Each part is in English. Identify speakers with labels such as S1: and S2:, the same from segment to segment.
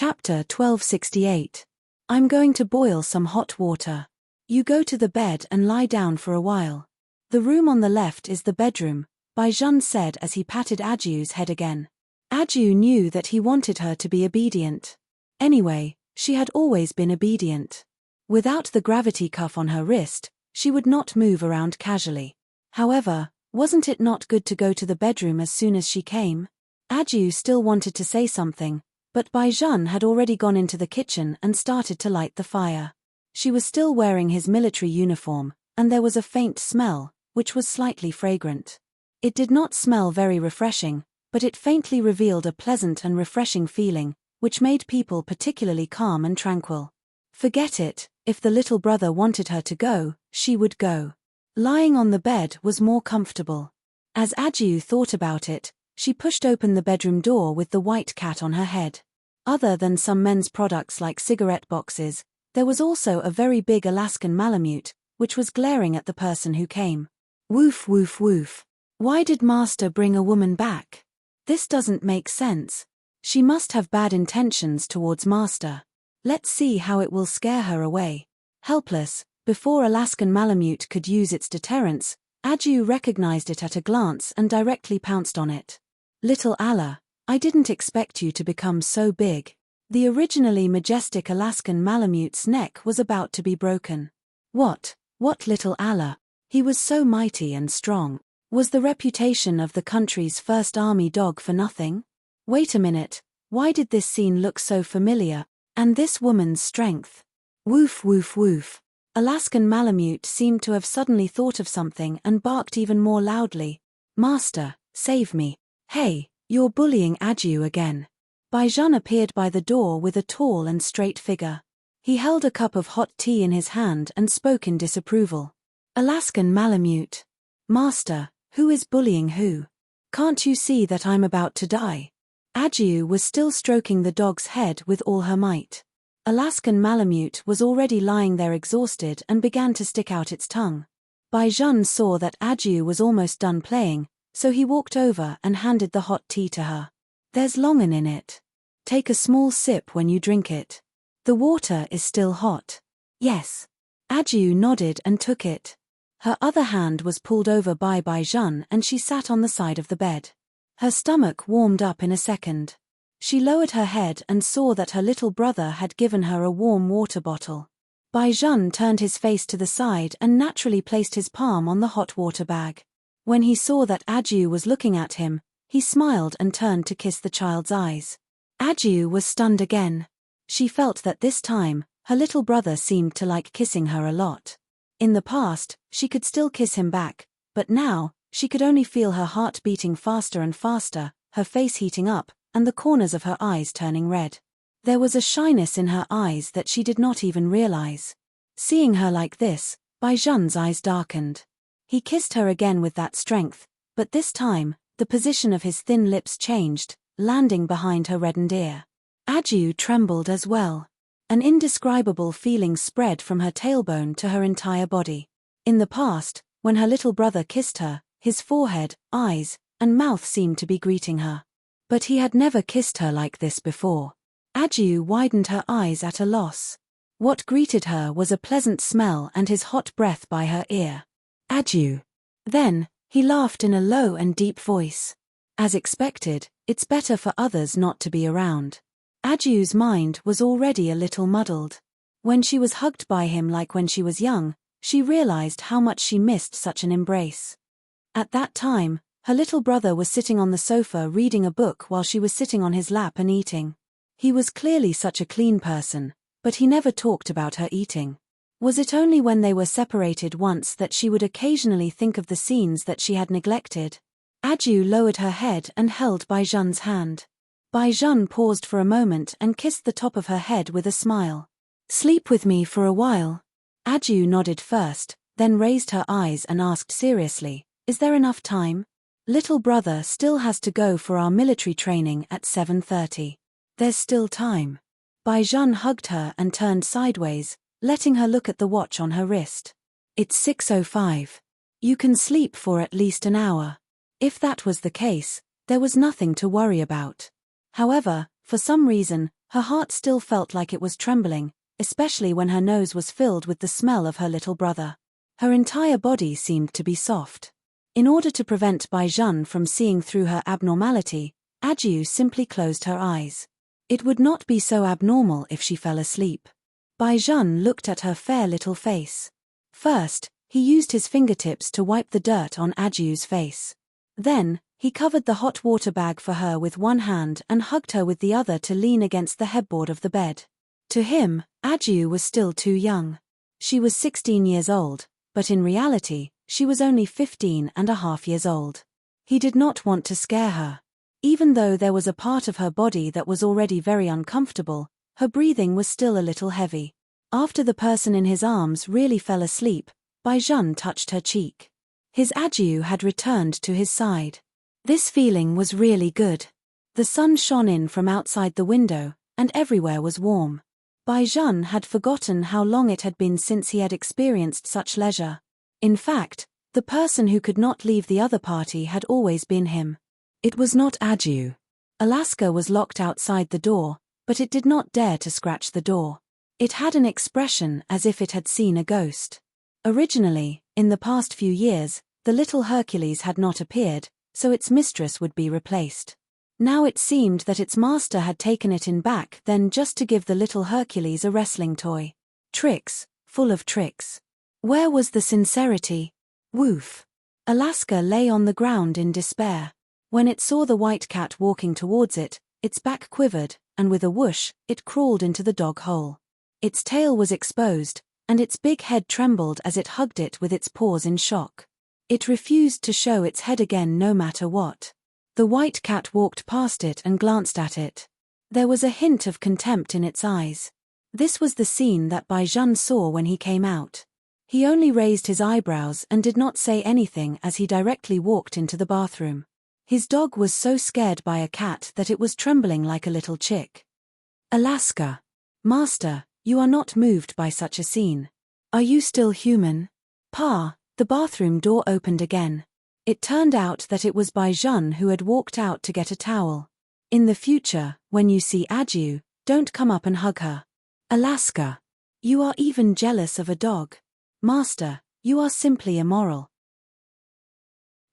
S1: Chapter 1268. I'm going to boil some hot water. You go to the bed and lie down for a while. The room on the left is the bedroom, Baijan said as he patted Aju's head again. Aju knew that he wanted her to be obedient. Anyway, she had always been obedient. Without the gravity cuff on her wrist, she would not move around casually. However, wasn't it not good to go to the bedroom as soon as she came? Aju still wanted to say something, but Baijan had already gone into the kitchen and started to light the fire. She was still wearing his military uniform, and there was a faint smell, which was slightly fragrant. It did not smell very refreshing, but it faintly revealed a pleasant and refreshing feeling, which made people particularly calm and tranquil. Forget it, if the little brother wanted her to go, she would go. Lying on the bed was more comfortable. As Aju thought about it, she pushed open the bedroom door with the white cat on her head. Other than some men's products like cigarette boxes, there was also a very big Alaskan Malamute, which was glaring at the person who came. Woof woof woof. Why did Master bring a woman back? This doesn't make sense. She must have bad intentions towards Master. Let's see how it will scare her away. Helpless, before Alaskan Malamute could use its deterrence, Aju recognized it at a glance and directly pounced on it. Little Allah, I didn't expect you to become so big. The originally majestic Alaskan Malamute's neck was about to be broken. What little Allah? He was so mighty and strong. Was the reputation of the country's first army dog for nothing? Wait a minute, why did this scene look so familiar? And this woman's strength? Woof woof woof. Alaskan Malamute seemed to have suddenly thought of something and barked even more loudly. Master, save me. Hey, you're bullying Aju again. Baijan appeared by the door with a tall and straight figure. He held a cup of hot tea in his hand and spoke in disapproval. Alaskan Malamute. Master, who is bullying who? Can't you see that I'm about to die? Aju was still stroking the dog's head with all her might. Alaskan Malamute was already lying there exhausted and began to stick out its tongue. Baijan saw that Aju was almost done playing, so he walked over and handed the hot tea to her. There's longan in it. Take a small sip when you drink it. The water is still hot. Yes. Aju nodded and took it. Her other hand was pulled over by Baijan and she sat on the side of the bed. Her stomach warmed up in a second. She lowered her head and saw that her little brother had given her a warm water bottle. Baijan turned his face to the side and naturally placed his palm on the hot water bag. When he saw that Aju was looking at him, he smiled and turned to kiss the child's eyes. Aju was stunned again. She felt that this time, her little brother seemed to like kissing her a lot. In the past, she could still kiss him back, but now, she could only feel her heart beating faster and faster, her face heating up, and the corners of her eyes turning red. There was a shyness in her eyes that she did not even realize. Seeing her like this, Baijan's eyes darkened. He kissed her again with that strength, but this time, the position of his thin lips changed, landing behind her reddened ear. Aju trembled as well. An indescribable feeling spread from her tailbone to her entire body. In the past, when her little brother kissed her, his forehead, eyes, and mouth seemed to be greeting her. But he had never kissed her like this before. Aju widened her eyes at a loss. What greeted her was a pleasant smell and his hot breath by her ear. Aju. Then, he laughed in a low and deep voice. As expected, it's better for others not to be around. Aju's mind was already a little muddled. When she was hugged by him like when she was young, she realized how much she missed such an embrace. At that time, her little brother was sitting on the sofa reading a book while she was sitting on his lap and eating. He was clearly such a clean person, but he never talked about her eating. Was it only when they were separated once that she would occasionally think of the scenes that she had neglected? Aju lowered her head and held Baijan's hand. Baijan paused for a moment and kissed the top of her head with a smile. Sleep with me for a while. Aju nodded first, then raised her eyes and asked seriously, is there enough time? Little brother still has to go for our military training at 7:30. There's still time. Baijan hugged her and turned sideways, letting her look at the watch on her wrist. It's 6:05. You can sleep for at least an hour. If that was the case, there was nothing to worry about. However, for some reason, Her heart still felt like it was trembling, especially when her nose was filled with the smell of her little brother. Her entire body seemed to be soft. In order to prevent Baizhan from seeing through her abnormality, Ajiu simply closed her eyes. It would not be so abnormal if she fell asleep. Baizhan looked at her fair little face. First, he used his fingertips to wipe the dirt on Ajiu's face. Then, he covered the hot water bag for her with one hand and hugged her with the other to lean against the headboard of the bed. To him, Ajiu was still too young. She was 16 years old, but in reality, she was only 15.5 years old. He did not want to scare her. Even though there was a part of her body that was already very uncomfortable, her breathing was still a little heavy. After the person in his arms really fell asleep, Baizhan touched her cheek. His Ajiu had returned to his side. This feeling was really good. The sun shone in from outside the window, and everywhere was warm. Baizhan had forgotten how long it had been since he had experienced such leisure. In fact, the person who could not leave the other party had always been him. It was not Ajiu. Alaska was locked outside the door, but it did not dare to scratch the door. It had an expression as if it had seen a ghost. Originally, in the past few years, the little Hercules had not appeared, so its mistress would be replaced. Now it seemed that its master had taken it in back then just to give the little Hercules a wrestling toy. Tricks, full of tricks. Where was the sincerity? Woof. Alaska lay on the ground in despair. When it saw the white cat walking towards it, its back quivered, and with a whoosh, it crawled into the dog hole. Its tail was exposed, and its big head trembled as it hugged it with its paws in shock. It refused to show its head again no matter what. The white cat walked past it and glanced at it. There was a hint of contempt in its eyes. This was the scene that Baizhan saw when he came out. He only raised his eyebrows and did not say anything as he directly walked into the bathroom. His dog was so scared by a cat that it was trembling like a little chick. Alaska. Master, you are not moved by such a scene. Are you still human? Pa, the bathroom door opened again. It turned out that it was Baizhan who had walked out to get a towel. In the future, when you see Ajiu, don't come up and hug her. Alaska. You are even jealous of a dog. Master, you are simply immoral.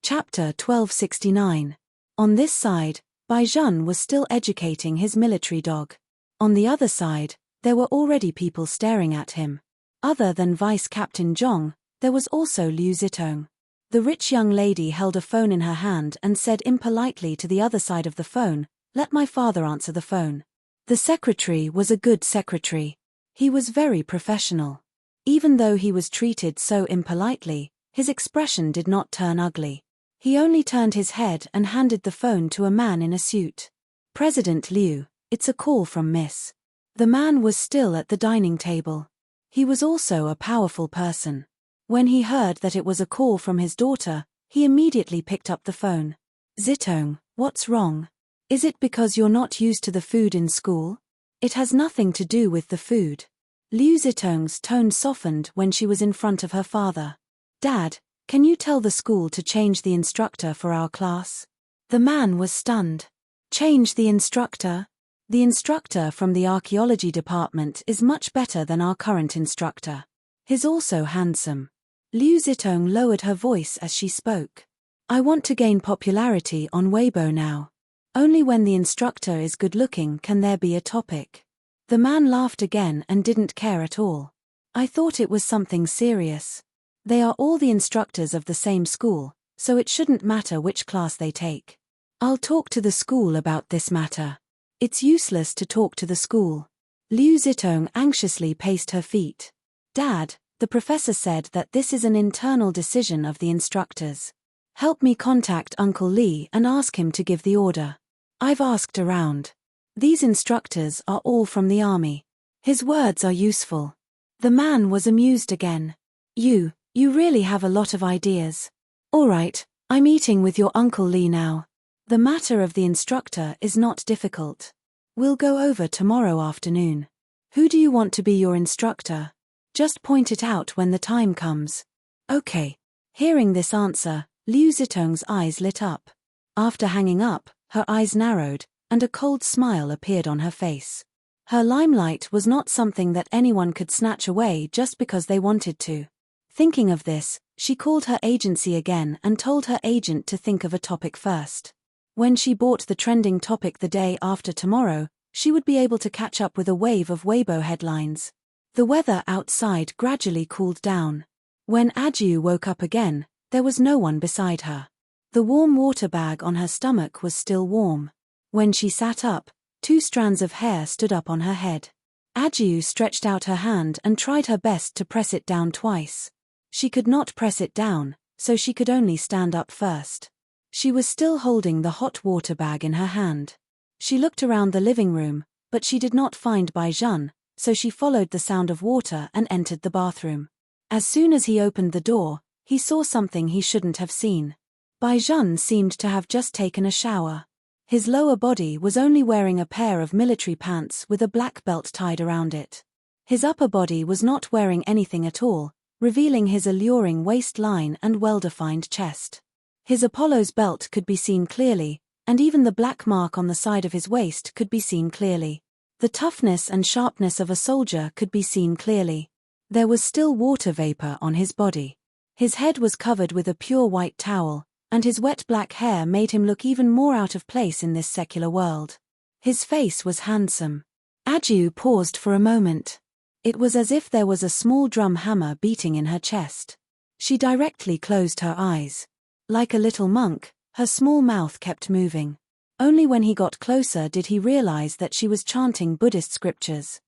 S1: Chapter 1269. On this side, Baizhan was still educating his military dog. On the other side, there were already people staring at him. Other than Vice Captain Zhong, there was also Liu Zitong. The rich young lady held a phone in her hand and said impolitely to the other side of the phone, "Let my father answer the phone." The secretary was a good secretary. He was very professional. Even though he was treated so impolitely, his expression did not turn ugly. He only turned his head and handed the phone to a man in a suit. "President Liu, it's a call from Miss." The man was still at the dining table. He was also a powerful person. When he heard that it was a call from his daughter, he immediately picked up the phone. "Zitong, what's wrong? Is it because you're not used to the food in school?" "It has nothing to do with the food." Liu Zitong's tone softened when she was in front of her father. "Dad, can you tell the school to change the instructor for our class?" The man was stunned. "Change the instructor?" "The instructor from the archaeology department is much better than our current instructor. He's also handsome." Liu Zitong lowered her voice as she spoke. "I want to gain popularity on Weibo now. Only when the instructor is good-looking can there be a topic." The man laughed again and didn't care at all. "I thought it was something serious. They are all the instructors of the same school, so it shouldn't matter which class they take. I'll talk to the school about this matter." "It's useless to talk to the school." Liu Zitong anxiously paced her feet. "Dad, the professor said that this is an internal decision of the instructors. Help me contact Uncle Lee and ask him to give the order. I've asked around. These instructors are all from the army." His words are useful. The man was amused again. You really have a lot of ideas." "All right, I'm eating with your Uncle Lee now. The matter of the instructor is not difficult. We'll go over tomorrow afternoon. Who do you want to be your instructor? Just point it out when the time comes." "Okay." Hearing this answer, Liu Zitong's eyes lit up. After hanging up, her eyes narrowed, and a cold smile appeared on her face. Her limelight was not something that anyone could snatch away just because they wanted to. Thinking of this, she called her agency again and told her agent to think of a topic first. When she bought the trending topic the day after tomorrow, she would be able to catch up with a wave of Weibo headlines. The weather outside gradually cooled down. When Aju woke up again, there was no one beside her. The warm water bag on her stomach was still warm. When she sat up, 2 strands of hair stood up on her head. Aju stretched out her hand and tried her best to press it down twice. She could not press it down, so she could only stand up first. She was still holding the hot water bag in her hand. She looked around the living room, but she did not find Baizhan, so she followed the sound of water and entered the bathroom. As soon as he opened the door, he saw something he shouldn't have seen. Baizhan seemed to have just taken a shower. His lower body was only wearing a pair of military pants with a black belt tied around it. His upper body was not wearing anything at all, revealing his alluring waistline and well-defined chest. His Apollo's belt could be seen clearly, and even the black mark on the side of his waist could be seen clearly. The toughness and sharpness of a soldier could be seen clearly. There was still water vapor on his body. His head was covered with a pure white towel, and his wet black hair made him look even more out of place in this secular world. His face was handsome. Aju paused for a moment. It was as if there was a small drum hammer beating in her chest. She directly closed her eyes. Like a little monk, her small mouth kept moving. Only when he got closer did he realize that she was chanting Buddhist scriptures.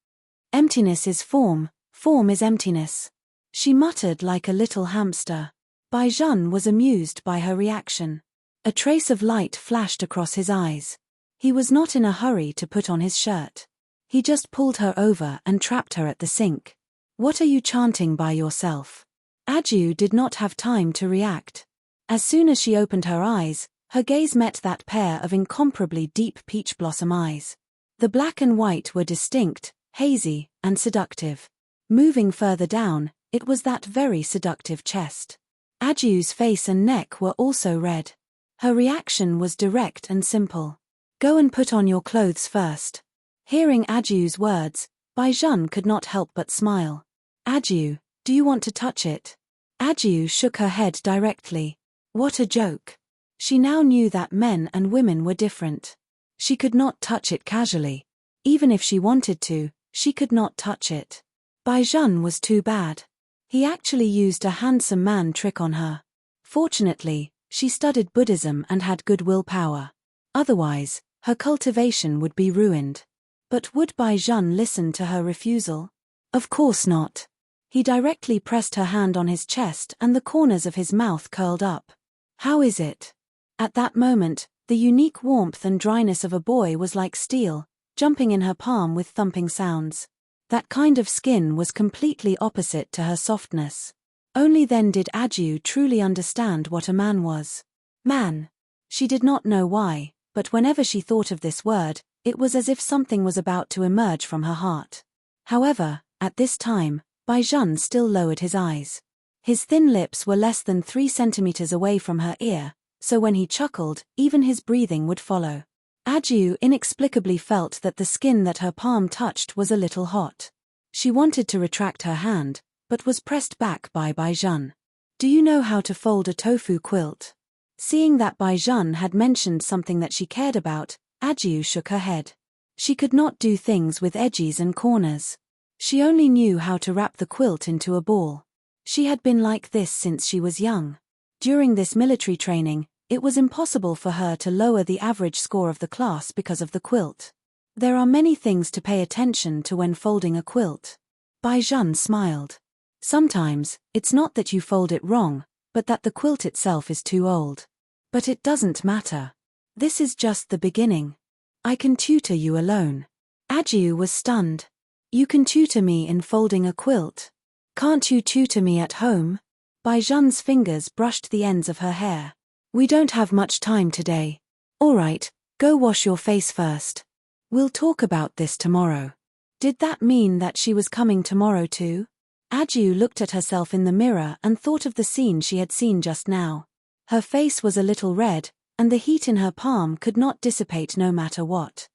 S1: Emptiness is form, form is emptiness. She muttered like a little hamster. Baizhan was amused by her reaction. A trace of light flashed across his eyes. He was not in a hurry to put on his shirt. He just pulled her over and trapped her at the sink. What are you chanting by yourself? Aju did not have time to react. As soon as she opened her eyes, her gaze met that pair of incomparably deep peach blossom eyes. The black and white were distinct, hazy, and seductive. Moving further down, it was that very seductive chest. Aju's face and neck were also red. Her reaction was direct and simple. Go and put on your clothes first. Hearing Aju's words, Baizhan could not help but smile. Aju, do you want to touch it? Aju shook her head directly. What a joke. She now knew that men and women were different. She could not touch it casually. Even if she wanted to, she could not touch it. Baizhan was too bad. He actually used a handsome man trick on her. Fortunately, she studied Buddhism and had good willpower. Otherwise, her cultivation would be ruined. But would Baizhan listen to her refusal? Of course not. He directly pressed her hand on his chest and the corners of his mouth curled up. How is it? At that moment, the unique warmth and dryness of a boy was like steel, jumping in her palm with thumping sounds. That kind of skin was completely opposite to her softness. Only then did Aju truly understand what a man was. Man. She did not know why, but whenever she thought of this word, it was as if something was about to emerge from her heart. However, at this time, Baizhan still lowered his eyes. His thin lips were less than 3 centimeters away from her ear, so when he chuckled, even his breathing would follow. Aju inexplicably felt that the skin that her palm touched was a little hot. She wanted to retract her hand, but was pressed back by Baizhan. Do you know how to fold a tofu quilt? Seeing that Baizhan had mentioned something that she cared about, Aju shook her head. She could not do things with edges and corners. She only knew how to wrap the quilt into a ball. She had been like this since she was young. During this military training, it was impossible for her to lower the average score of the class because of the quilt. There are many things to pay attention to when folding a quilt. Baizhan smiled. Sometimes, it's not that you fold it wrong, but that the quilt itself is too old. But it doesn't matter. This is just the beginning. I can tutor you alone. Aju was stunned. You can tutor me in folding a quilt? Can't you tutor me at home? Baizhan's fingers brushed the ends of her hair. We don't have much time today. All right, go wash your face first. We'll talk about this tomorrow. Did that mean that she was coming tomorrow too? Aju looked at herself in the mirror and thought of the scene she had seen just now. Her face was a little red, and the heat in her palm could not dissipate no matter what.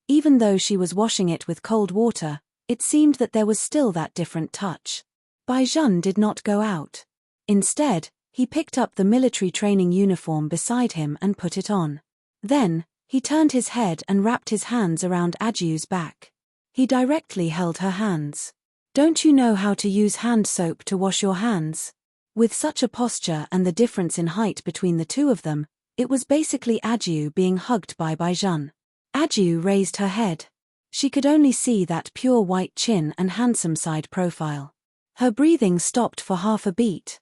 S1: Even though she was washing it with cold water, it seemed that there was still that different touch. Baizhan did not go out. Instead, he picked up the military training uniform beside him and put it on. Then, he turned his head and wrapped his hands around Aju's back. He directly held her hands. "Don't you know how to use hand soap to wash your hands?" With such a posture and the difference in height between the two of them, it was basically Aju being hugged by Baizhan. Aju raised her head. She could only see that pure white chin and handsome side profile. Her breathing stopped for half a beat.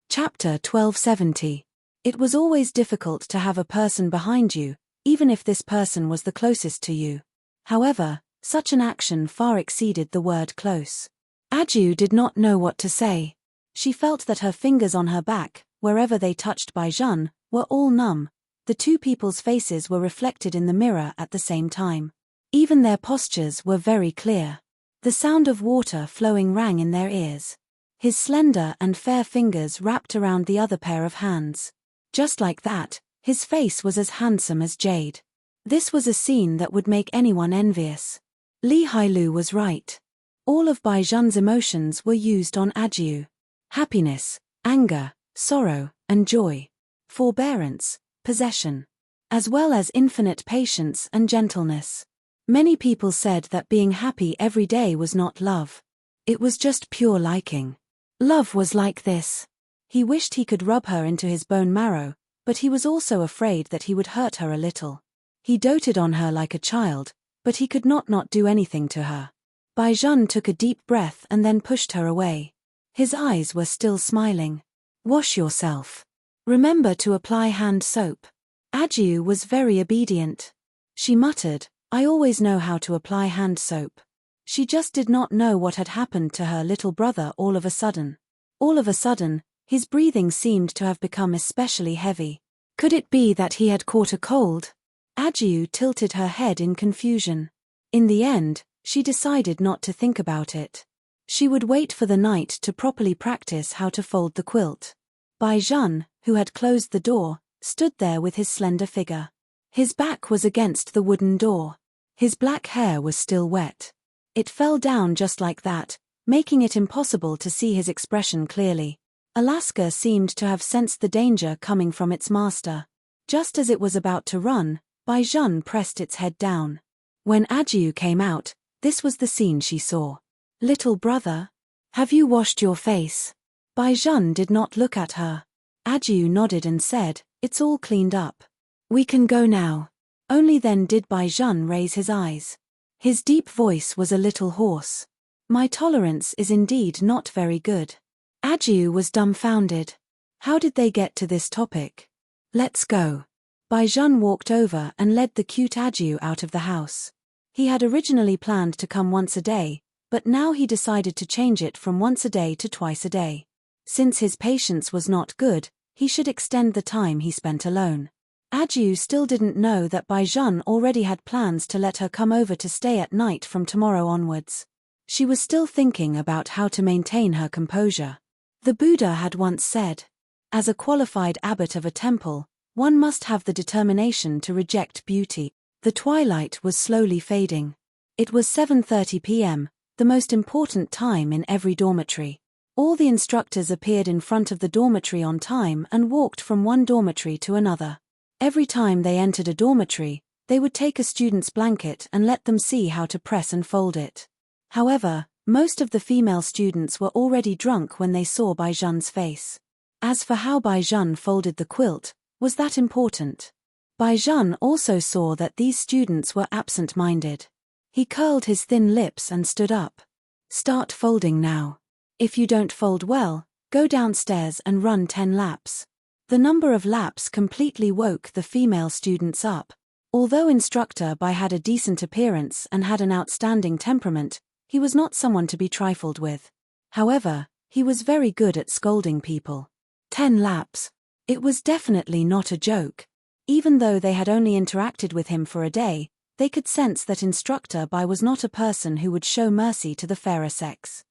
S1: Chapter 1270. It was always difficult to have a person behind you, even if this person was the closest to you. However, such an action far exceeded the word close. Aju did not know what to say. She felt that her fingers on her back, wherever they touched Baizhan, were all numb. The two people's faces were reflected in the mirror at the same time. Even their postures were very clear. The sound of water flowing rang in their ears. His slender and fair fingers wrapped around the other pair of hands. Just like that, his face was as handsome as jade. This was a scene that would make anyone envious. Li Hailu was right. All of Baizhan's emotions were used on Aju. Happiness, anger, sorrow, and joy. Forbearance, possession. As well as infinite patience and gentleness. Many people said that being happy every day was not love. It was just pure liking. Love was like this. He wished he could rub her into his bone marrow, but he was also afraid that he would hurt her a little. He doted on her like a child, but he could not do anything to her. Baizhan took a deep breath and then pushed her away. His eyes were still smiling. "Wash yourself. Remember to apply hand soap." Aju was very obedient. She muttered, "I always know how to apply hand soap." She just did not know what had happened to her little brother all of a sudden. All of a sudden, his breathing seemed to have become especially heavy. Could it be that he had caught a cold? Aju tilted her head in confusion. In the end, she decided not to think about it. She would wait for the night to properly practice how to fold the quilt. Baizhan, who had closed the door, stood there with his slender figure. His back was against the wooden door. His black hair was still wet. It fell down just like that, making it impossible to see his expression clearly. Alaska seemed to have sensed the danger coming from its master. Just as it was about to run, Baizhan pressed its head down. When Aju came out, this was the scene she saw. "Little brother? Have you washed your face?" Baizhan did not look at her. Aju nodded and said, "It's all cleaned up. We can go now." Only then did Baizhan raise his eyes. His deep voice was a little hoarse. "My tolerance is indeed not very good." Aju was dumbfounded. How did they get to this topic? "Let's go." Baizhan walked over and led the cute Aju out of the house. He had originally planned to come once a day, but now he decided to change it from once a day to twice a day. Since his patience was not good, he should extend the time he spent alone. Aju still didn't know that Baizhan already had plans to let her come over to stay at night from tomorrow onwards. She was still thinking about how to maintain her composure. The Buddha had once said, "As a qualified abbot of a temple, one must have the determination to reject beauty." The twilight was slowly fading. It was 7:30 p.m., the most important time in every dormitory. All the instructors appeared in front of the dormitory on time and walked from one dormitory to another. Every time they entered a dormitory, they would take a student's blanket and let them see how to press and fold it. However, most of the female students were already drunk when they saw Baizhan's face. As for how Baizhan folded the quilt, was that important? Baizhan also saw that these students were absent-minded. He curled his thin lips and stood up. "Start folding now. If you don't fold well, go downstairs and run 10 laps." The number of laps completely woke the female students up. Although Instructor Bai had a decent appearance and had an outstanding temperament, he was not someone to be trifled with. However, he was very good at scolding people. 10 laps. It was definitely not a joke. Even though they had only interacted with him for a day, they could sense that Instructor Bai was not a person who would show mercy to the fairer sex.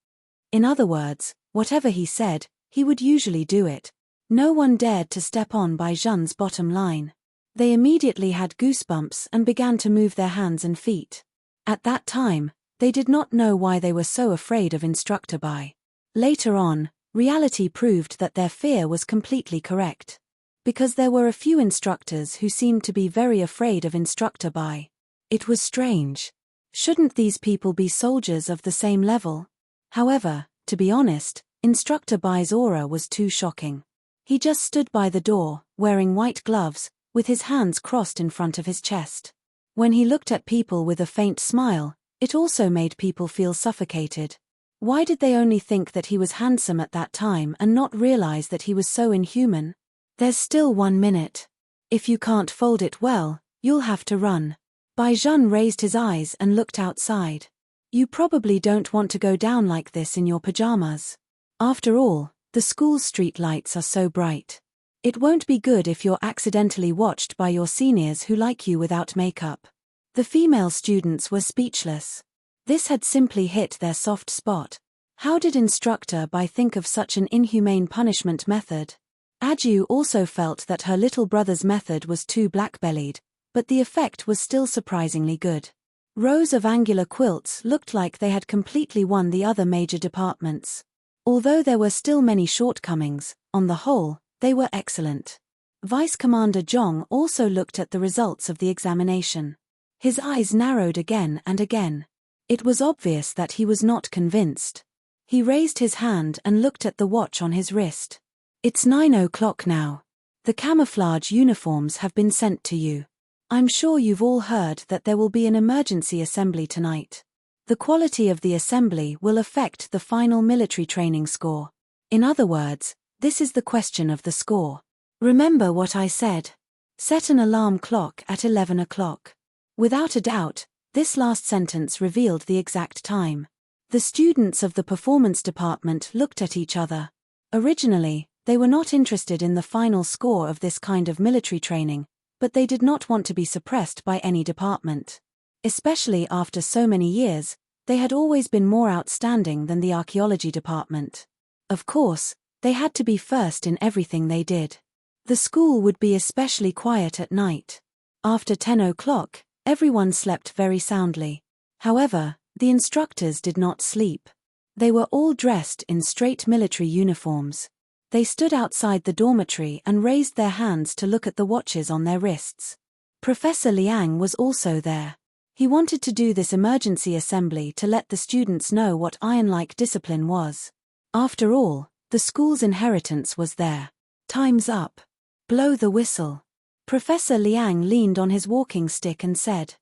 S1: In other words, whatever he said, he would usually do it. No one dared to step on Baizhan's bottom line. They immediately had goosebumps and began to move their hands and feet. At that time, they did not know why they were so afraid of Instructor Bai. Later on, reality proved that their fear was completely correct. Because there were a few instructors who seemed to be very afraid of Instructor Bai. It was strange. Shouldn't these people be soldiers of the same level? However, to be honest, Instructor Bai's aura was too shocking. He just stood by the door, wearing white gloves, with his hands crossed in front of his chest. When he looked at people with a faint smile, it also made people feel suffocated. Why did they only think that he was handsome at that time and not realize that he was so inhuman? There's still 1 minute. If you can't fold it well, you'll have to run. Bai Zhen raised his eyes and looked outside. You probably don't want to go down like this in your pajamas. After all, the school's street lights are so bright. It won't be good if you're accidentally watched by your seniors who like you without makeup. The female students were speechless. This had simply hit their soft spot. How did Instructor Bai think of such an inhumane punishment method? Aju also felt that her little brother's method was too black-bellied, but the effect was still surprisingly good. Rows of angular quilts looked like they had completely won the other major departments. Although there were still many shortcomings, on the whole, they were excellent. Vice Commander Zhong also looked at the results of the examination. His eyes narrowed again and again. It was obvious that he was not convinced. He raised his hand and looked at the watch on his wrist. It's 9 o'clock now. The camouflage uniforms have been sent to you. I'm sure you've all heard that there will be an emergency assembly tonight. The quality of the assembly will affect the final military training score. In other words, this is the question of the score. Remember what I said. Set an alarm clock at 11 o'clock. Without a doubt, this last sentence revealed the exact time. The students of the performance department looked at each other. Originally, they were not interested in the final score of this kind of military training, but they did not want to be suppressed by any department. Especially after so many years, they had always been more outstanding than the archaeology department. Of course, they had to be first in everything they did. The school would be especially quiet at night. After 10 o'clock, everyone slept very soundly. However, the instructors did not sleep. They were all dressed in straight military uniforms. They stood outside the dormitory and raised their hands to look at the watches on their wrists. Professor Liang was also there. He wanted to do this emergency assembly to let the students know what iron-like discipline was. After all, the school's inheritance was there. Time's up. Blow the whistle. Professor Liang leaned on his walking stick and said.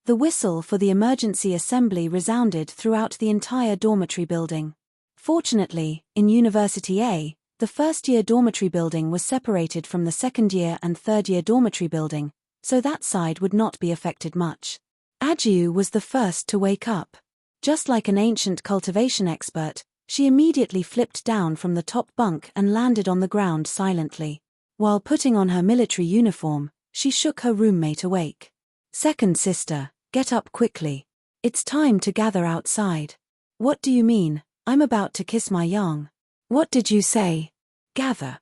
S1: The whistle for the emergency assembly resounded throughout the entire dormitory building. Fortunately, in University A, the first-year dormitory building was separated from the second-year and third-year dormitory building, so that side would not be affected much. Aju was the first to wake up. Just like an ancient cultivation expert, she immediately flipped down from the top bunk and landed on the ground silently. While putting on her military uniform, she shook her roommate awake. Second sister, get up quickly. It's time to gather outside. What do you mean? I'm about to kiss my young. What did you say? Gather.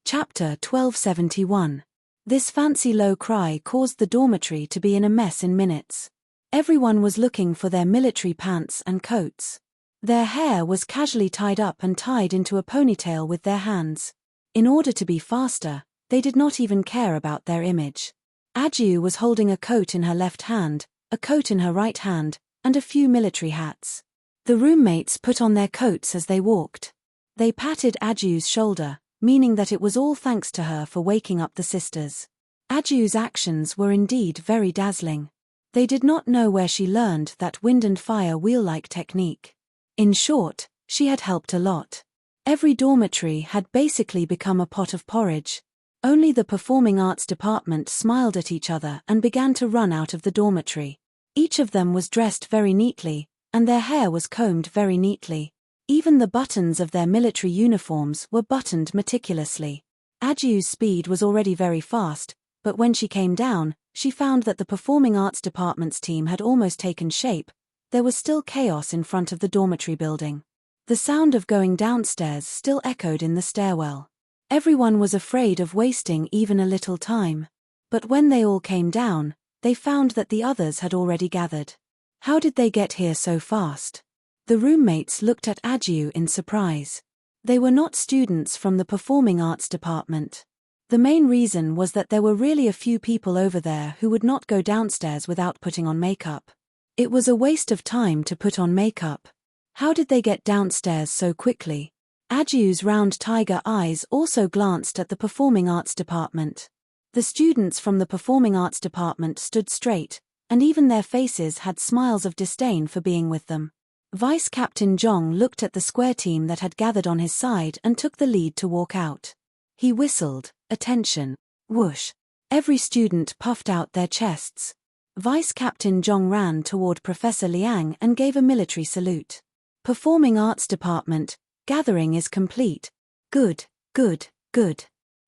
S1: Chapter 1271. This fancy low cry caused the dormitory to be in a mess in minutes. Everyone was looking for their military pants and coats. Their hair was casually tied up and tied into a ponytail with their hands. In order to be faster, they did not even care about their image. Aju was holding a coat in her left hand, a coat in her right hand, and a few military hats. The roommates put on their coats as they walked. They patted Aju's shoulder, meaning that it was all thanks to her for waking up the sisters. Aju's actions were indeed very dazzling. They did not know where she learned that wind and fire wheel-like technique. In short, she had helped a lot. Every dormitory had basically become a pot of porridge. Only the performing arts department smiled at each other and began to run out of the dormitory. Each of them was dressed very neatly, and their hair was combed very neatly. Even the buttons of their military uniforms were buttoned meticulously. Aju's speed was already very fast, but when she came down, she found that the performing arts department's team had almost taken shape. There was still chaos in front of the dormitory building. The sound of going downstairs still echoed in the stairwell. Everyone was afraid of wasting even a little time. But when they all came down, they found that the others had already gathered. How did they get here so fast? The roommates looked at Ajiu in surprise. They were not students from the performing arts department. The main reason was that there were really a few people over there who would not go downstairs without putting on makeup. It was a waste of time to put on makeup. How did they get downstairs so quickly? Ajiu's round tiger eyes also glanced at the performing arts department. The students from the performing arts department stood straight, and even their faces had smiles of disdain for being with them. Vice Captain Zhong looked at the square team that had gathered on his side and took the lead to walk out. He whistled, "Attention." Whoosh. Every student puffed out their chests. Vice Captain Zhong ran toward Professor Liang and gave a military salute. Performing Arts Department, gathering is complete. Good, good, good.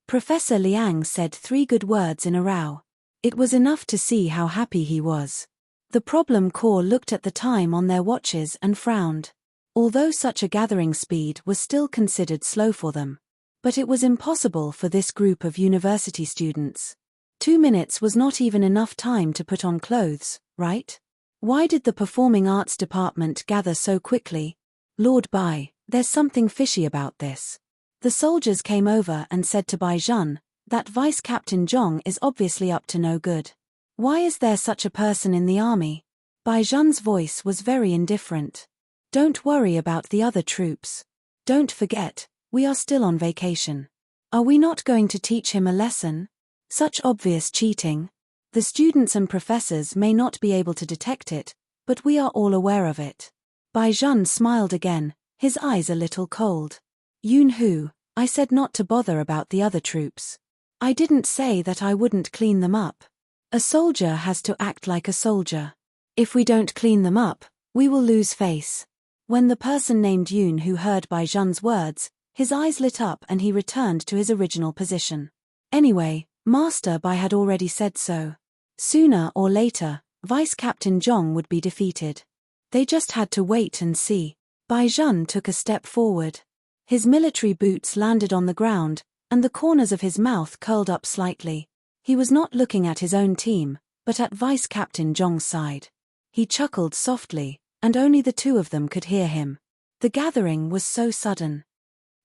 S1: Professor Liang said 3 good words in a row. It was enough to see how happy he was. The problem corps looked at the time on their watches and frowned. Although such a gathering speed was still considered slow for them. But it was impossible for this group of university students. 2 minutes was not even enough time to put on clothes, right? Why did the Performing Arts Department gather so quickly? Lord Bai, there's something fishy about this. The soldiers came over and said to Bai Zhun, that Vice Captain Zhong is obviously up to no good. Why is there such a person in the army? Bai Zhun's voice was very indifferent. Don't worry about the other troops. Don't forget, we are still on vacation. Are we not going to teach him a lesson? Such obvious cheating. The students and professors may not be able to detect it, but we are all aware of it. Bai Zhun smiled again, his eyes a little cold. Yun Hu, I said not to bother about the other troops. I didn't say that I wouldn't clean them up. A soldier has to act like a soldier. If we don't clean them up, we will lose face. When the person named Yun Hu heard Bai Zhun's words, his eyes lit up and he returned to his original position. Anyway, Master Bai had already said so. Sooner or later, Vice Captain Zhong would be defeated. They just had to wait and see. Bai Zhun took a step forward. His military boots landed on the ground, and the corners of his mouth curled up slightly. He was not looking at his own team, but at Vice Captain Zhong's side. He chuckled softly, and only the 2 of them could hear him. The gathering was so sudden.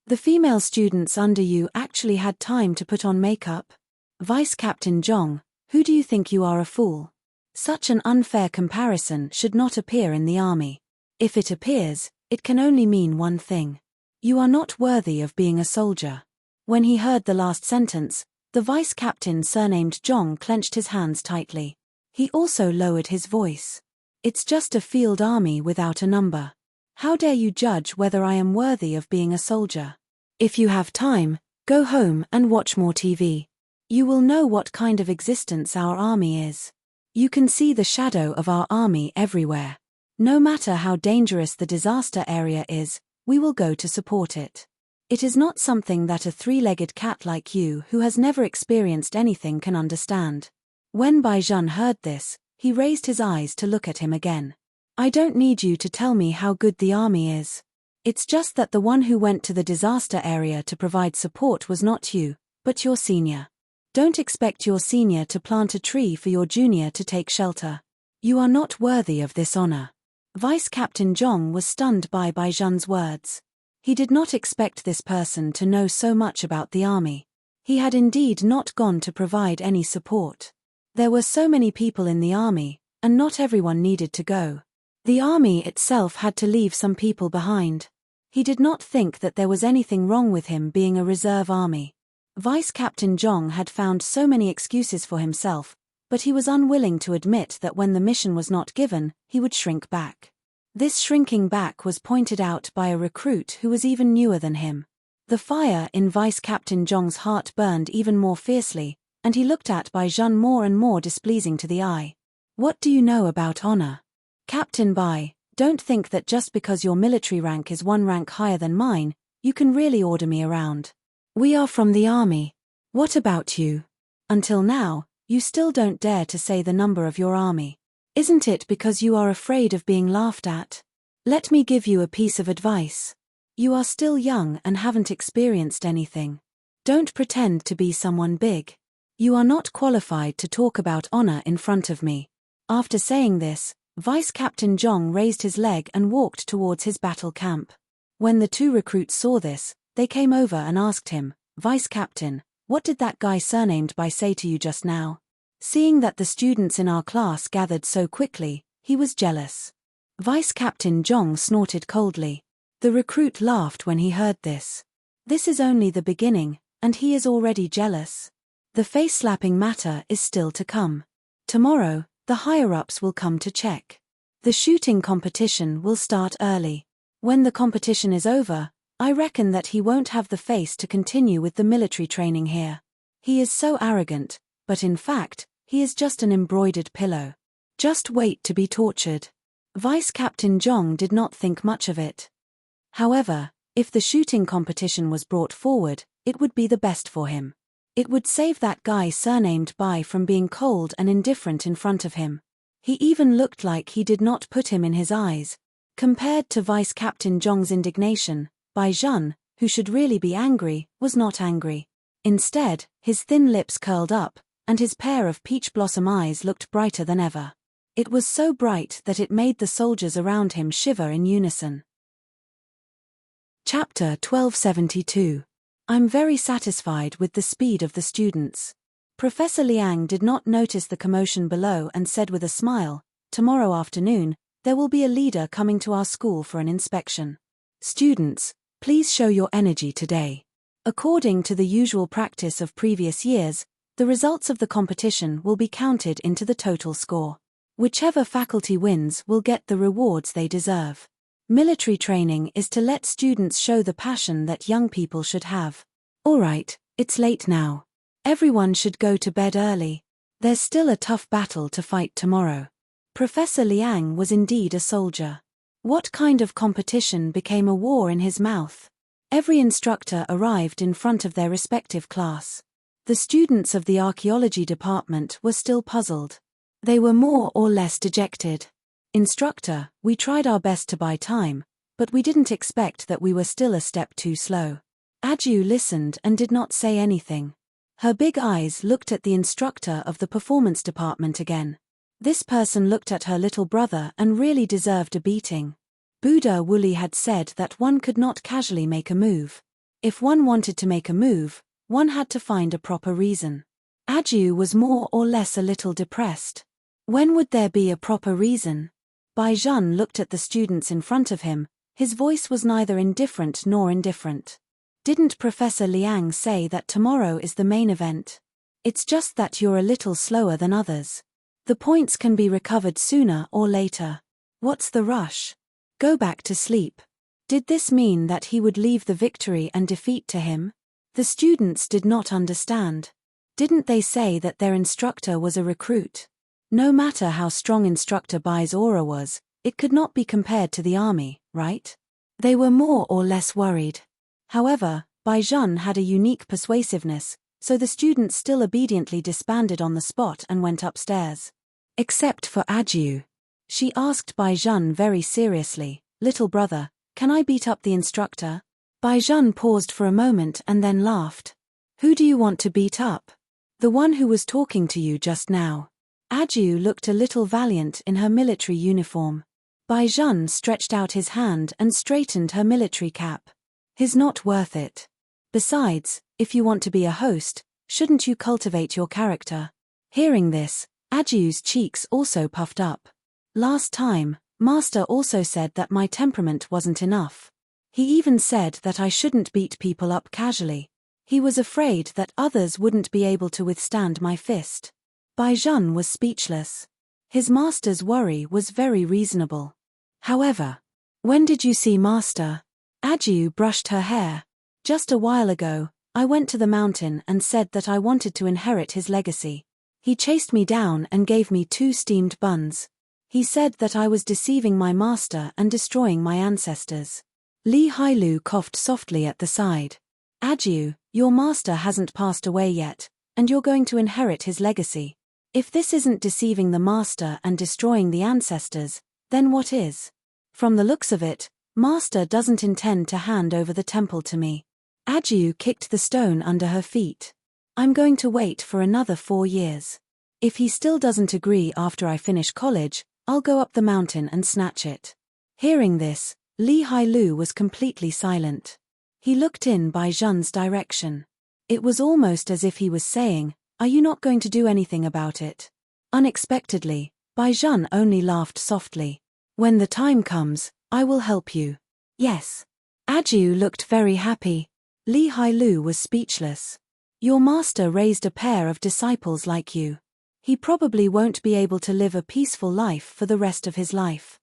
S1: The female students under you actually had time to put on makeup? Vice Captain Zhong, who do you think you are, a fool? Such an unfair comparison should not appear in the army. If it appears, it can only mean one thing. You are not worthy of being a soldier. When he heard the last sentence, the vice captain surnamed Zhong clenched his hands tightly. He also lowered his voice. It's just a field army without a number. How dare you judge whether I am worthy of being a soldier? If you have time, go home and watch more TV. You will know what kind of existence our army is. You can see the shadow of our army everywhere. No matter how dangerous the disaster area is, we will go to support it. It is not something that a 3-legged cat like you who has never experienced anything can understand. When Bai Zhun heard this, he raised his eyes to look at him again. I don't need you to tell me how good the army is. It's just that the one who went to the disaster area to provide support was not you, but your senior. Don't expect your senior to plant a tree for your junior to take shelter. You are not worthy of this honor. Vice Captain Zhong was stunned by Bai Zhun's words. He did not expect this person to know so much about the army. He had indeed not gone to provide any support. There were so many people in the army, and not everyone needed to go. The army itself had to leave some people behind. He did not think that there was anything wrong with him being a reserve army. Vice Captain Zhong had found so many excuses for himself, but he was unwilling to admit that when the mission was not given, he would shrink back. This shrinking back was pointed out by a recruit who was even newer than him. The fire in Vice Captain Zhong's heart burned even more fiercely, and he looked at Bai Zhun more and more displeasing to the eye. What do you know about honor? Captain Bai, don't think that just because your military rank is 1 rank higher than mine, you can really order me around. We are from the army. What about you? Until now, you still don't dare to say the number of your army. Isn't it because you are afraid of being laughed at? Let me give you a piece of advice. You are still young and haven't experienced anything. Don't pretend to be someone big. You are not qualified to talk about honor in front of me. After saying this, Vice Captain Zhong raised his leg and walked towards his battle camp. When the two recruits saw this, they came over and asked him, Vice Captain, what did that guy surnamed Bai say to you just now? Seeing that the students in our class gathered so quickly, he was jealous. Vice Captain Zhong snorted coldly. The recruit laughed when he heard this. This is only the beginning, and he is already jealous. The face-slapping matter is still to come. Tomorrow, the higher-ups will come to check. The shooting competition will start early. When the competition is over, I reckon that he won't have the face to continue with the military training here. He is so arrogant, but in fact, he is just an embroidered pillow. Just wait to be tortured. Vice Captain Zhong did not think much of it. However, if the shooting competition was brought forward, it would be the best for him. It would save that guy surnamed Bai from being cold and indifferent in front of him. He even looked like he did not put him in his eyes. Compared to Vice Captain Zhong's indignation, Bai Zhan, who should really be angry, was not angry. Instead, his thin lips curled up, and his pair of peach blossom eyes looked brighter than ever. It was so bright that it made the soldiers around him shiver in unison. Chapter 1272. I'm very satisfied with the speed of the students. Professor Liang did not notice the commotion below and said with a smile, tomorrow afternoon, there will be a leader coming to our school for an inspection. Students, please show your energy today. According to the usual practice of previous years, the results of the competition will be counted into the total score. Whichever faculty wins will get the rewards they deserve. Military training is to let students show the passion that young people should have. Alright, it's late now. Everyone should go to bed early. There's still a tough battle to fight tomorrow. Professor Liang was indeed a soldier. What kind of competition became a war in his mouth? Every instructor arrived in front of their respective class. The students of the archaeology department were still puzzled. They were more or less dejected. Instructor, we tried our best to buy time, but we didn't expect that we were still a step too slow. Aju listened and did not say anything. Her big eyes looked at the instructor of the performance department again. This person looked at her little brother and really deserved a beating. Buddha Woolley had said that one could not casually make a move. If one wanted to make a move, one had to find a proper reason. Aju was more or less a little depressed. When would there be a proper reason? Bai Zhan looked at the students in front of him. His voice was neither indifferent nor indifferent. Didn't Professor Liang say that tomorrow is the main event? It's just that you're a little slower than others. The points can be recovered sooner or later. What's the rush? Go back to sleep. Did this mean that he would leave the victory and defeat to him? The students did not understand. Didn't they say that their instructor was a recruit? No matter how strong Instructor Bai's aura was, it could not be compared to the army, right? They were more or less worried. However, Bai Zhan had a unique persuasiveness, so the students still obediently disbanded on the spot and went upstairs. Except for Aju. She asked Bai Zhan very seriously, little brother, can I beat up the instructor? Bai Zhan paused for a moment and then laughed. Who do you want to beat up? The one who was talking to you just now. Aju looked a little valiant in her military uniform. Bai Zhan stretched out his hand and straightened her military cap. He's not worth it. Besides, if you want to be a host, shouldn't you cultivate your character? Hearing this, Aju's cheeks also puffed up. Last time, Master also said that my temperament wasn't enough. He even said that I shouldn't beat people up casually. He was afraid that others wouldn't be able to withstand my fist. Bai Zhan was speechless. His master's worry was very reasonable. However, when did you see Master? Aju brushed her hair. Just a while ago, I went to the mountain and said that I wanted to inherit his legacy. He chased me down and gave me 2 steamed buns. He said that I was deceiving my master and destroying my ancestors. Li Hailu coughed softly at the side. Aju, your master hasn't passed away yet, and you're going to inherit his legacy. If this isn't deceiving the master and destroying the ancestors, then what is? From the looks of it, Master doesn't intend to hand over the temple to me. Adju kicked the stone under her feet. I'm going to wait for another 4 years. If he still doesn't agree after I finish college, I'll go up the mountain and snatch it. Hearing this, Li Hailu was completely silent. He looked in Bai Zhen's direction. It was almost as if he was saying, "Are you not going to do anything about it?" Unexpectedly, Bai Zhen only laughed softly. "When the time comes, I will help you." "Yes." Adju looked very happy. Li Hailu was speechless. "Your master raised a pair of disciples like you. He probably won't be able to live a peaceful life for the rest of his life.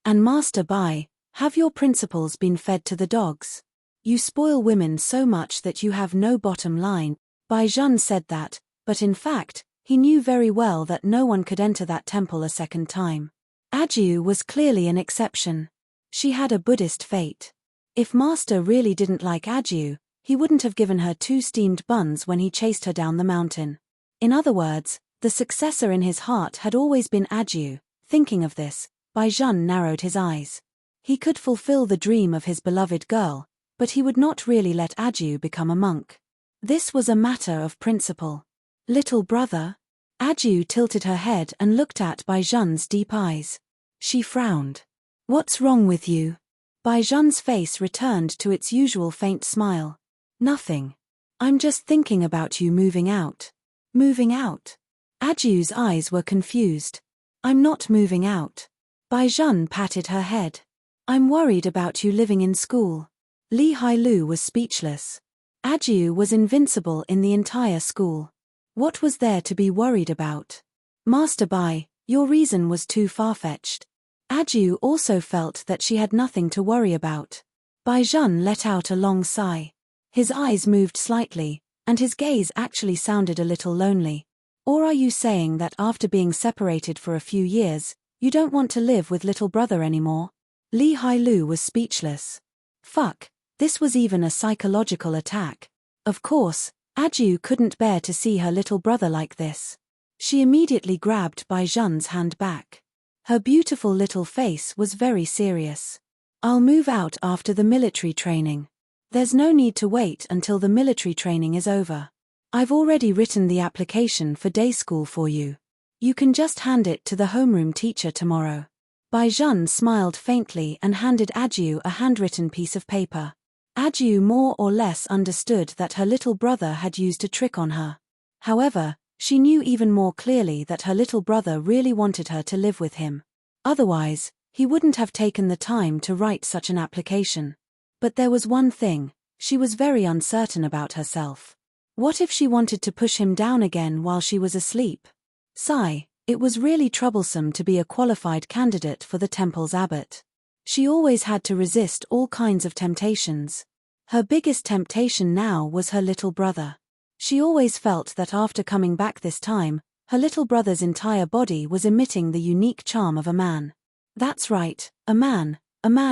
S1: And Master Bai, have your principles been fed to the dogs? You spoil women so much that you have no bottom line." Bai Zhen said that, but in fact, he knew very well that no one could enter that temple a second time. Adju was clearly an exception. She had a Buddhist fate. If Master really didn't like Adju, he wouldn't have given her 2 steamed buns when he chased her down the mountain. In other words, the successor in his heart had always been Adju. Thinking of this, Bai Zhen narrowed his eyes. He could fulfill the dream of his beloved girl, but he would not really let Adju become a monk. This was a matter of principle. "Little brother?" Adju tilted her head and looked at Bai Zhen's deep eyes. She frowned. "What's wrong with you?" Bai Zhen's face returned to its usual faint smile. "Nothing. I'm just thinking about you moving out." "Moving out?" Adju's eyes were confused. "I'm not moving out." Bai Zhen patted her head. "I'm worried about you living in school." Li Hailu was speechless. Adju was invincible in the entire school. What was there to be worried about? "Master Bai, your reason was too far-fetched." Adju also felt that she had nothing to worry about. Bai Zhen let out a long sigh. His eyes moved slightly, and his gaze actually sounded a little lonely. "Or are you saying that after being separated for a few years, you don't want to live with little brother anymore?" Li Hailu was speechless. Fuck, this was even a psychological attack. Of course, Adju couldn't bear to see her little brother like this. She immediately grabbed Bai Zhen's hand back. Her beautiful little face was very serious. "I'll move out after the military training. There's no need to wait until the military training is over. I've already written the application for day school for you. You can just hand it to the homeroom teacher tomorrow." Bai Zhen smiled faintly and handed Adju a handwritten piece of paper. Adju more or less understood that her little brother had used a trick on her. However, she knew even more clearly that her little brother really wanted her to live with him. Otherwise, he wouldn't have taken the time to write such an application. But there was one thing, she was very uncertain about herself. What if she wanted to push him down again while she was asleep? Sigh, it was really troublesome to be a qualified candidate for the temple's abbot. She always had to resist all kinds of temptations. Her biggest temptation now was her little brother. She always felt that after coming back this time, her little brother's entire body was emitting the unique charm of a man. That's right, a man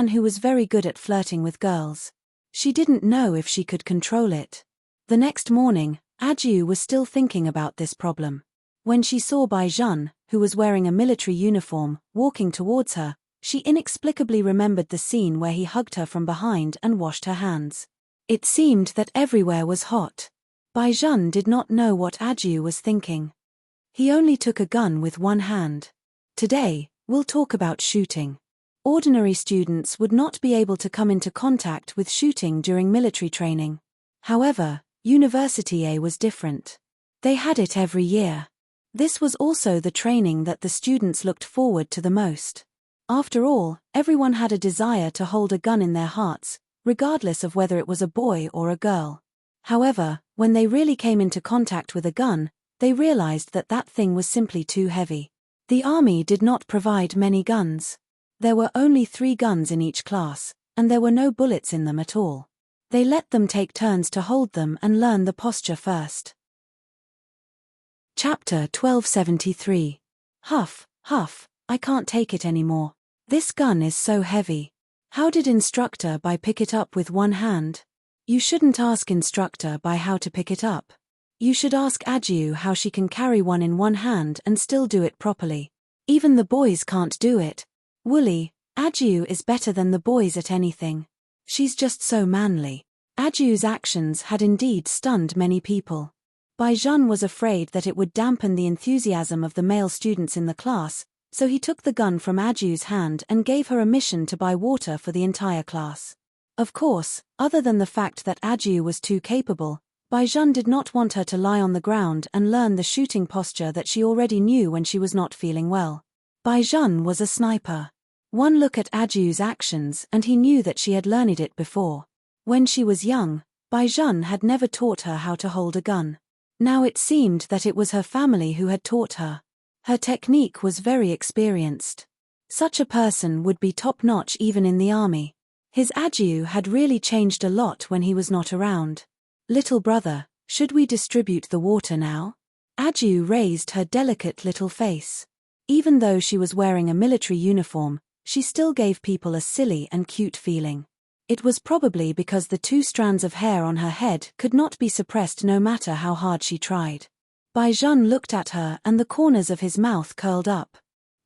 S1: who was very good at flirting with girls. She didn't know if she could control it. The next morning, Adju was still thinking about this problem. When she saw Bai Zhen, who was wearing a military uniform, walking towards her, she inexplicably remembered the scene where he hugged her from behind and washed her hands. It seemed that everywhere was hot. Bai Zhen did not know what Adju was thinking. He only took a gun with one hand. "Today, we'll talk about shooting. Ordinary students would not be able to come into contact with shooting during military training. However, University A was different. They had it every year. This was also the training that the students looked forward to the most. After all, everyone had a desire to hold a gun in their hearts, regardless of whether it was a boy or a girl. However, when they really came into contact with a gun, they realized that that thing was simply too heavy. The army did not provide many guns. There were only 3 guns in each class, and there were no bullets in them at all. They let them take turns to hold them and learn the posture first. Chapter 1273. Huff, huff, I can't take it anymore. This gun is so heavy. How did Instructor Bai pick it up with one hand? You shouldn't ask Instructor Bai how to pick it up. You should ask Adju how she can carry one in one hand and still do it properly. Even the boys can't do it. Wooly, Adju is better than the boys at anything. She's just so manly. Aju's actions had indeed stunned many people. Baijan was afraid that it would dampen the enthusiasm of the male students in the class, so he took the gun from Aju's hand and gave her a mission to buy water for the entire class. Of course, other than the fact that Aju was too capable, Baijan did not want her to lie on the ground and learn the shooting posture that she already knew when she was not feeling well. Baijan was a sniper. One look at Aju's actions and he knew that she had learned it before. When she was young, Baijan had never taught her how to hold a gun. Now it seemed that it was her family who had taught her. Her technique was very experienced. Such a person would be top-notch even in the army. His Aju had really changed a lot when he was not around. "Little brother, should we distribute the water now?" Aju raised her delicate little face. Even though she was wearing a military uniform, she still gave people a silly and cute feeling. It was probably because the 2 strands of hair on her head could not be suppressed no matter how hard she tried. Baijan looked at her and the corners of his mouth curled up.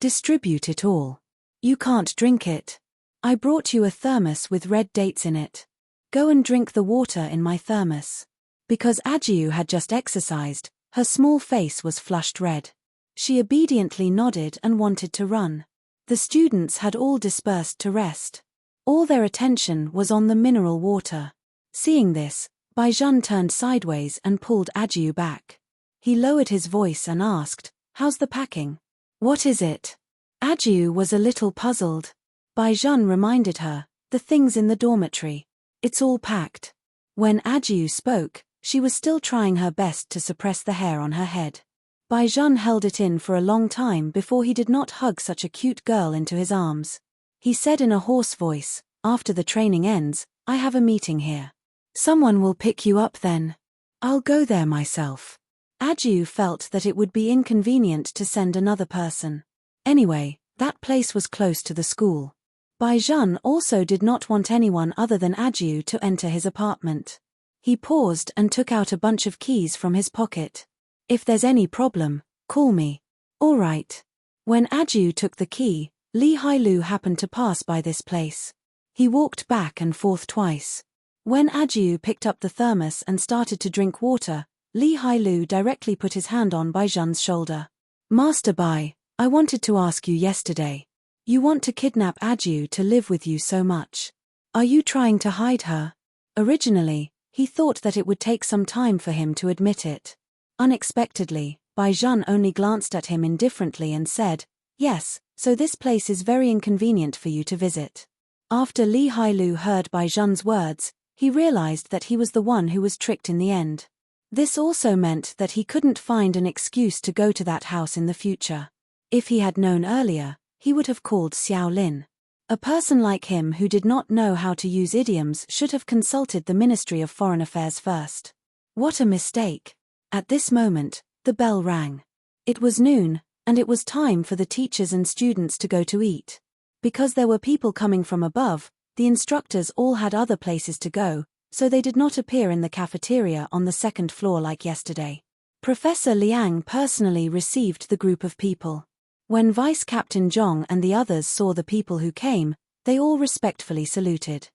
S1: "Distribute it all. You can't drink it. I brought you a thermos with red dates in it. Go and drink the water in my thermos." Because Aju had just exercised, her small face was flushed red. She obediently nodded and wanted to run. The students had all dispersed to rest. All their attention was on the mineral water. Seeing this, Baijan turned sideways and pulled Aju back. He lowered his voice and asked, "How's the packing?" "What is it?" Aju was a little puzzled. Baijan reminded her, "The things in the dormitory. It's all packed." When Aju spoke, she was still trying her best to suppress the hair on her head. Baijan held it in for a long time before he did not hug such a cute girl into his arms. He said in a hoarse voice, "After the training ends, I have a meeting here. Someone will pick you up then. I'll go there myself." Aju felt that it would be inconvenient to send another person. Anyway, that place was close to the school. Baijan also did not want anyone other than Aju to enter his apartment. He paused and took out a bunch of keys from his pocket. "If there's any problem, call me." "All right." When Aju took the key, Li Hailu happened to pass by this place. He walked back and forth twice. When Aju picked up the thermos and started to drink water, Li Hailu directly put his hand on Baijan's shoulder. "Master Bai, I wanted to ask you yesterday. You want to kidnap Aju to live with you so much. Are you trying to hide her?" Originally, he thought that it would take some time for him to admit it. Unexpectedly, Baijan only glanced at him indifferently and said, "Yes, so this place is very inconvenient for you to visit." After Li Hailu heard Baijan's words, he realized that he was the one who was tricked in the end. This also meant that he couldn't find an excuse to go to that house in the future. If he had known earlier, he would have called Xiao Lin. A person like him who did not know how to use idioms should have consulted the Ministry of Foreign Affairs first. What a mistake. At this moment, the bell rang. It was noon, and it was time for the teachers and students to go to eat. Because there were people coming from above, the instructors all had other places to go, so they did not appear in the cafeteria on the 2nd floor like yesterday. Professor Liang personally received the group of people. When Vice Captain Zhong and the others saw the people who came, they all respectfully saluted.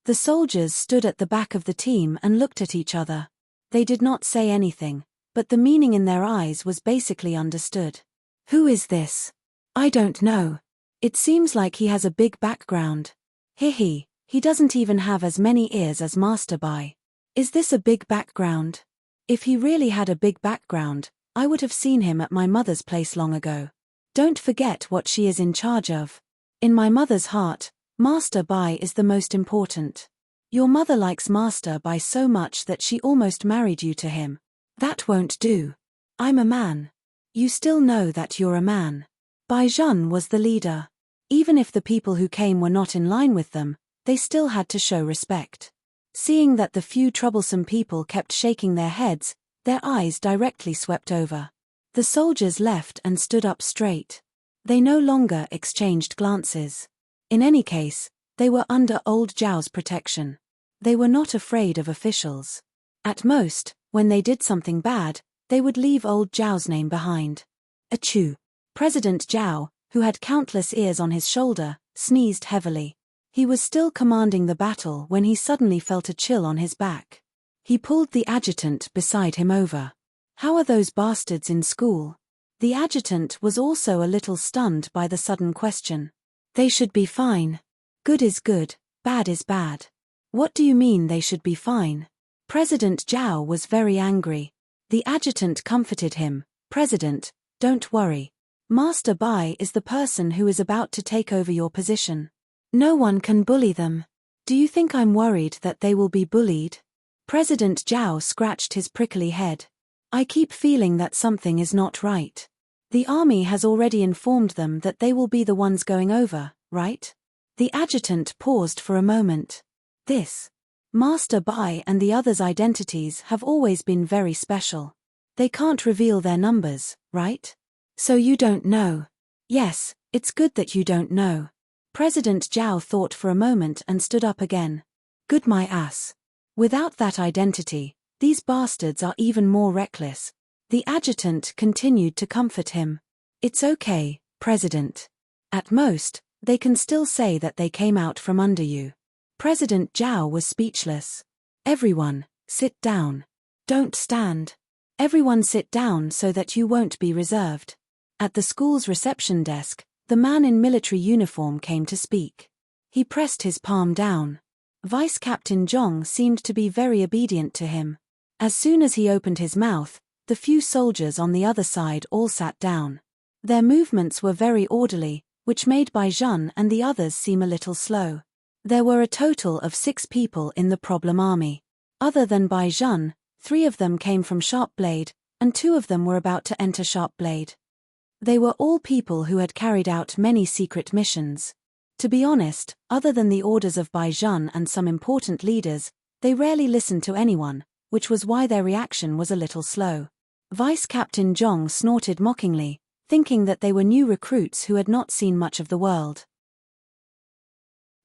S1: The soldiers stood at the back of the team and looked at each other. They did not say anything, but the meaning in their eyes was basically understood. "Who is this? I don't know. It seems like he has a big background. He doesn't even have as many ears as Master Bai. Is this a big background? If he really had a big background, I would have seen him at my mother's place long ago. Don't forget what she is in charge of. In my mother's heart, Master Bai is the most important. Your mother likes Master Bai so much that she almost married you to him. That won't do. I'm a man. You still know that you're a man." Baijan was the leader. Even if the people who came were not in line with them, they still had to show respect. Seeing that the few troublesome people kept shaking their heads, their eyes directly swept over. The soldiers left and stood up straight. They no longer exchanged glances. In any case, they were under old Zhao's protection. They were not afraid of officials. At most, when they did something bad, they would leave old Zhao's name behind. Achoo! President Zhao, who had countless ears on his shoulder, sneezed heavily. He was still commanding the battle when he suddenly felt a chill on his back. He pulled the adjutant beside him over. "How are those bastards in school?" The adjutant was also a little stunned by the sudden question. "They should be fine. Good is good, bad is bad." "What do you mean they should be fine?" President Zhao was very angry. The adjutant comforted him. "President, don't worry. Master Bai is the person who is about to take over your position. No one can bully them. Do you think I'm worried that they will be bullied?" President Zhao scratched his prickly head. "I keep feeling that something is not right. The army has already informed them that they will be the ones going over, right?" The adjutant paused for a moment. "This Master Bai and the others' identities have always been very special. They can't reveal their numbers, right? So you don't know." "Yes, it's good that you don't know." President Zhao thought for a moment and stood up again. "Good my ass. Without that identity, these bastards are even more reckless." The adjutant continued to comfort him. "It's okay, President. At most, they can still say that they came out from under you." President Zhao was speechless. "Everyone, sit down. Don't stand. Everyone sit down so that you won't be reserved." At the school's reception desk, the man in military uniform came to speak. He pressed his palm down. Vice Captain Zhong seemed to be very obedient to him. As soon as he opened his mouth, the few soldiers on the other side all sat down. Their movements were very orderly, which made Bai Zhan and the others seem a little slow. There were a total of 6 people in the problem army. Other than Bai Zhan, 3 of them came from Sharpblade, and 2 of them were about to enter Sharpblade. They were all people who had carried out many secret missions. To be honest, other than the orders of Bai Zhan and some important leaders, they rarely listened to anyone, which was why their reaction was a little slow. Vice Captain Zhong snorted mockingly, thinking that they were new recruits who had not seen much of the world.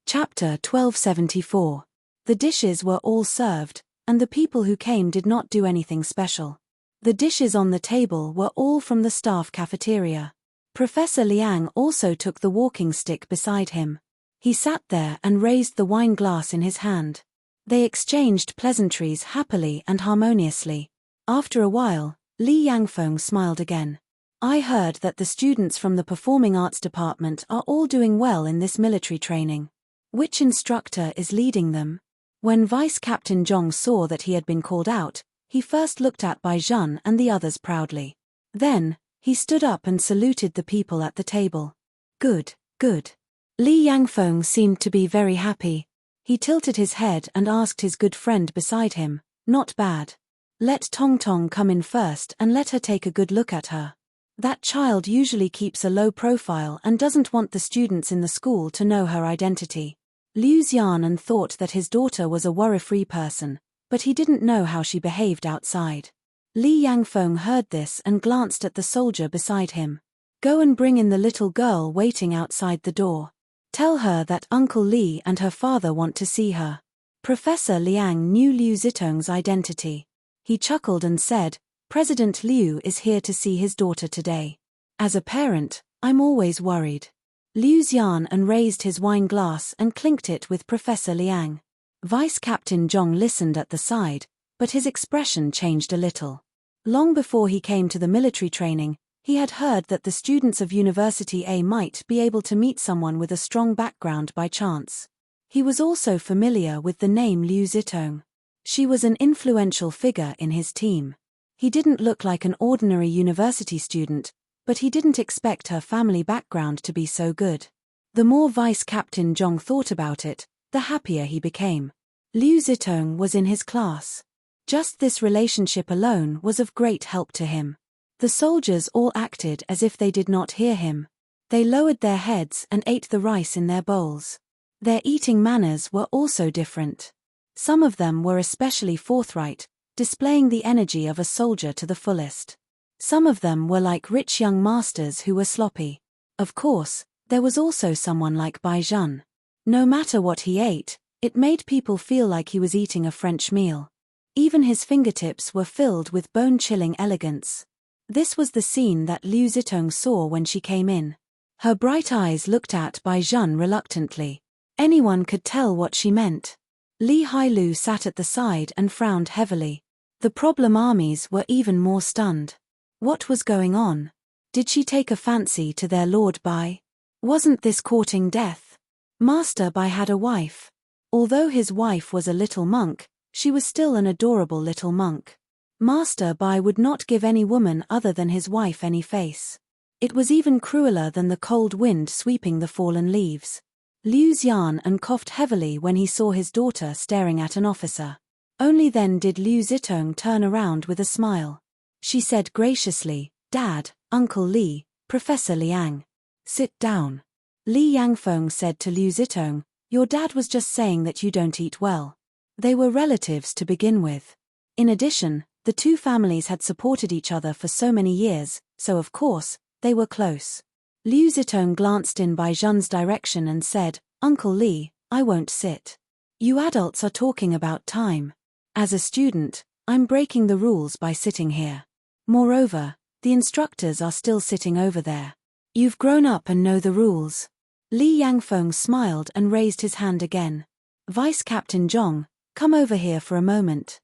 S1: Chapter 1274. The dishes were all served, and the people who came did not do anything special. The dishes on the table were all from the staff cafeteria. Professor Liang also took the walking stick beside him. He sat there and raised the wine glass in his hand. They exchanged pleasantries happily and harmoniously. After a while, Li Yangfeng smiled again. "I heard that the students from the Performing Arts Department are all doing well in this military training. Which instructor is leading them?" When Vice Captain Zhong saw that he had been called out, he first looked at Bai Zhan and the others proudly. Then, he stood up and saluted the people at the table. "Good, good." Li Yangfeng seemed to be very happy. He tilted his head and asked his good friend beside him, "Not bad. Let Tong Tong come in first and let her take a good look at her. That child usually keeps a low profile and doesn't want the students in the school to know her identity." Liu Xianan thought that his daughter was a worry-free person, but he didn't know how she behaved outside. Li Yangfeng heard this and glanced at the soldier beside him. "Go and bring in the little girl waiting outside the door. Tell her that Uncle Li and her father want to see her." Professor Liang knew Liu Zitong's identity. He chuckled and said, "President Liu is here to see his daughter today. As a parent, I'm always worried." Liu Xianan raised his wine glass and clinked it with Professor Liang. Vice Captain Zhong listened at the side, but his expression changed a little. Long before he came to the military training, he had heard that the students of University A might be able to meet someone with a strong background by chance. He was also familiar with the name Liu Zitong. She was an influential figure in his team. He didn't look like an ordinary university student, but he didn't expect her family background to be so good. The more Vice Captain Zhong thought about it, the happier he became. Liu Zitong was in his class. Just this relationship alone was of great help to him. The soldiers all acted as if they did not hear him. They lowered their heads and ate the rice in their bowls. Their eating manners were also different. Some of them were especially forthright, displaying the energy of a soldier to the fullest. Some of them were like rich young masters who were sloppy. Of course, there was also someone like Bai Zhan. No matter what he ate, it made people feel like he was eating a French meal. Even his fingertips were filled with bone-chilling elegance. This was the scene that Liu Zitong saw when she came in. Her bright eyes looked at Bai Zhan reluctantly. Anyone could tell what she meant. Li Hailu sat at the side and frowned heavily. The problem armies were even more stunned. What was going on? Did she take a fancy to their Lord Bai? Wasn't this courting death? Master Bai had a wife. Although his wife was a little monk, she was still an adorable little monk. Master Bai would not give any woman other than his wife any face. It was even crueler than the cold wind sweeping the fallen leaves. Liu Xian coughed heavily when he saw his daughter staring at an officer. Only then did Liu Zitong turn around with a smile. She said graciously, "Dad, Uncle Li, Professor Liang. Sit down." Li Yangfeng said to Liu Zitong, "Your dad was just saying that you don't eat well." They were relatives to begin with. In addition, the two families had supported each other for so many years, so of course, they were close. Liu Zitong glanced in Bai Zhen's direction and said, "Uncle Li, I won't sit. You adults are talking about time. As a student, I'm breaking the rules by sitting here. Moreover, the instructors are still sitting over there. You've grown up and know the rules." Li Yangfeng smiled and raised his hand again. "Vice Captain Zhong, come over here for a moment."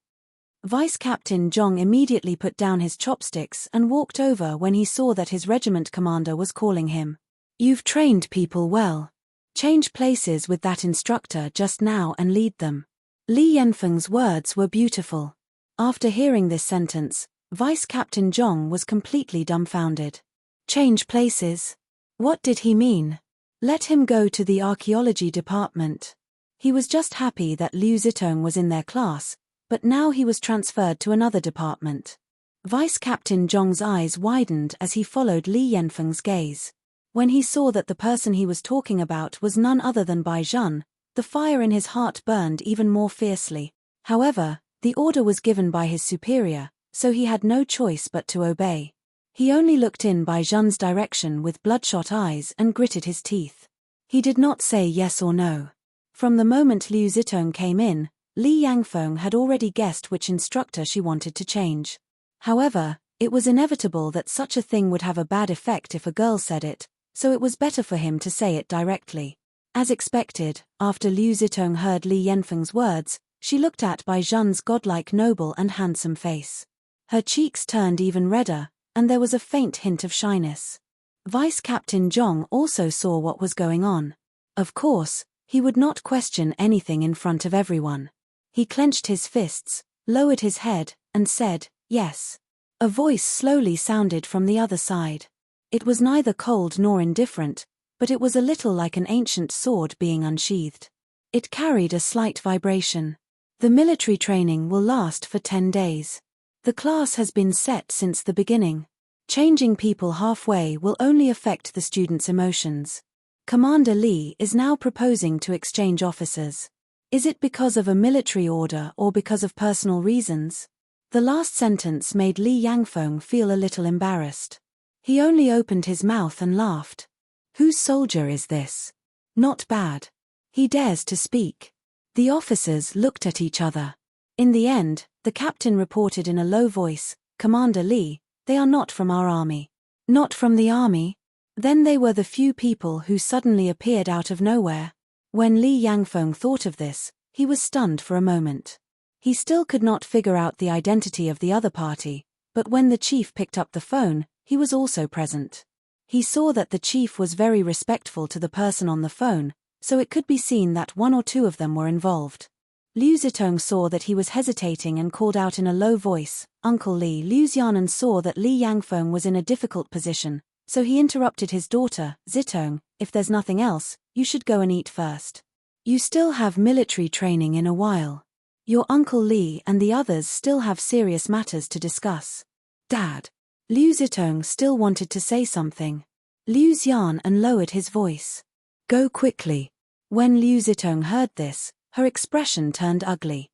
S1: Vice Captain Zhong immediately put down his chopsticks and walked over when he saw that his regiment commander was calling him. "You've trained people well. Change places with that instructor just now and lead them." Li Yanfeng's words were beautiful. After hearing this sentence, Vice Captain Zhong was completely dumbfounded. Change places? What did he mean? Let him go to the archaeology department. He was just happy that Liu Zitong was in their class, but now he was transferred to another department. Vice Captain Zhong's eyes widened as he followed Li Yanfeng's gaze. When he saw that the person he was talking about was none other than Bai Zhen, the fire in his heart burned even more fiercely. However, the order was given by his superior, so he had no choice but to obey. He only looked in Bai Zhen's direction with bloodshot eyes and gritted his teeth. He did not say yes or no. From the moment Liu Zitong came in, Li Yangfeng had already guessed which instructor she wanted to change. However, it was inevitable that such a thing would have a bad effect if a girl said it, so it was better for him to say it directly. As expected, after Liu Zitong heard Li Yanfeng's words, she looked at Bai Zhen's godlike noble and handsome face. Her cheeks turned even redder, and there was a faint hint of shyness. Vice Captain Zhong also saw what was going on. Of course, he would not question anything in front of everyone. He clenched his fists, lowered his head, and said, "Yes." A voice slowly sounded from the other side. It was neither cold nor indifferent, but it was a little like an ancient sword being unsheathed. It carried a slight vibration. "The military training will last for 10 days. The class has been set since the beginning. Changing people halfway will only affect the students' emotions. Commander Li is now proposing to exchange officers. Is it because of a military order or because of personal reasons?" The last sentence made Li Yangfeng feel a little embarrassed. He only opened his mouth and laughed. Whose soldier is this? Not bad. He dares to speak. The officers looked at each other. In the end, the captain reported in a low voice, "Commander Li, they are not from our army." Not from the army? Then they were the few people who suddenly appeared out of nowhere. When Li Yangfeng thought of this, he was stunned for a moment. He still could not figure out the identity of the other party, but when the chief picked up the phone, he was also present. He saw that the chief was very respectful to the person on the phone, so it could be seen that one or two of them were involved. Liu Zitong saw that he was hesitating and called out in a low voice, "Uncle Li." Liu Xianan saw that Li Yangfeng was in a difficult position, so he interrupted his daughter, "Zitong, if there's nothing else, you should go and eat first. You still have military training in a while. Your Uncle Li and the others still have serious matters to discuss." "Dad." Liu Zitong still wanted to say something. Liu Xianan lowered his voice. "Go quickly." When Liu Zitong heard this, her expression turned ugly.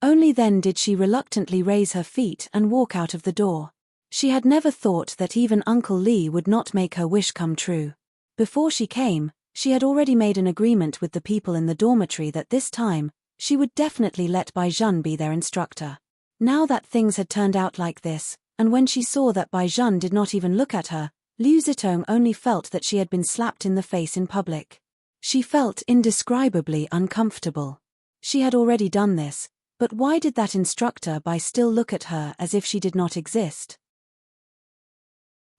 S1: Only then did she reluctantly raise her feet and walk out of the door. She had never thought that even Uncle Li would not make her wish come true. Before she came, she had already made an agreement with the people in the dormitory that this time, she would definitely let Bai Zhen be their instructor. Now that things had turned out like this, and when she saw that Bai Zhen did not even look at her, Liu Zitong only felt that she had been slapped in the face in public. She felt indescribably uncomfortable. She had already done this, but why did that instructor still look at her as if she did not exist?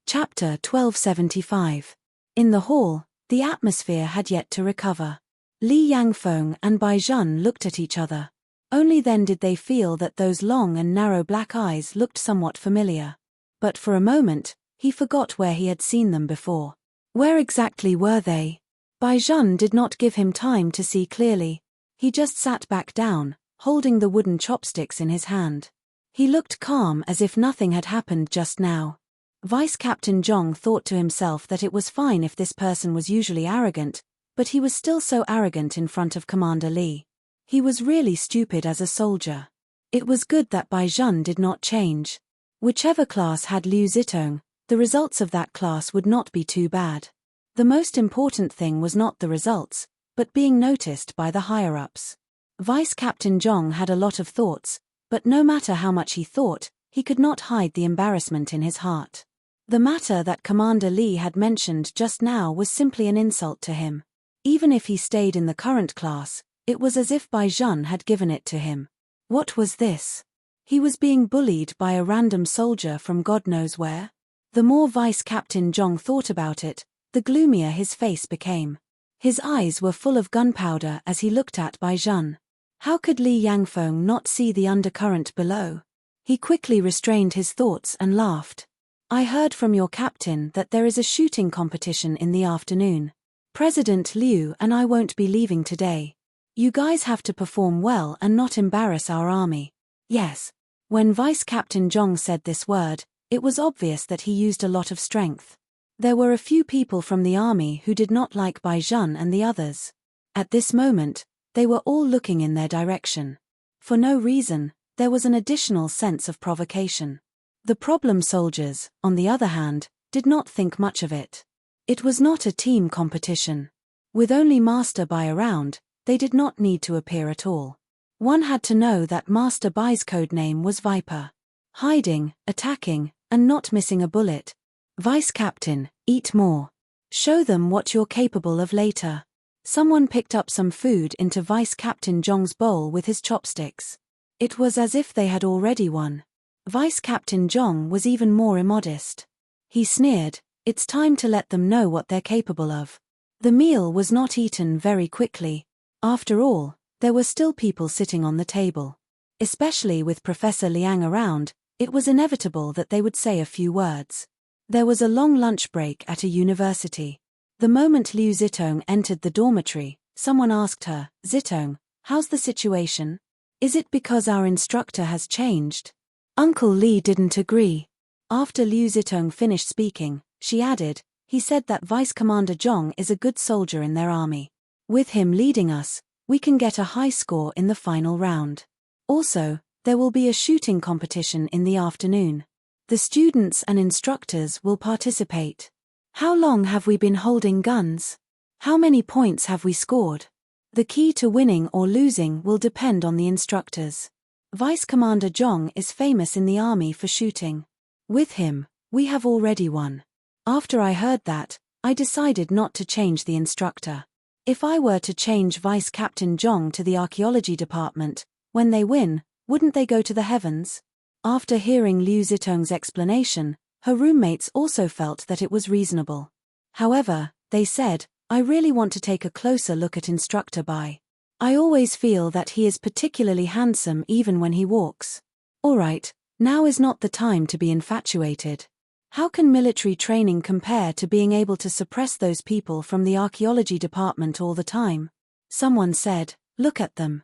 S1: Chapter 1275. In the hall, the atmosphere had yet to recover. Li Yangfeng and Bai Zhen looked at each other. Only then did they feel that those long and narrow black eyes looked somewhat familiar. But for a moment, he forgot where he had seen them before. Where exactly were they? Bai Zhen did not give him time to see clearly. He just sat back down, holding the wooden chopsticks in his hand. He looked calm as if nothing had happened just now. Vice Captain Zhong thought to himself that it was fine if this person was usually arrogant, but he was still so arrogant in front of Commander Li. He was really stupid as a soldier. It was good that Bai Zhen did not change. Whichever class had Liu Zitong, the results of that class would not be too bad. The most important thing was not the results, but being noticed by the higher-ups. Vice Captain Zhong had a lot of thoughts, but no matter how much he thought, he could not hide the embarrassment in his heart. The matter that Commander Li had mentioned just now was simply an insult to him. Even if he stayed in the current class, it was as if Bai Zhen had given it to him. What was this? He was being bullied by a random soldier from God knows where. The more Vice Captain Zhong thought about it, the gloomier his face became. His eyes were full of gunpowder as he looked at Bai Zhen. How could Li Yangfeng not see the undercurrent below? He quickly restrained his thoughts and laughed. I heard from your captain that there is a shooting competition in the afternoon. President Liu and I won't be leaving today. You guys have to perform well and not embarrass our army. Yes. When Vice Captain Zhong said this word, it was obvious that he used a lot of strength. There were a few people from the army who did not like Bai Zhen and the others. At this moment, they were all looking in their direction. For no reason, there was an additional sense of provocation. The problem soldiers, on the other hand, did not think much of it. It was not a team competition. With only Master Bai around, they did not need to appear at all. One had to know that Master Bai's codename was Viper. Hiding, attacking, and not missing a bullet. Vice Captain, eat more. Show them what you're capable of later. Someone picked up some food into Vice Captain Zhong's bowl with his chopsticks. It was as if they had already won. Vice Captain Zhong was even more immodest. He sneered, it's time to let them know what they're capable of. The meal was not eaten very quickly. After all, there were still people sitting on the table. Especially with Professor Liang around, it was inevitable that they would say a few words. There was a long lunch break at a university. The moment Liu Zitong entered the dormitory, someone asked her, Zitong, how's the situation? Is it because our instructor has changed? Uncle Li didn't agree. After Liu Zitong finished speaking, she added, he said that Vice Commander Zhong is a good soldier in their army. With him leading us, we can get a high score in the final round. Also, there will be a shooting competition in the afternoon. The students and instructors will participate. How long have we been holding guns? How many points have we scored? The key to winning or losing will depend on the instructors. Vice Commander Zhong is famous in the army for shooting. With him, we have already won. After I heard that, I decided not to change the instructor. If I were to change Vice Captain Zhong to the archaeology department, when they win, wouldn't they go to the heavens? After hearing Liu Zitong's explanation, her roommates also felt that it was reasonable. However, they said, I really want to take a closer look at Instructor Bai. I always feel that he is particularly handsome even when he walks. Alright, now is not the time to be infatuated. How can military training compare to being able to suppress those people from the archaeology department all the time? Someone said, look at them.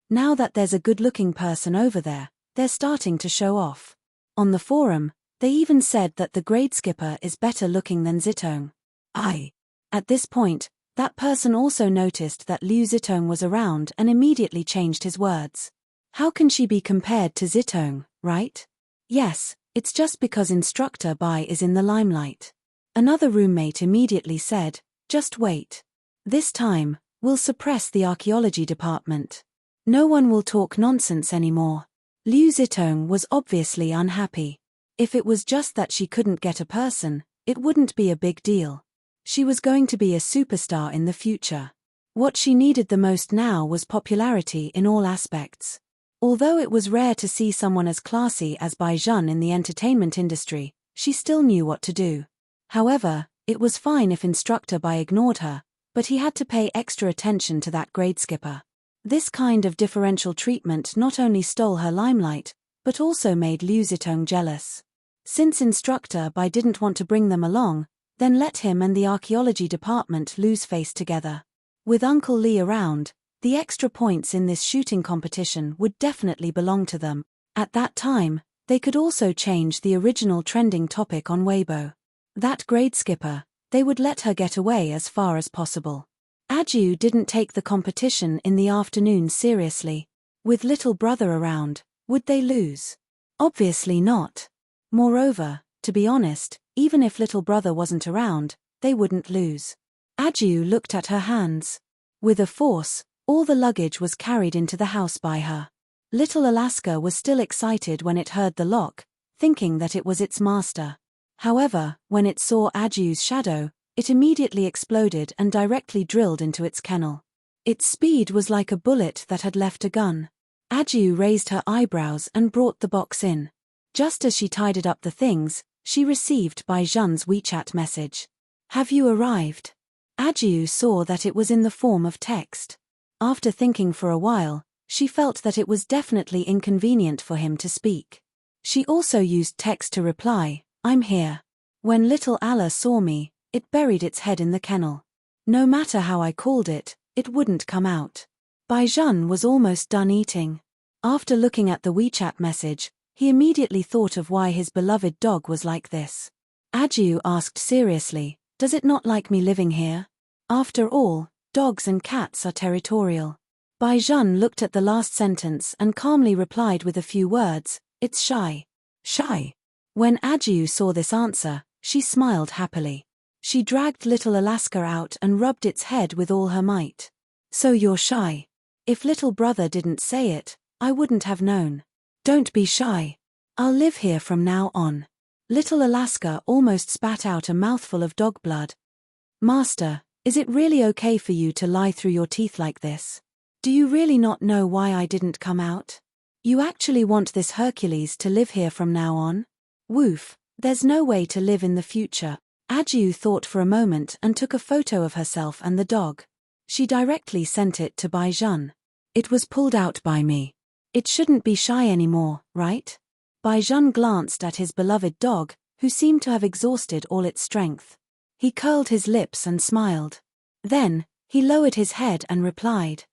S1: Now that there's a good-looking person over there, they're starting to show off. On the forum, they even said that the grade skipper is better looking than Zitong. At this point, that person also noticed that Liu Zitong was around and immediately changed his words. How can she be compared to Zitong, right? Yes, it's just because Instructor Bai is in the limelight. Another roommate immediately said, just wait. This time, we'll suppress the archaeology department. No one will talk nonsense anymore. Liu Zitong was obviously unhappy. If it was just that she couldn't get a person, it wouldn't be a big deal. She was going to be a superstar in the future. What she needed the most now was popularity in all aspects. Although it was rare to see someone as classy as Bai Zhen in the entertainment industry, she still knew what to do. However, it was fine if Instructor Bai ignored her, but he had to pay extra attention to that grade skipper. This kind of differential treatment not only stole her limelight, but also made Liu Zitong jealous. Since Instructor Bai didn't want to bring them along, then let him and the archaeology department lose face together. With Uncle Li around, the extra points in this shooting competition would definitely belong to them. At that time, they could also change the original trending topic on Weibo. That grade skipper, they would let her get away as far as possible. Ajiu didn't take the competition in the afternoon seriously. With little brother around, would they lose? Obviously not. Moreover, to be honest, even if little brother wasn't around, they wouldn't lose. Ajiu looked at her hands. With a force, all the luggage was carried into the house by her. Little Alaska was still excited when it heard the lock, thinking that it was its master. However, when it saw Ajiu's shadow, it immediately exploded and directly drilled into its kennel. Its speed was like a bullet that had left a gun. Ajiu raised her eyebrows and brought the box in. Just as she tidied up the things, she received Bai Zhen's WeChat message. "Have you arrived?" Ajiu saw that it was in the form of text. After thinking for a while, she felt that it was definitely inconvenient for him to speak. She also used text to reply, "I'm here." When little Allah saw me, it buried its head in the kennel. No matter how I called it, it wouldn't come out. Bai Zhen was almost done eating. After looking at the WeChat message, he immediately thought of why his beloved dog was like this. Ajiu asked seriously, "Does it not like me living here?" After all, dogs and cats are territorial. Bai Zhen looked at the last sentence and calmly replied with a few words, "It's shy." Shy. When Ajiu saw this answer, she smiled happily. She dragged little Alaska out and rubbed its head with all her might. "So you're shy. If little brother didn't say it, I wouldn't have known. Don't be shy. I'll live here from now on." Little Alaska almost spat out a mouthful of dog blood. "Master, is it really okay for you to lie through your teeth like this? Do you really not know why I didn't come out? You actually want this Hercules to live here from now on? Woof, there's no way to live in the future." Ajiu thought for a moment and took a photo of herself and the dog. She directly sent it to Bai Zhen. "It was pulled out by me. It shouldn't be shy anymore, right?" Bai Zhen glanced at his beloved dog, who seemed to have exhausted all its strength. He curled his lips and smiled. Then, he lowered his head and replied.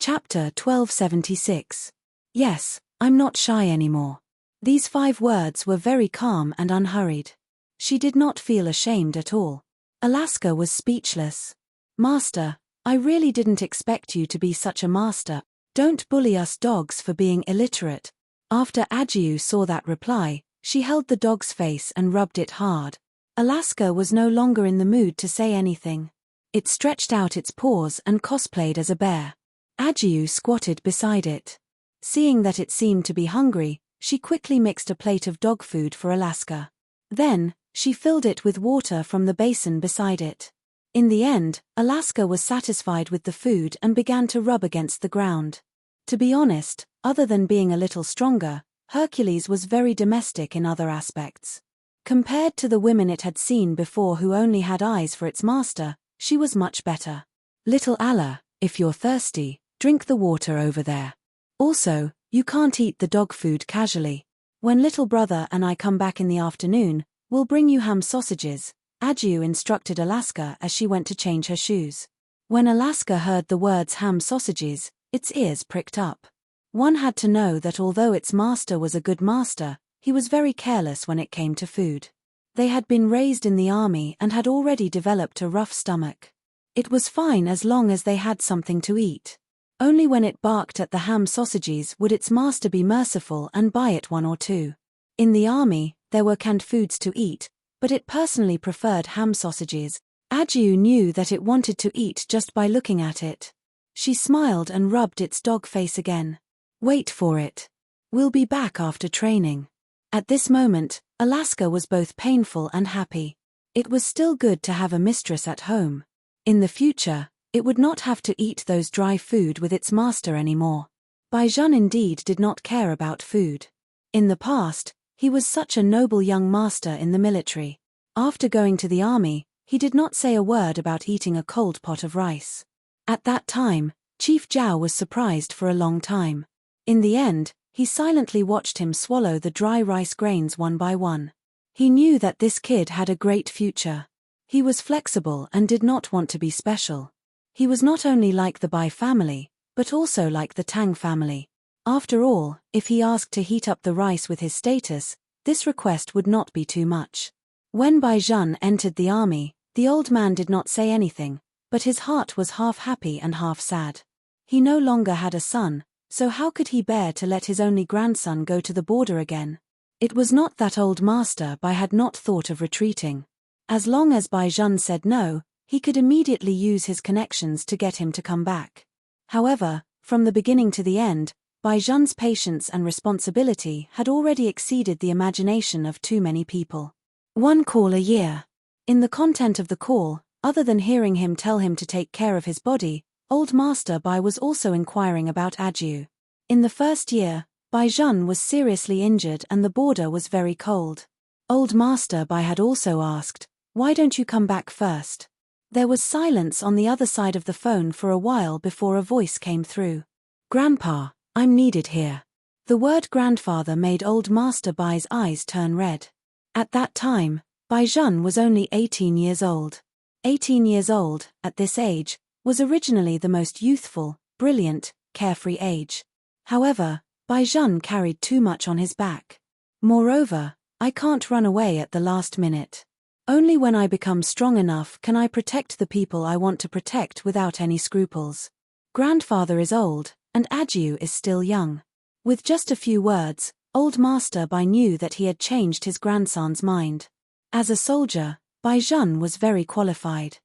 S1: Chapter 1276. Yes, I'm not shy anymore. These 5 words were very calm and unhurried. She did not feel ashamed at all. Alaska was speechless. "Master, I really didn't expect you to be such a master. Don't bully us dogs for being illiterate." After Ajiu saw that reply, she held the dog's face and rubbed it hard. Alaska was no longer in the mood to say anything. It stretched out its paws and cosplayed as a bear. Ajiu squatted beside it. Seeing that it seemed to be hungry, she quickly mixed a plate of dog food for Alaska. Then, she filled it with water from the basin beside it. In the end, Alaska was satisfied with the food and began to rub against the ground. To be honest, other than being a little stronger, Hercules was very domestic in other aspects. Compared to the women it had seen before who only had eyes for its master, she was much better. "Little Allah, if you're thirsty, drink the water over there. Also, you can't eat the dog food casually. When little brother and I come back in the afternoon, we'll bring you ham sausages," Ajiu instructed Alaska as she went to change her shoes. When Alaska heard the words ham sausages, its ears pricked up. One had to know that although its master was a good master, he was very careless when it came to food. They had been raised in the army and had already developed a rough stomach. It was fine as long as they had something to eat. Only when it barked at the ham sausages would its master be merciful and buy it 1 or 2. In the army, there were canned foods to eat, but it personally preferred ham sausages. Ajiu knew that it wanted to eat just by looking at it. She smiled and rubbed its dog face again. "Wait for it. We'll be back after training." At this moment, Alaska was both painful and happy. It was still good to have a mistress at home. In the future, it would not have to eat those dry food with its master anymore. Baijan indeed did not care about food. In the past, he was such a noble young master in the military. After going to the army, he did not say a word about eating a cold pot of rice. At that time, Chief Zhao was surprised for a long time. In the end, he silently watched him swallow the dry rice grains one by one. He knew that this kid had a great future. He was flexible and did not want to be special. He was not only like the Bai family, but also like the Tang family. After all, if he asked to heat up the rice with his status, this request would not be too much. When Baijan entered the army, the old man did not say anything, but his heart was half happy and half sad. He no longer had a son, so how could he bear to let his only grandson go to the border again? It was not that old master Bai had not thought of retreating. As long as Baijan said no, he could immediately use his connections to get him to come back. However, from the beginning to the end, Baijan's patience and responsibility had already exceeded the imagination of too many people. One call a year. In the content of the call, other than hearing him tell him to take care of his body, old master Bai was also inquiring about Aju. In the first year, Baijan was seriously injured and the border was very cold. Old master Bai had also asked, "Why don't you come back first?" There was silence on the other side of the phone for a while before a voice came through. "Grandpa, I'm needed here." The word grandfather made old master Bai's eyes turn red. At that time, Baijan was only 18 years old. 18 years old, at this age, was originally the most youthful, brilliant, carefree age. However, Baijan carried too much on his back. Moreover, I can't run away at the last minute. Only when I become strong enough can I protect the people I want to protect without any scruples. Grandfather is old, and Aju is still young. With just a few words, old master Bai knew that he had changed his grandson's mind. As a soldier, Baijan was very qualified.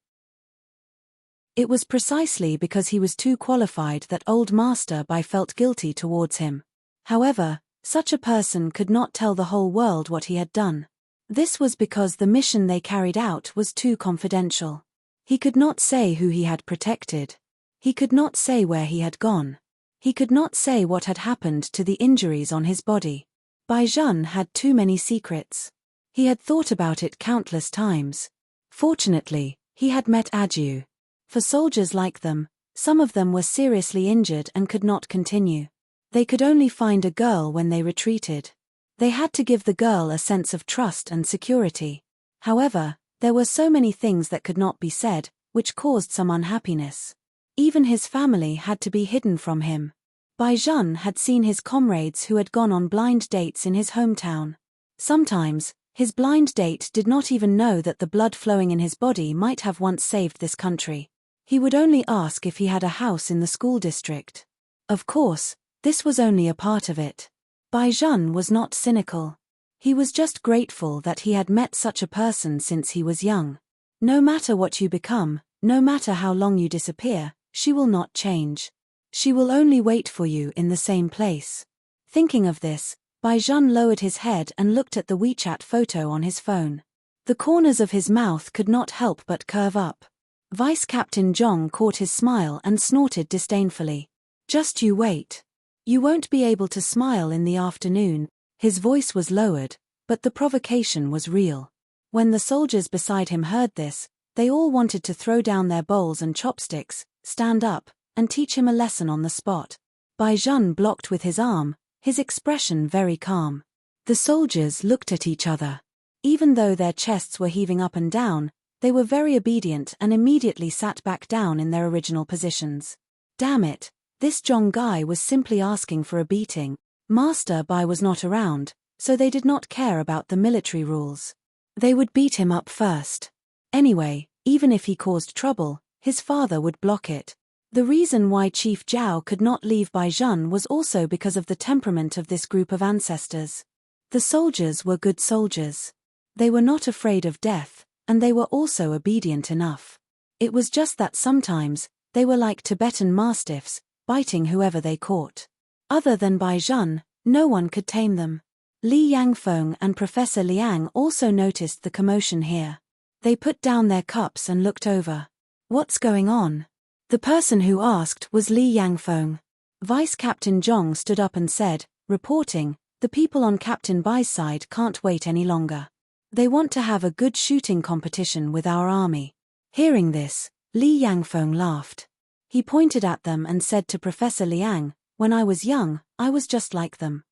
S1: It was precisely because he was too qualified that old master Bai felt guilty towards him. However, such a person could not tell the whole world what he had done. This was because the mission they carried out was too confidential. He could not say who he had protected. He could not say where he had gone. He could not say what had happened to the injuries on his body. Baijan had too many secrets. He had thought about it countless times. Fortunately, he had met Aju. For soldiers like them, some of them were seriously injured and could not continue. They could only find a girl when they retreated. They had to give the girl a sense of trust and security. However, there were so many things that could not be said, which caused some unhappiness. Even his family had to be hidden from him. Baijan had seen his comrades who had gone on blind dates in his hometown. Sometimes, his blind date did not even know that the blood flowing in his body might have once saved this country. He would only ask if he had a house in the school district. Of course, this was only a part of it. Baijan was not cynical. He was just grateful that he had met such a person since he was young. No matter what you become, no matter how long you disappear, she will not change. She will only wait for you in the same place. Thinking of this, Baijan lowered his head and looked at the WeChat photo on his phone. The corners of his mouth could not help but curve up. Vice Captain Zhong caught his smile and snorted disdainfully. "Just you wait. You won't be able to smile in the afternoon." His voice was lowered, but the provocation was real. When the soldiers beside him heard this, they all wanted to throw down their bowls and chopsticks, stand up, and teach him a lesson on the spot. Baijan blocked with his arm, his expression very calm. The soldiers looked at each other. Even though their chests were heaving up and down, they were very obedient and immediately sat back down in their original positions. Damn it, this Zhong guy was simply asking for a beating. Master Bai was not around, so they did not care about the military rules. They would beat him up first. Anyway, even if he caused trouble, his father would block it. The reason why Chief Zhao could not leave Baijan was also because of the temperament of this group of ancestors. The soldiers were good soldiers. They were not afraid of death, and they were also obedient enough. It was just that sometimes, they were like Tibetan mastiffs, biting whoever they caught. Other than Baijan, no one could tame them. Li Yangfeng and Professor Liang also noticed the commotion here. They put down their cups and looked over. What's going on? The person who asked was Li Yangfeng. Vice Captain Zhong stood up and said, reporting, the people on Captain Bai's side can't wait any longer. They want to have a good shooting competition with our army. Hearing this, Li Yangfeng laughed. He pointed at them and said to Professor Liang, when I was young, I was just like them.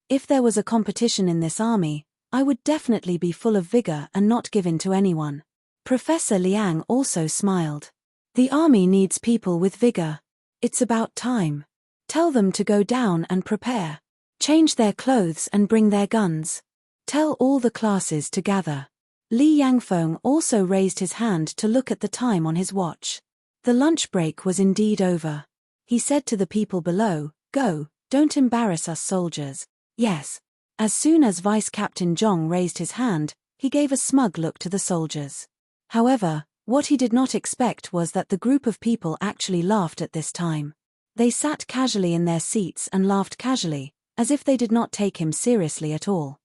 S1: If there was a competition in this army, I would definitely be full of vigor and not give in to anyone. Professor Liang also smiled. The army needs people with vigor. It's about time. Tell them to go down and prepare. Change their clothes and bring their guns. Tell all the classes to gather. Li Yangfeng also raised his hand to look at the time on his watch. The lunch break was indeed over. He said to the people below, go, don't embarrass us soldiers. Yes. As soon as Vice Captain Zhong raised his hand, he gave a smug look to the soldiers. However, what he did not expect was that the group of people actually laughed at this time. They sat casually in their seats and laughed casually, as if they did not take him seriously at all.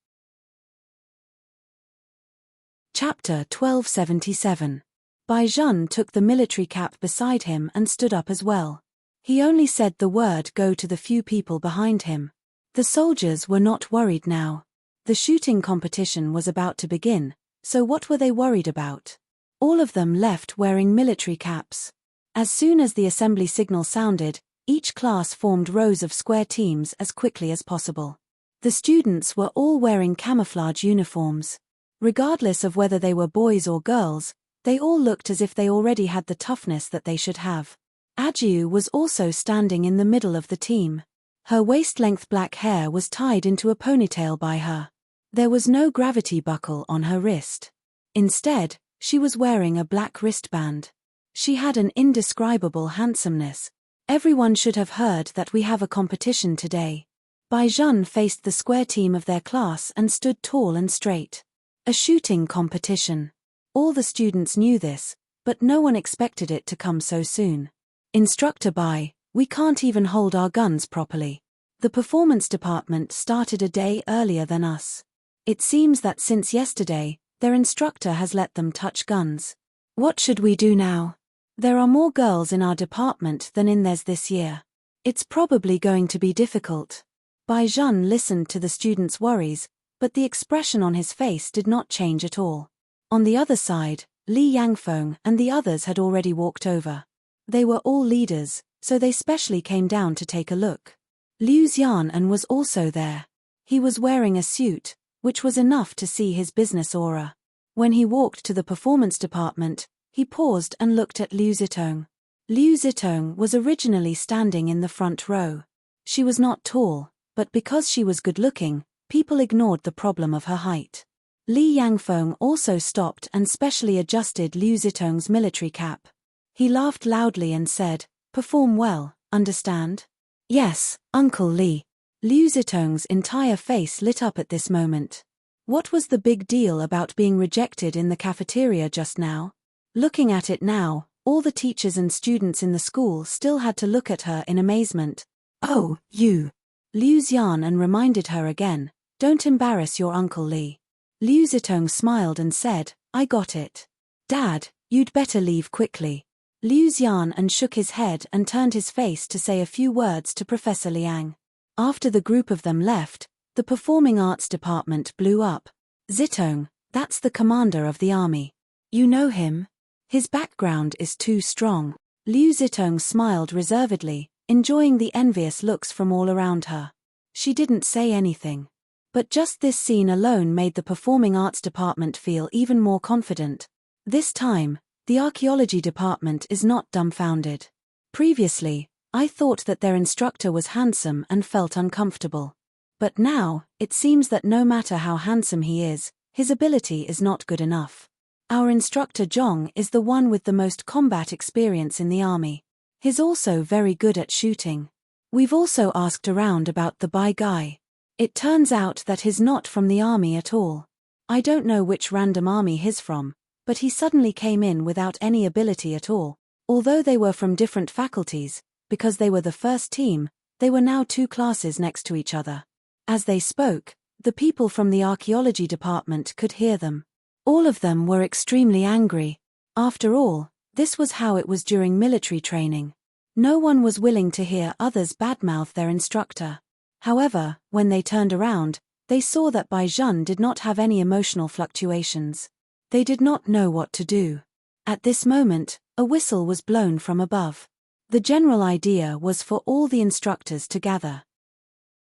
S1: Chapter 1277. Bai Zhen took the military cap beside him and stood up as well. He only said the word go to the few people behind him. The soldiers were not worried now. The shooting competition was about to begin, so what were they worried about? All of them left wearing military caps. As soon as the assembly signal sounded, each class formed rows of square teams as quickly as possible. The students were all wearing camouflage uniforms. Regardless of whether they were boys or girls, they all looked as if they already had the toughness that they should have. Ajiu was also standing in the middle of the team. Her waist-length black hair was tied into a ponytail by her. There was no gravity buckle on her wrist. Instead, she was wearing a black wristband. She had an indescribable handsomeness. Everyone should have heard that we have a competition today. Bai Zhen faced the square team of their class and stood tall and straight. A shooting competition. All the students knew this, but no one expected it to come so soon. Instructor Bai, we can't even hold our guns properly. The performance department started a day earlier than us. It seems that since yesterday, their instructor has let them touch guns. What should we do now? There are more girls in our department than in theirs this year. It's probably going to be difficult. Bai Zhen listened to the students' worries, but the expression on his face did not change at all. On the other side, Li Yangfeng and the others had already walked over. They were all leaders, so they specially came down to take a look. Liu Xian was also there. He was wearing a suit, which was enough to see his business aura. When he walked to the performance department, he paused and looked at Liu Zitong. Liu Zitong was originally standing in the front row. She was not tall, but because she was good-looking, people ignored the problem of her height. Li Yangfeng also stopped and specially adjusted Liu Zitong's military cap. He laughed loudly and said, perform well, understand? Yes, Uncle Li. Liu Zitong's entire face lit up at this moment. What was the big deal about being rejected in the cafeteria just now? Looking at it now, all the teachers and students in the school still had to look at her in amazement. Oh, you. Liu Xian reminded her again, don't embarrass your Uncle Li. Liu Zitong smiled and said, I got it. Dad, you'd better leave quickly. Liu Xian shook his head and turned his face to say a few words to Professor Liang. After the group of them left, the performing arts department blew up. Zitong, that's the commander of the army. You know him? His background is too strong. Liu Zitong smiled reservedly, enjoying the envious looks from all around her. She didn't say anything. But just this scene alone made the performing arts department feel even more confident. This time, the archaeology department is not dumbfounded. Previously, I thought that their instructor was handsome and felt uncomfortable. But now, it seems that no matter how handsome he is, his ability is not good enough. Our instructor Zhong is the one with the most combat experience in the army. He's also very good at shooting. We've also asked around about the Bai guy. It turns out that he's not from the army at all. I don't know which random army he's from, but he suddenly came in without any ability at all. Although they were from different faculties, because they were the first team, they were now two classes next to each other. As they spoke, the people from the archaeology department could hear them. All of them were extremely angry. After all, this was how it was during military training. No one was willing to hear others badmouth their instructor. However, when they turned around, they saw that Baizhan did not have any emotional fluctuations. They did not know what to do. At this moment, a whistle was blown from above. The general idea was for all the instructors to gather.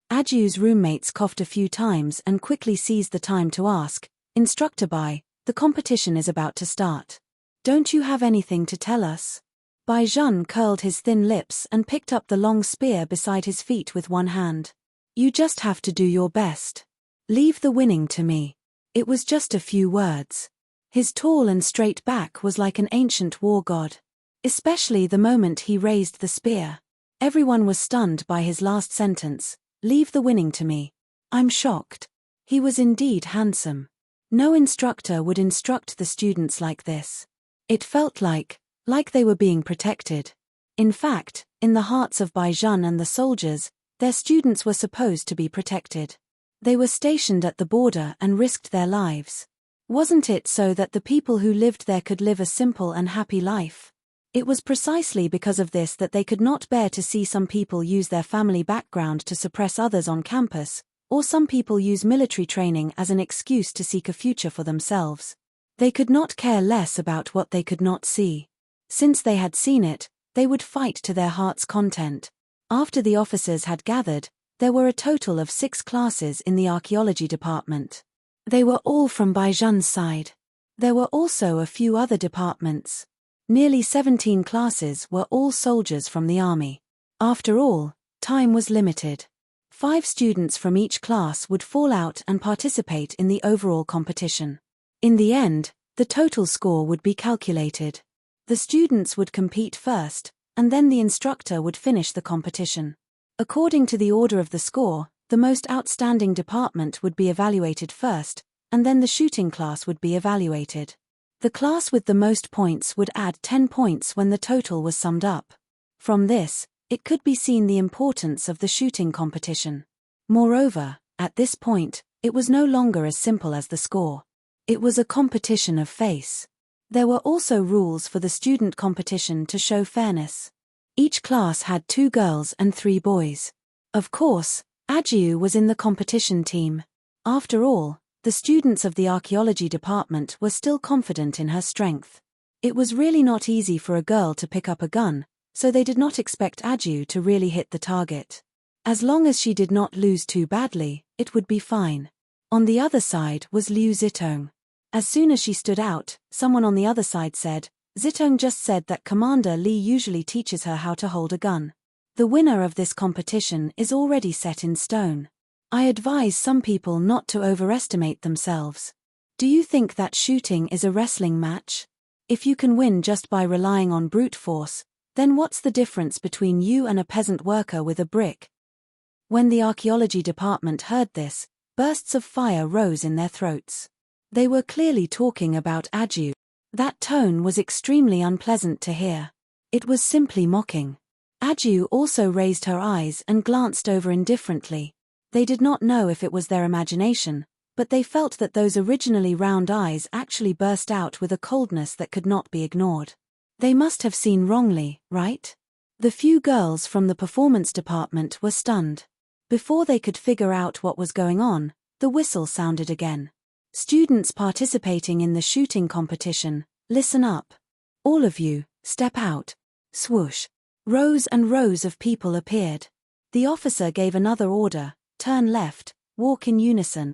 S1: Aju's roommates coughed a few times and quickly seized the time to ask, "Instructor Bai, the competition is about to start. Don't you have anything to tell us?" Baizhan curled his thin lips and picked up the long spear beside his feet with one hand. "You just have to do your best. Leave the winning to me." It was just a few words. His tall and straight back was like an ancient war god. Especially the moment he raised the spear. Everyone was stunned by his last sentence, "Leave the winning to me." I'm shocked. He was indeed handsome. No instructor would instruct the students like this. It felt like they were being protected. In fact, in the hearts of Baizhan and the soldiers, their students were supposed to be protected. They were stationed at the border and risked their lives. Wasn't it so that the people who lived there could live a simple and happy life? It was precisely because of this that they could not bear to see some people use their family background to suppress others on campus, or some people use military training as an excuse to seek a future for themselves. They could not care less about what they could not see. Since they had seen it, they would fight to their heart's content. After the officers had gathered, there were a total of 6 classes in the archaeology department. They were all from Baizhan's side. There were also a few other departments. Nearly 17 classes were all soldiers from the army. After all, time was limited. 5 students from each class would fall out and participate in the overall competition. In the end, the total score would be calculated. The students would compete first, and then the instructor would finish the competition. According to the order of the score, the most outstanding department would be evaluated first, and then the shooting class would be evaluated. The class with the most points would add 10 points when the total was summed up. From this, it could be seen the importance of the shooting competition. Moreover, at this point, it was no longer as simple as the score. It was a competition of face. There were also rules for the student competition to show fairness. Each class had 2 girls and 3 boys. Of course, Aju was in the competition team. After all, the students of the archaeology department were still confident in her strength. It was really not easy for a girl to pick up a gun, so they did not expect Aju to really hit the target. As long as she did not lose too badly, it would be fine. On the other side was Liu Zitong. As soon as she stood out, someone on the other side said, "Zitong just said that Commander Li usually teaches her how to hold a gun. The winner of this competition is already set in stone. I advise some people not to overestimate themselves. Do you think that shooting is a wrestling match? If you can win just by relying on brute force, then what's the difference between you and a peasant worker with a brick?" When the archaeology department heard this, bursts of fire rose in their throats. They were clearly talking about Aju. That tone was extremely unpleasant to hear. It was simply mocking. Aju also raised her eyes and glanced over indifferently. They did not know if it was their imagination, but they felt that those originally round eyes actually burst out with a coldness that could not be ignored. They must have seen wrongly, right? The few girls from the performance department were stunned. Before they could figure out what was going on, the whistle sounded again. Students participating in the shooting competition, listen up. All of you, step out. Swoosh. Rows and rows of people appeared. The officer gave another order, turn left, walk in unison.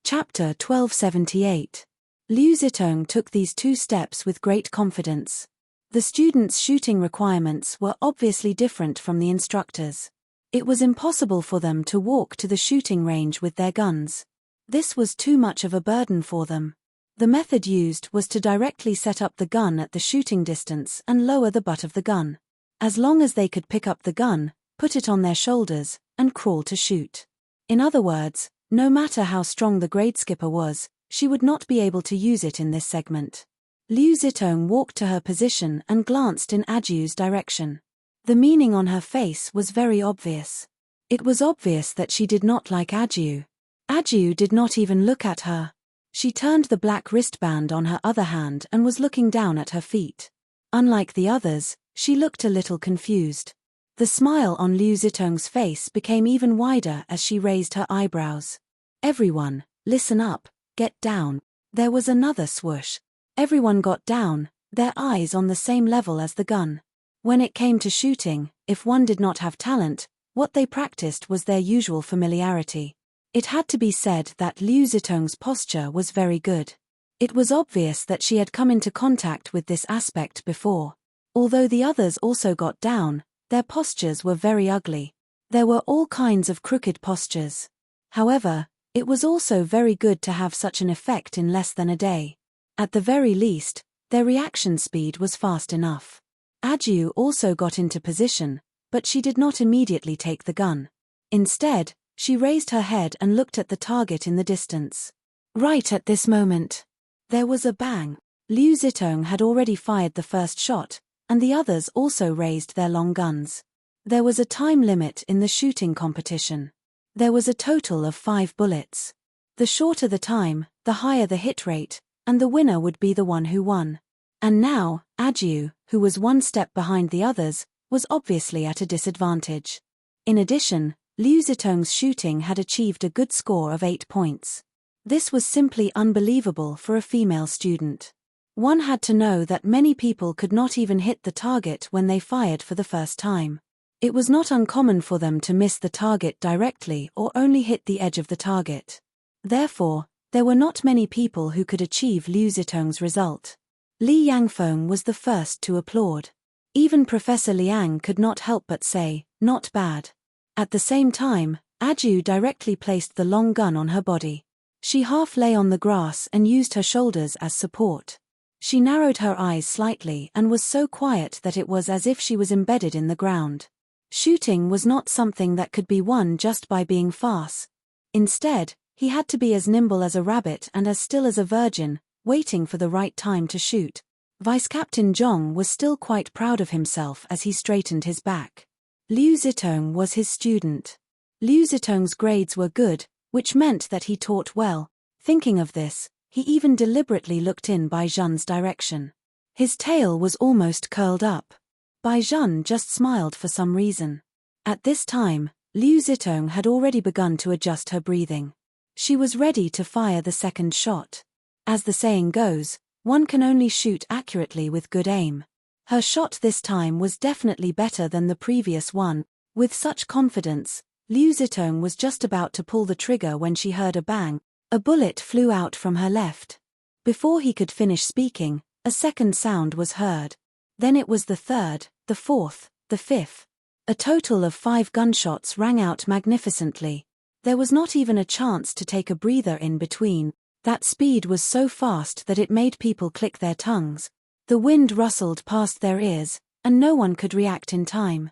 S1: Chapter 1278. Liu Zitong took these 2 steps with great confidence. The students' shooting requirements were obviously different from the instructors. It was impossible for them to walk to the shooting range with their guns. This was too much of a burden for them. The method used was to directly set up the gun at the shooting distance and lower the butt of the gun. As long as they could pick up the gun, put it on their shoulders, and crawl to shoot. In other words, no matter how strong the grade skipper was, she would not be able to use it in this segment. Liu Zitong walked to her position and glanced in Aju's direction. The meaning on her face was very obvious. It was obvious that she did not like Aju. Aju did not even look at her. She turned the black wristband on her other hand and was looking down at her feet. Unlike the others, she looked a little confused. The smile on Liu Zitong's face became even wider as she raised her eyebrows. Everyone, listen up, get down. There was another swoosh. Everyone got down, their eyes on the same level as the gun. When it came to shooting, if one did not have talent, what they practiced was their usual familiarity. It had to be said that Liu Zitong's posture was very good. It was obvious that she had come into contact with this aspect before. Although the others also got down, their postures were very ugly. There were all kinds of crooked postures. However, it was also very good to have such an effect in less than a day. At the very least, their reaction speed was fast enough. Aju also got into position, but she did not immediately take the gun. Instead, she raised her head and looked at the target in the distance. Right at this moment, there was a bang. Liu Zitong had already fired the first shot, and the others also raised their long guns. There was a time limit in the shooting competition. There was a total of 5 bullets. The shorter the time, the higher the hit rate, and the winner would be the one who won. And now, Aju, who was one step behind the others, was obviously at a disadvantage. In addition, Liu Zitong's shooting had achieved a good score of 8 points. This was simply unbelievable for a female student. One had to know that many people could not even hit the target when they fired for the first time. It was not uncommon for them to miss the target directly or only hit the edge of the target. Therefore, there were not many people who could achieve Liu Zitong's result. Li Yangfeng was the first to applaud. Even Professor Liang could not help but say, "Not bad." At the same time, Aju directly placed the long gun on her body. She half lay on the grass and used her shoulders as support. She narrowed her eyes slightly and was so quiet that it was as if she was embedded in the ground. Shooting was not something that could be won just by being fast. Instead, he had to be as nimble as a rabbit and as still as a virgin, waiting for the right time to shoot. Vice Captain Zhong was still quite proud of himself as he straightened his back. Liu Zitong was his student. Liu Zitong's grades were good, which meant that he taught well. Thinking of this, he even deliberately looked in Bai Zhen's direction. His tail was almost curled up. Bai Zhen just smiled for some reason. At this time, Liu Zitong had already begun to adjust her breathing. She was ready to fire the second shot. As the saying goes, one can only shoot accurately with good aim. Her shot this time was definitely better than the previous one. With such confidence, Liu Zitong was just about to pull the trigger when she heard a bang. A bullet flew out from her left. Before he could finish speaking, a second sound was heard. Then it was the third, the fourth, the fifth. A total of 5 gunshots rang out magnificently. There was not even a chance to take a breather in between. That speed was so fast that it made people click their tongues. The wind rustled past their ears, and no one could react in time.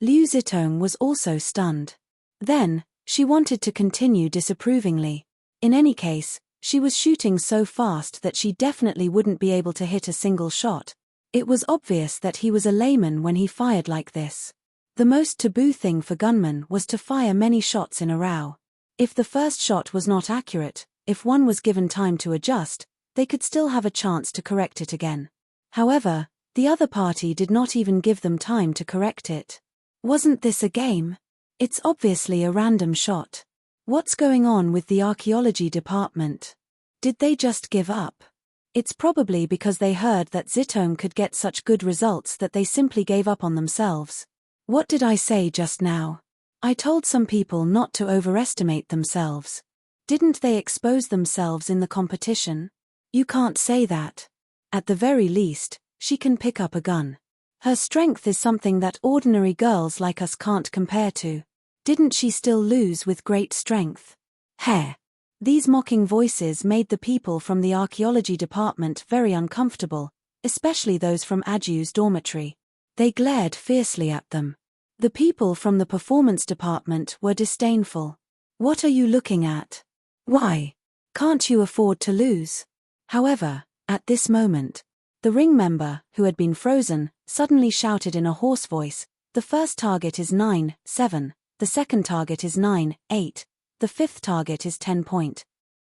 S1: Liu Zitong was also stunned. Then, she wanted to continue disapprovingly. In any case, she was shooting so fast that she definitely wouldn't be able to hit a single shot. It was obvious that he was a layman when he fired like this. The most taboo thing for gunmen was to fire many shots in a row. If the first shot was not accurate, if one was given time to adjust, they could still have a chance to correct it again. However, the other party did not even give them time to correct it. Wasn't this a game? It's obviously a random shot. What's going on with the archaeology department? Did they just give up? It's probably because they heard that Zitong could get such good results that they simply gave up on themselves. What did I say just now? I told some people not to overestimate themselves. Didn't they expose themselves in the competition? You can't say that. At the very least, she can pick up a gun. Her strength is something that ordinary girls like us can't compare to. Didn't she still lose with great strength? Heh. These mocking voices made the people from the archaeology department very uncomfortable, especially those from Aju's dormitory. They glared fiercely at them. The people from the performance department were disdainful. What are you looking at? Why? Can't you afford to lose? However, at this moment, the ring member, who had been frozen, suddenly shouted in a hoarse voice, "The first target is 9-7, the second target is 9-8, the fifth target is 10 point."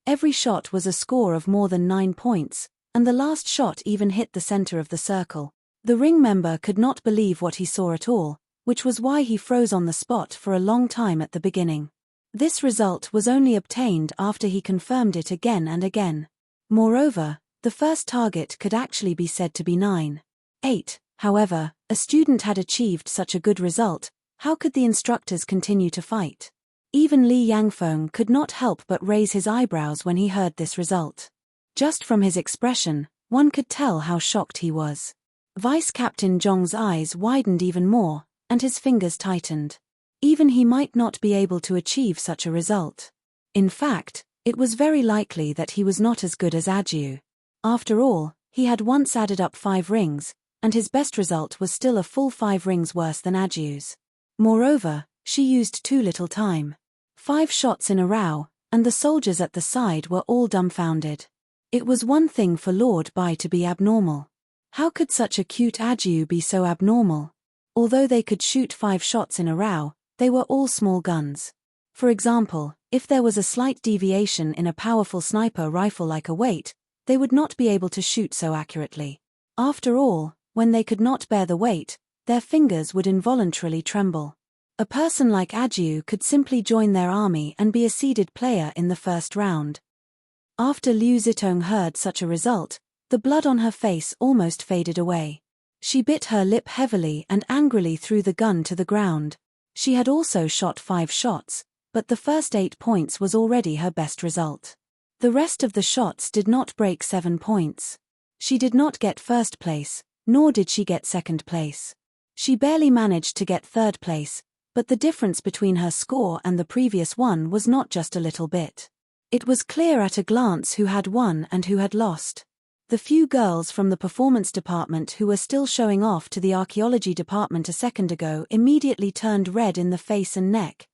S1: Every shot was a score of more than 9 points, and the last shot even hit the center of the circle. The ring member could not believe what he saw at all, which was why he froze on the spot for a long time at the beginning. This result was only obtained after he confirmed it again and again. Moreover, the first target could actually be said to be 9. 8. However, a student had achieved such a good result, how could the instructors continue to fight? Even Li Yangfeng could not help but raise his eyebrows when he heard this result. Just from his expression, one could tell how shocked he was. Vice Captain Zhong's eyes widened even more, and his fingers tightened. Even he might not be able to achieve such a result. In fact, it was very likely that he was not as good as Ajiu. After all, he had once added up 5 rings, and his best result was still a full 5 rings worse than Ajiu's. Moreover, she used too little time. 5 shots in a row, and the soldiers at the side were all dumbfounded. It was one thing for Lord Bai to be abnormal. How could such a cute Ajiu be so abnormal? Although they could shoot 5 shots in a row, they were all small guns. For example, if there was a slight deviation in a powerful sniper rifle like a weight, they would not be able to shoot so accurately. After all, when they could not bear the weight, their fingers would involuntarily tremble. A person like Ajiu could simply join their army and be a seeded player in the first round. After Liu Zitong heard such a result, the blood on her face almost faded away. She bit her lip heavily and angrily threw the gun to the ground. She had also shot 5 shots, but the first 8 points was already her best result. The rest of the shots did not break 7 points. She did not get first place, nor did she get second place. She barely managed to get third place, but the difference between her score and the previous one was not just a little bit. It was clear at a glance who had won and who had lost. The few girls from the performance department who were still showing off to the archaeology department a second ago immediately turned red in the face and neck.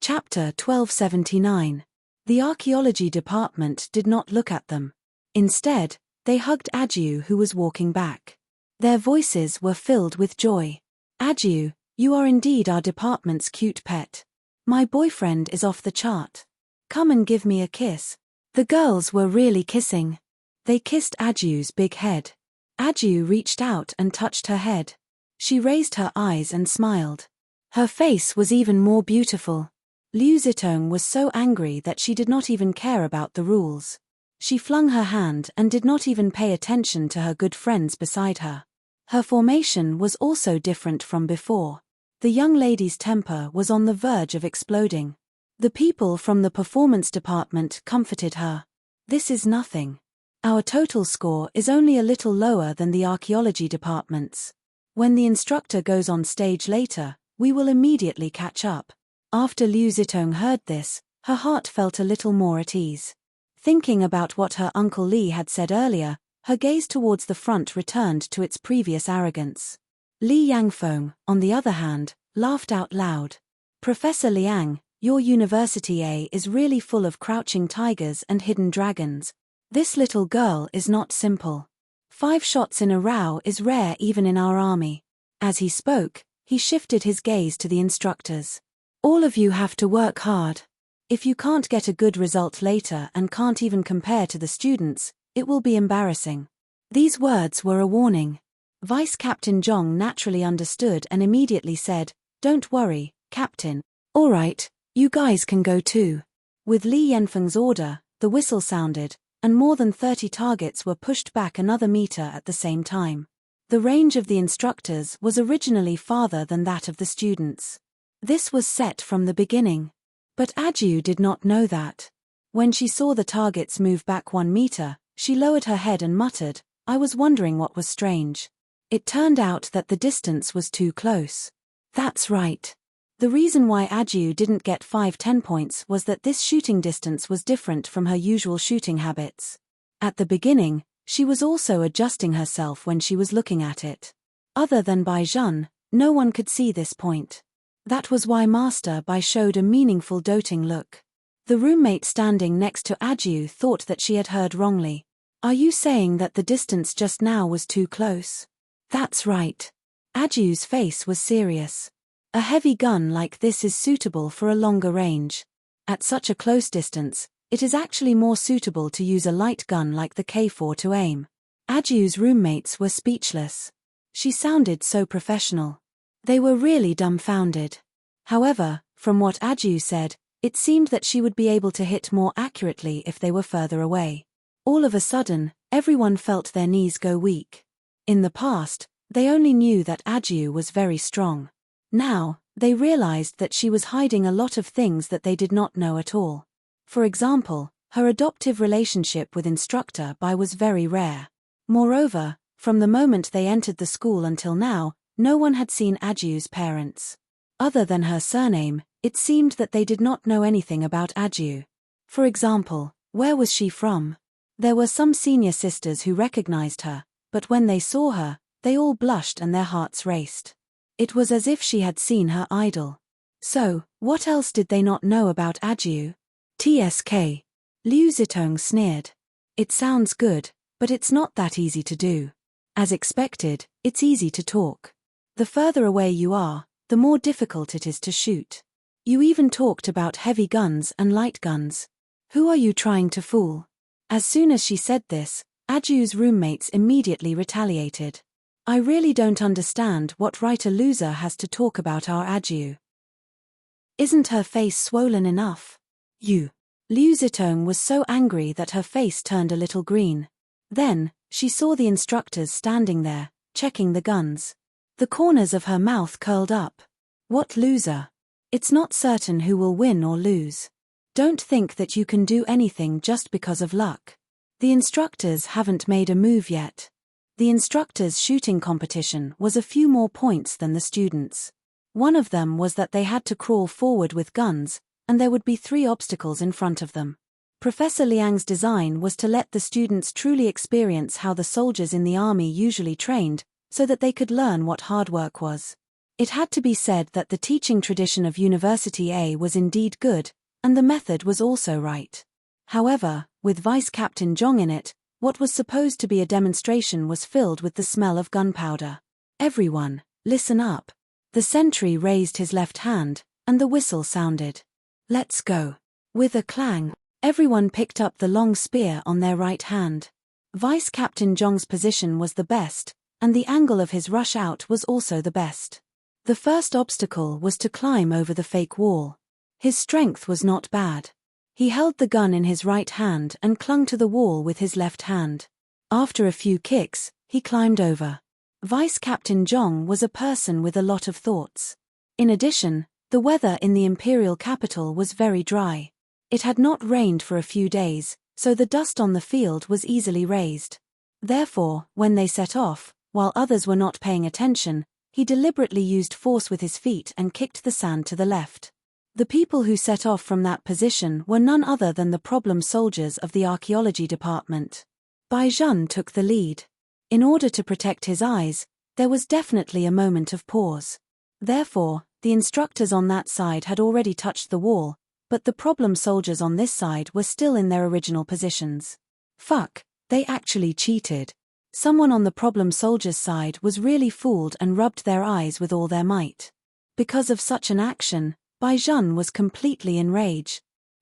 S1: Chapter 1279. The archaeology department did not look at them. Instead, they hugged Ajiu, who was walking back. Their voices were filled with joy. Ajiu, you are indeed our department's cute pet. My boyfriend is off the chart. Come and give me a kiss. The girls were really kissing. They kissed Ajiu's big head. Ajiu reached out and touched her head. She raised her eyes and smiled. Her face was even more beautiful. Liu Zitong was so angry that she did not even care about the rules. She flung her hand and did not even pay attention to her good friends beside her. Her formation was also different from before. The young lady's temper was on the verge of exploding. The people from the performance department comforted her. This is nothing. Our total score is only a little lower than the archaeology department's. When the instructor goes on stage later, we will immediately catch up. After Liu Zitong heard this, her heart felt a little more at ease. Thinking about what her Uncle Li had said earlier, her gaze towards the front returned to its previous arrogance. Li Yangfeng, on the other hand, laughed out loud. Professor Liang, your University A is really full of crouching tigers and hidden dragons. This little girl is not simple. 5 shots in a row is rare even in our army. As he spoke, he shifted his gaze to the instructors. All of you have to work hard. If you can't get a good result later and can't even compare to the students, it will be embarrassing. These words were a warning. Vice Captain Zhong naturally understood and immediately said, Don't worry, Captain. All right, you guys can go too. With Li Yanfeng's order, the whistle sounded, and more than 30 targets were pushed back another meter at the same time. The range of the instructors was originally farther than that of the students. This was set from the beginning. But Ajiu did not know that. When she saw the targets move back 1 meter, she lowered her head and muttered, I was wondering what was strange. It turned out that the distance was too close. That's right. The reason why Ajiu didn't get 5-10 points was that this shooting distance was different from her usual shooting habits. At the beginning, she was also adjusting herself when she was looking at it. Other than Bai Zhen, no one could see this point. That was why Master Bai showed a meaningful doting look. The roommate standing next to Ajiu thought that she had heard wrongly. Are you saying that the distance just now was too close? That's right. Ajiu's face was serious. A heavy gun like this is suitable for a longer range. At such a close distance, it is actually more suitable to use a light gun like the K4 to aim. Aju's roommates were speechless. She sounded so professional. They were really dumbfounded. However, from what Aju said, it seemed that she would be able to hit more accurately if they were further away. All of a sudden, everyone felt their knees go weak. In the past, they only knew that Aju was very strong. Now, they realized that she was hiding a lot of things that they did not know at all. For example, her adoptive relationship with instructor Bai was very rare. Moreover, from the moment they entered the school until now, no one had seen Aju's parents. Other than her surname, it seemed that they did not know anything about Aju. For example, where was she from? There were some senior sisters who recognized her, but when they saw her, they all blushed and their hearts raced. It was as if she had seen her idol. So, what else did they not know about Aju? TSK. Liu Zitong sneered. It sounds good, but it's not that easy to do. As expected, it's easy to talk. The further away you are, the more difficult it is to shoot. You even talked about heavy guns and light guns. Who are you trying to fool? As soon as she said this, Aju's roommates immediately retaliated. I really don't understand what right a loser has to talk about our Aju. Isn't her face swollen enough? You. Liu Zitong was so angry that her face turned a little green. Then, she saw the instructors standing there, checking the guns. The corners of her mouth curled up. What loser? It's not certain who will win or lose. Don't think that you can do anything just because of luck. The instructors haven't made a move yet. The instructors' shooting competition was a few more points than the students'. One of them was that they had to crawl forward with guns, and there would be 3 obstacles in front of them. Professor Liang's design was to let the students truly experience how the soldiers in the army usually trained, so that they could learn what hard work was. It had to be said that the teaching tradition of University A was indeed good, and the method was also right. However, with Vice Captain Zhong in it, what was supposed to be a demonstration was filled with the smell of gunpowder. Everyone, listen up. The sentry raised his left hand, and the whistle sounded. Let's go. With a clang, everyone picked up the long spear on their right hand. Vice Captain Zhong's position was the best, and the angle of his rush out was also the best. The first obstacle was to climb over the fake wall. His strength was not bad. He held the gun in his right hand and clung to the wall with his left hand. After a few kicks, he climbed over. Vice Captain Zhong was a person with a lot of thoughts. In addition, the weather in the imperial capital was very dry. It had not rained for a few days, so the dust on the field was easily raised. Therefore, when they set off, while others were not paying attention, he deliberately used force with his feet and kicked the sand to the left. The people who set off from that position were none other than the problem soldiers of the archaeology department. Bai Zhen took the lead. In order to protect his eyes, there was definitely a moment of pause. Therefore, the instructors on that side had already touched the wall, but the problem soldiers on this side were still in their original positions. Fuck, they actually cheated. Someone on the problem soldiers' side was really fooled and rubbed their eyes with all their might. Because of such an action, Bai Zhen was completely enraged.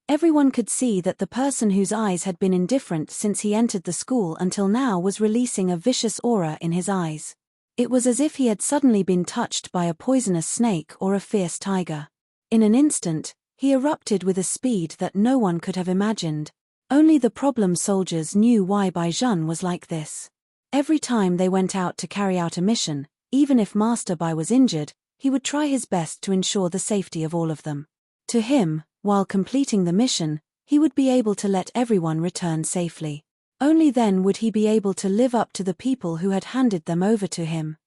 S1: Everyone could see that the person whose eyes had been indifferent since he entered the school until now was releasing a vicious aura in his eyes. It was as if he had suddenly been touched by a poisonous snake or a fierce tiger. In an instant, he erupted with a speed that no one could have imagined. Only the problem soldiers knew why Bai Zhen was like this. Every time they went out to carry out a mission, even if Master Bai was injured, he would try his best to ensure the safety of all of them. To him, while completing the mission, he would be able to let everyone return safely. Only then would he be able to live up to the people who had handed them over to him.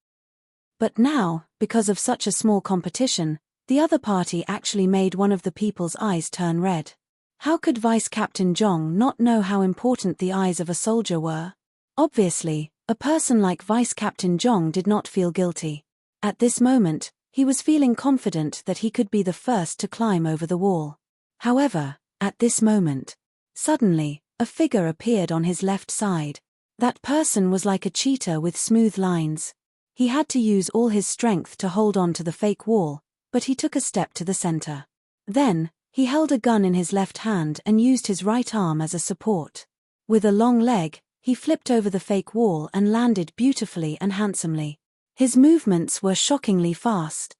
S1: But now, because of such a small competition, the other party actually made one of the people's eyes turn red. How could Vice Captain Zhong not know how important the eyes of a soldier were? Obviously, a person like Vice Captain Zhong did not feel guilty. At this moment, he was feeling confident that he could be the first to climb over the wall. However, at this moment, suddenly, a figure appeared on his left side. That person was like a cheetah with smooth lines. He had to use all his strength to hold on to the fake wall, but he took a step to the center. Then, He held a gun in his left hand and used his right arm as a support. With a long leg, he flipped over the fake wall and landed beautifully and handsomely. His movements were shockingly fast.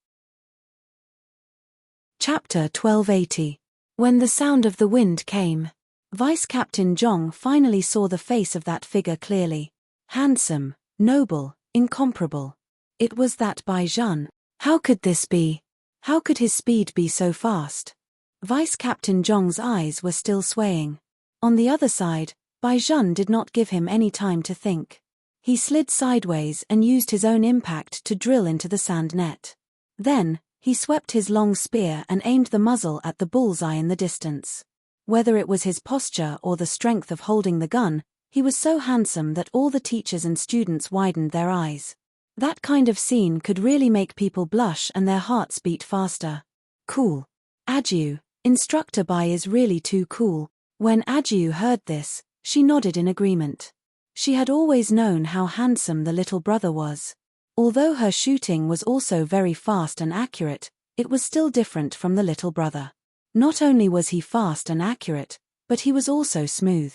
S1: Chapter 1280. When the sound of the wind came, Vice Captain Zhong finally saw the face of that figure clearly. Handsome, noble, incomparable. It was that Bai Zhan. How could this be? How could his speed be so fast? Vice Captain Zhong's eyes were still swaying. On the other side, Bai Zhan did not give him any time to think. He slid sideways and used his own impact to drill into the sand net. Then, he swept his long spear and aimed the muzzle at the bullseye in the distance. Whether it was his posture or the strength of holding the gun, he was so handsome that all the teachers and students widened their eyes. That kind of scene could really make people blush and their hearts beat faster. Cool. Adju, Instructor Bai is really too cool. When Adju heard this, she nodded in agreement. She had always known how handsome the little brother was. Although her shooting was also very fast and accurate, it was still different from the little brother. Not only was he fast and accurate, but he was also smooth.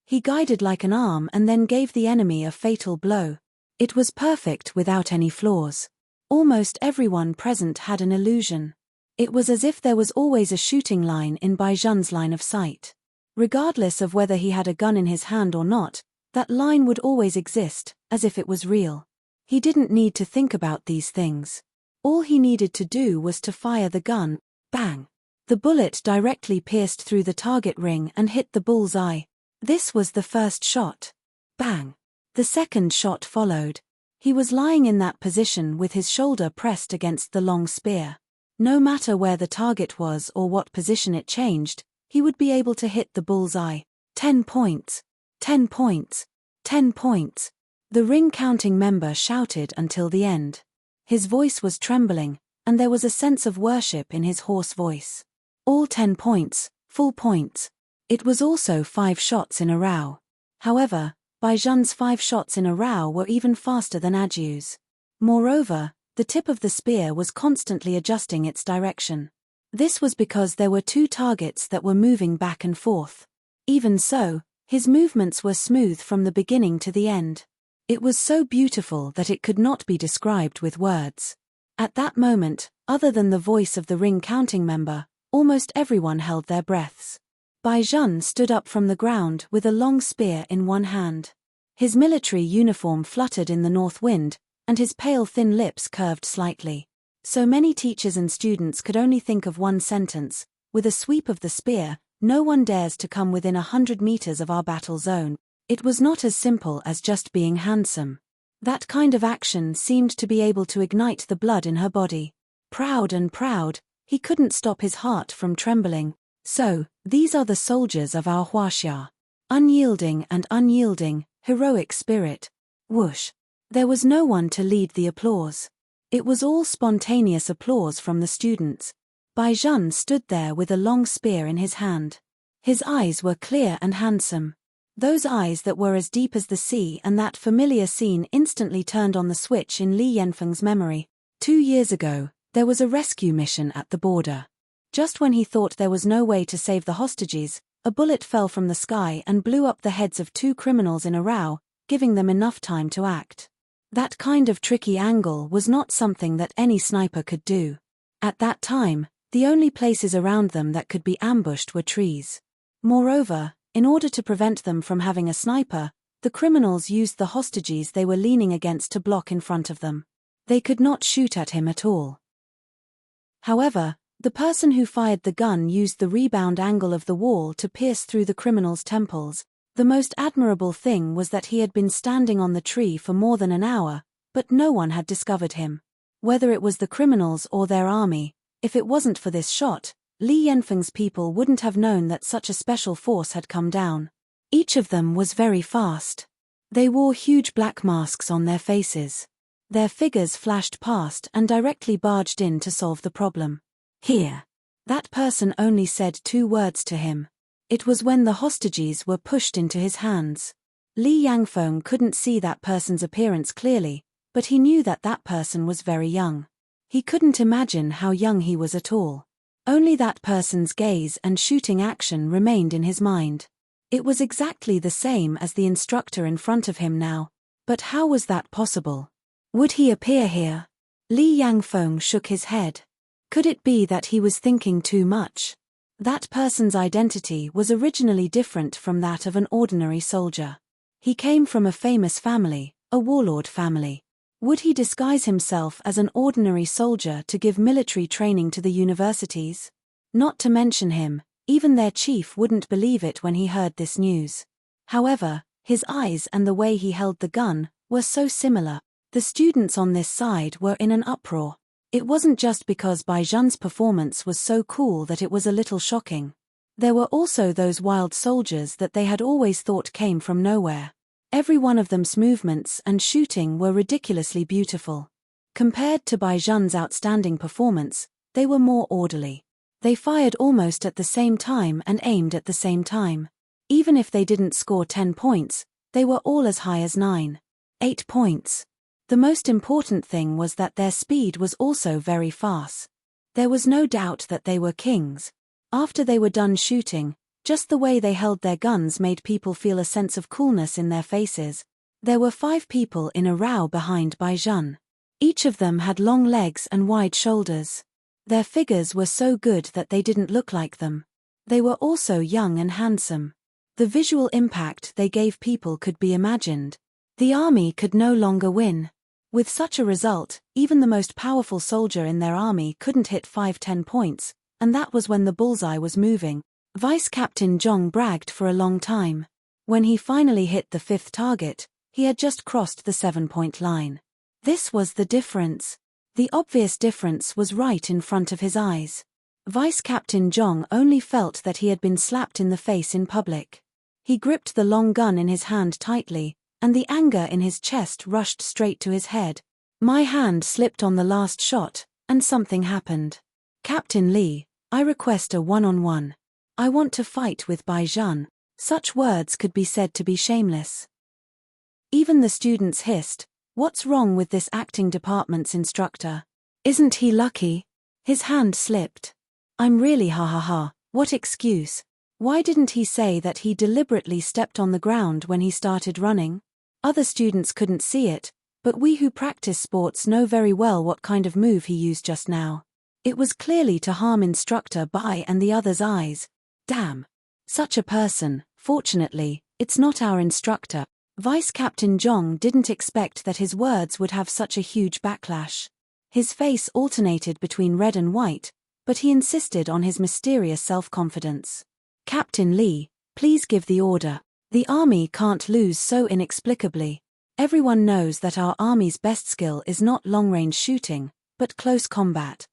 S1: He guided like an arm and then gave the enemy a fatal blow. It was perfect without any flaws. Almost everyone present had an illusion. It was as if there was always a shooting line in Bai Zhan's line of sight. Regardless of whether he had a gun in his hand or not, that line would always exist, as if it was real. He didn't need to think about these things. All he needed to do was to fire the gun. Bang! The bullet directly pierced through the target ring and hit the bull's eye. This was the first shot. Bang! The second shot followed. He was lying in that position with his shoulder pressed against the long spear. No matter where the target was or what position it changed, he would be able to hit the bull's eye. 10 points. 10 points. 10 points. The ring-counting member shouted until the end. His voice was trembling, and there was a sense of worship in his hoarse voice. All 10 points, full points. It was also 5 shots in a row. However, Bai Zhan's 5 shots in a row were even faster than Adju's. Moreover, the tip of the spear was constantly adjusting its direction. This was because there were 2 targets that were moving back and forth. Even so, his movements were smooth from the beginning to the end. It was so beautiful that it could not be described with words. At that moment, other than the voice of the ring-counting member, almost everyone held their breaths. Bai Zhan stood up from the ground with a long spear in one hand. His military uniform fluttered in the north wind, and his pale thin lips curved slightly. So many teachers and students could only think of one sentence: with a sweep of the spear, no one dares to come within 100 meters of our battle zone. It was not as simple as just being handsome. That kind of action seemed to be able to ignite the blood in her body. Proud and proud, he couldn't stop his heart from trembling. So, these are the soldiers of our Huaxia. Unyielding and unyielding, heroic spirit. Whoosh. There was no one to lead the applause. It was all spontaneous applause from the students. Bai Zhan stood there with a long spear in his hand. His eyes were clear and handsome. Those eyes that were as deep as the sea, and that familiar scene instantly turned on the switch in Li Yanfeng's memory. 2 years ago, there was a rescue mission at the border. Just when he thought there was no way to save the hostages, a bullet fell from the sky and blew up the heads of 2 criminals in a row, giving them enough time to act. That kind of tricky angle was not something that any sniper could do. At that time, the only places around them that could be ambushed were trees. Moreover, in order to prevent them from having a sniper, the criminals used the hostages they were leaning against to block in front of them. They could not shoot at him at all. However, the person who fired the gun used the rebound angle of the wall to pierce through the criminal's temples. The most admirable thing was that he had been standing on the tree for more than an hour, but no one had discovered him. Whether it was the criminals or their army, if it wasn't for this shot, Li Yanfeng's people wouldn't have known that such a special force had come down. Each of them was very fast. They wore huge black masks on their faces. Their figures flashed past and directly barged in to solve the problem. Here. That person only said 2 words to him. It was when the hostages were pushed into his hands. Li Yanfeng couldn't see that person's appearance clearly, but he knew that that person was very young. He couldn't imagine how young he was at all. Only that person's gaze and shooting action remained in his mind. It was exactly the same as the instructor in front of him now. But how was that possible? Would he appear here? Li Yangfeng shook his head. Could it be that he was thinking too much? That person's identity was originally different from that of an ordinary soldier. He came from a famous family, a warlord family. Would he disguise himself as an ordinary soldier to give military training to the universities? Not to mention him, even their chief wouldn't believe it when he heard this news. However, his eyes and the way he held the gun were so similar. The students on this side were in an uproar. It wasn't just because Bai Zhen's performance was so cool that it was a little shocking. There were also those wild soldiers that they had always thought came from nowhere. Every one of them's movements and shooting were ridiculously beautiful. Compared to Bai Zhen's outstanding performance, they were more orderly. They fired almost at the same time and aimed at the same time. Even if they didn't score 10 points, they were all as high as 9, 8 points. The most important thing was that their speed was also very fast. There was no doubt that they were kings. After they were done shooting, just the way they held their guns made people feel a sense of coolness in their faces. There were 5 people in a row behind Bai Zhen. Each of them had long legs and wide shoulders. Their figures were so good that they didn't look like them. They were also young and handsome. The visual impact they gave people could be imagined. The army could no longer win. With such a result, even the most powerful soldier in their army couldn't hit 5-10 points, and that was when the bullseye was moving. Vice Captain Zhong bragged for a long time. When he finally hit the 5th target, he had just crossed the 7-point line. This was the difference. The obvious difference was right in front of his eyes. Vice Captain Zhong only felt that he had been slapped in the face in public. He gripped the long gun in his hand tightly, and the anger in his chest rushed straight to his head. My hand slipped on the last shot, and something happened. Captain Li, I request a one-on-one. I want to fight with Bai Zhen. Such words could be said to be shameless. Even the students hissed, what's wrong with this acting department's instructor? Isn't he lucky? His hand slipped. I'm really ha, what excuse? Why didn't he say that he deliberately stepped on the ground when he started running? Other students couldn't see it, but we who practice sports know very well what kind of move he used just now. It was clearly to harm instructor Bai and the others' eyes. Damn. Such a person, fortunately, it's not our instructor. Vice Captain Zhong didn't expect that his words would have such a huge backlash. His face alternated between red and white, but he insisted on his mysterious self-confidence. Captain Li, please give the order. The army can't lose so inexplicably. Everyone knows that our army's best skill is not long-range shooting, but close combat.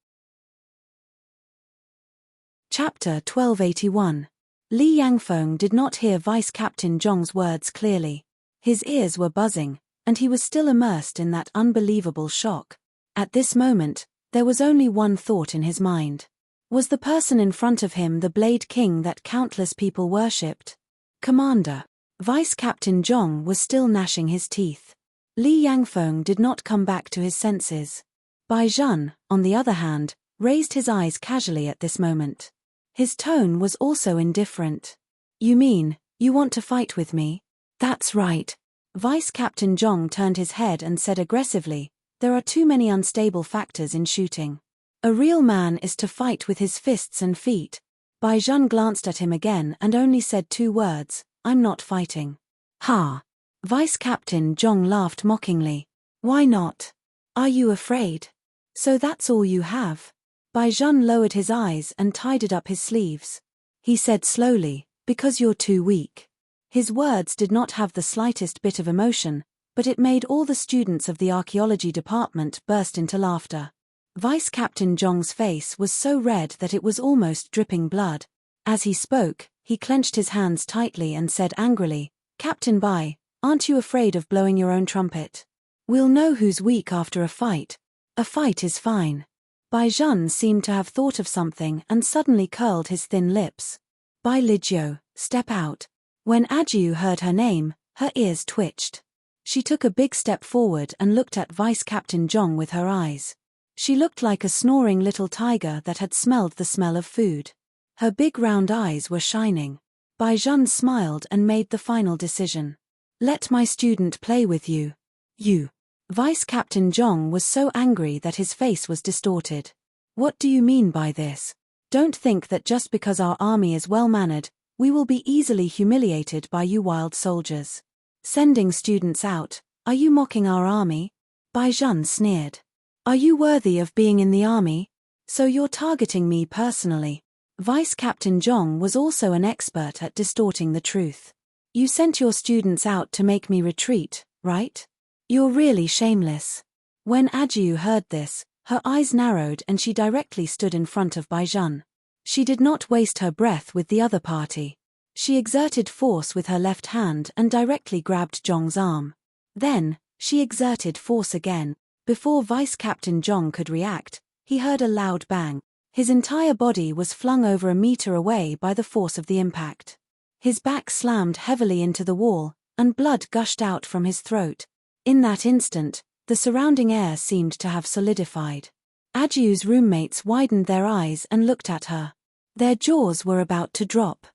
S1: Chapter 1281. Li Yangfeng did not hear Vice Captain Zhong's words clearly. His ears were buzzing, and he was still immersed in that unbelievable shock. At this moment, there was only one thought in his mind. Was the person in front of him the Blade King that countless people worshipped? Commander. Vice Captain Zhong was still gnashing his teeth. Li Yangfeng did not come back to his senses. Bai Zhen, on the other hand, raised his eyes casually at this moment. His tone was also indifferent. You mean, you want to fight with me? That's right. Vice Captain Zhong turned his head and said aggressively, there are too many unstable factors in shooting. A real man is to fight with his fists and feet. Bai Zhen glanced at him again and only said 2 words, I'm not fighting. Ha! Vice Captain Zhong laughed mockingly. Why not? Are you afraid? So that's all you have? Bai Zhen lowered his eyes and tidied up his sleeves. He said slowly, because you're too weak. His words did not have the slightest bit of emotion, but it made all the students of the archaeology department burst into laughter. Vice Captain Zhong's face was so red that it was almost dripping blood. As he spoke, he clenched his hands tightly and said angrily, Captain Bai, aren't you afraid of blowing your own trumpet? We'll know who's weak after a fight. A fight is fine. Bai Zhen seemed to have thought of something and suddenly curled his thin lips. Bai Lijiu, step out. When Ajiu heard her name, her ears twitched. She took a big step forward and looked at Vice Captain Zhong with her eyes. She looked like a snoring little tiger that had smelled the smell of food. Her big round eyes were shining. Bai Zhan smiled and made the final decision. Let my student play with you. You. Vice Captain Zhong was so angry that his face was distorted. What do you mean by this? Don't think that just because our army is well-mannered, we will be easily humiliated by you wild soldiers. Sending students out, are you mocking our army? Bai Zhan sneered. Are you worthy of being in the army? So you're targeting me personally. Vice Captain Zhong was also an expert at distorting the truth. You sent your students out to make me retreat, right? You're really shameless. When Ajiu heard this, her eyes narrowed and she directly stood in front of Bai Zhan. She did not waste her breath with the other party. She exerted force with her left hand and directly grabbed Zhong's arm. Then, she exerted force again. Before Vice Captain Zhong could react, he heard a loud bang. His entire body was flung over a meter away by the force of the impact. His back slammed heavily into the wall, and blood gushed out from his throat. In that instant, the surrounding air seemed to have solidified. Ajiu's roommates widened their eyes and looked at her. Their jaws were about to drop.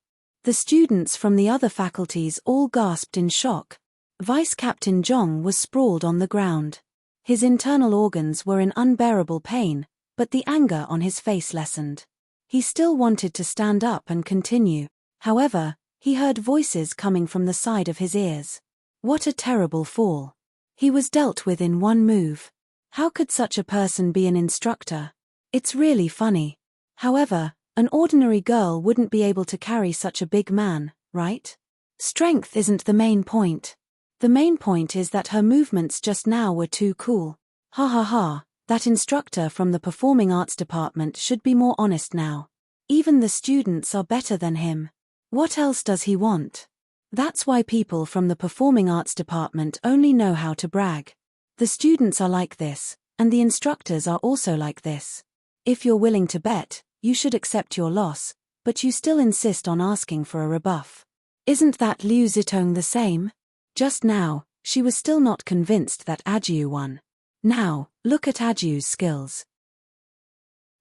S1: The students from the other faculties all gasped in shock. Vice Captain Zhong was sprawled on the ground. His internal organs were in unbearable pain, but the anger on his face lessened. He still wanted to stand up and continue. However, he heard voices coming from the side of his ears. What a terrible fall. He was dealt with in one move. How could such a person be an instructor? It's really funny. However, an ordinary girl wouldn't be able to carry such a big man, right? Strength isn't the main point. The main point is that her movements just now were too cool. Ha ha ha, that instructor from the performing arts department should be more honest now. Even the students are better than him. What else does he want? That's why people from the performing arts department only know how to brag. The students are like this, and the instructors are also like this. If you're willing to bet, you should accept your loss, but you still insist on asking for a rebuff. Isn't that Liu Zitong the same? Just now, she was still not convinced that Ajiu won. Now, look at Ajiu's skills.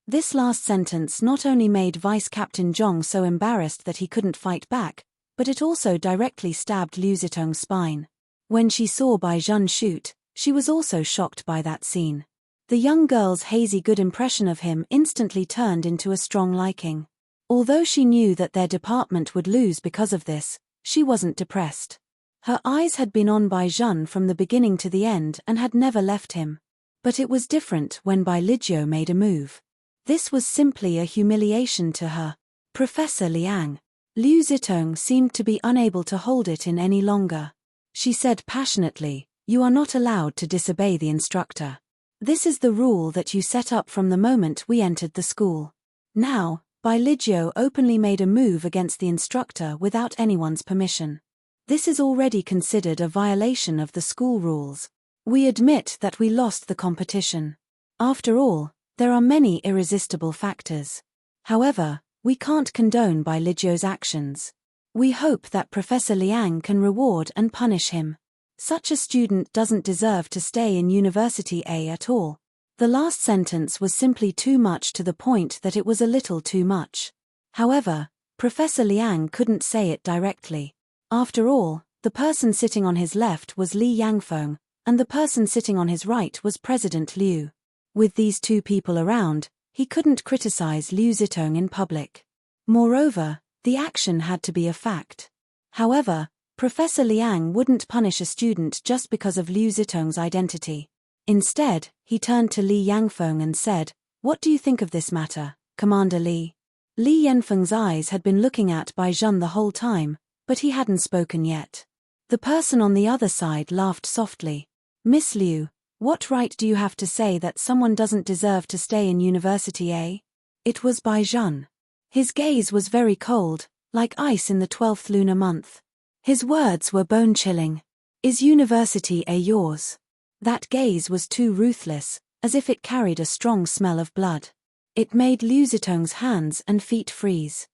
S1: This last sentence not only made Vice Captain Zhong so embarrassed that he couldn't fight back, but it also directly stabbed Liu Zitong's spine. When she saw Bai Zhan shoot, she was also shocked by that scene. The young girl's hazy good impression of him instantly turned into a strong liking. Although she knew that their department would lose because of this, she wasn't depressed. Her eyes had been on Bai Zhan from the beginning to the end and had never left him. But it was different when Bai Lijiu made a move. This was simply a humiliation to her. Professor Liang. Liu Zitong seemed to be unable to hold it in any longer. She said passionately, "You are not allowed to disobey the instructor. This is the rule that you set up from the moment we entered the school." Now, Bai Lijiu openly made a move against the instructor without anyone's permission. This is already considered a violation of the school rules. We admit that we lost the competition. After all, there are many irresistible factors. However, we can't condone Bai Lijiu's actions. We hope that Professor Liang can reward and punish him. Such a student doesn't deserve to stay in University A at all. The last sentence was simply too much to the point that it was a little too much. However, Professor Liang couldn't say it directly. After all, the person sitting on his left was Li Yangfeng, and the person sitting on his right was President Liu. With these two people around, he couldn't criticize Liu Zitong in public. Moreover, the action had to be a fact. However, Professor Liang wouldn't punish a student just because of Liu Zitong's identity. Instead, he turned to Li Yangfeng and said, "What do you think of this matter, Commander Li?" Li Yanfeng's eyes had been looking at Bai Zhan the whole time, but he hadn't spoken yet. The person on the other side laughed softly. "Miss Liu, what right do you have to say that someone doesn't deserve to stay in University A?" It was Bai Zhan. His gaze was very cold, like ice in the 12th lunar month. His words were bone-chilling. "Is University A yours?" That gaze was too ruthless, as if it carried a strong smell of blood. It made Liu Zitong's hands and feet freeze.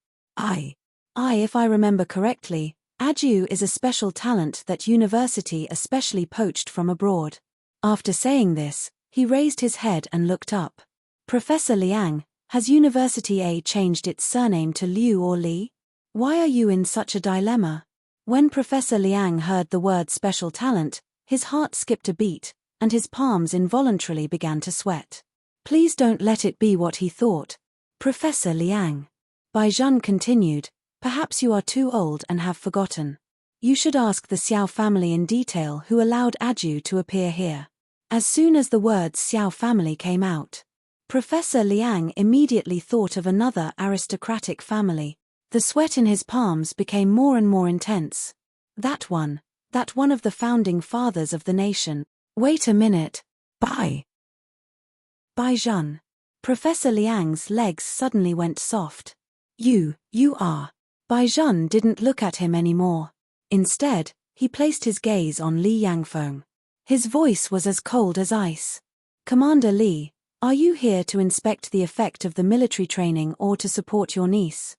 S1: If I remember correctly, Ajiu is a special talent that University especially poached from abroad." After saying this, He raised his head and looked up. Professor Liang, has University A changed its surname to Liu or Li? Why are you in such a dilemma? When Professor Liang heard the word special talent, his heart skipped a beat, and his palms involuntarily began to sweat. Please don't let it be what he thought. Professor Liang. Bai Zhan continued, perhaps you are too old and have forgotten. You should ask the Xiao family in detail who allowed Aju to appear here. As soon as the words Xiao family came out, Professor Liang immediately thought of another aristocratic family. The sweat in his palms became more and more intense. That one of the founding fathers of the nation. Wait a minute. Bai Zhan. Professor Liang's legs suddenly went soft. You are. Bai Zhan didn't look at him anymore. Instead, he placed his gaze on Li Yangfeng. His voice was as cold as ice. Commander Li, are you here to inspect the effect of the military training or to support your niece?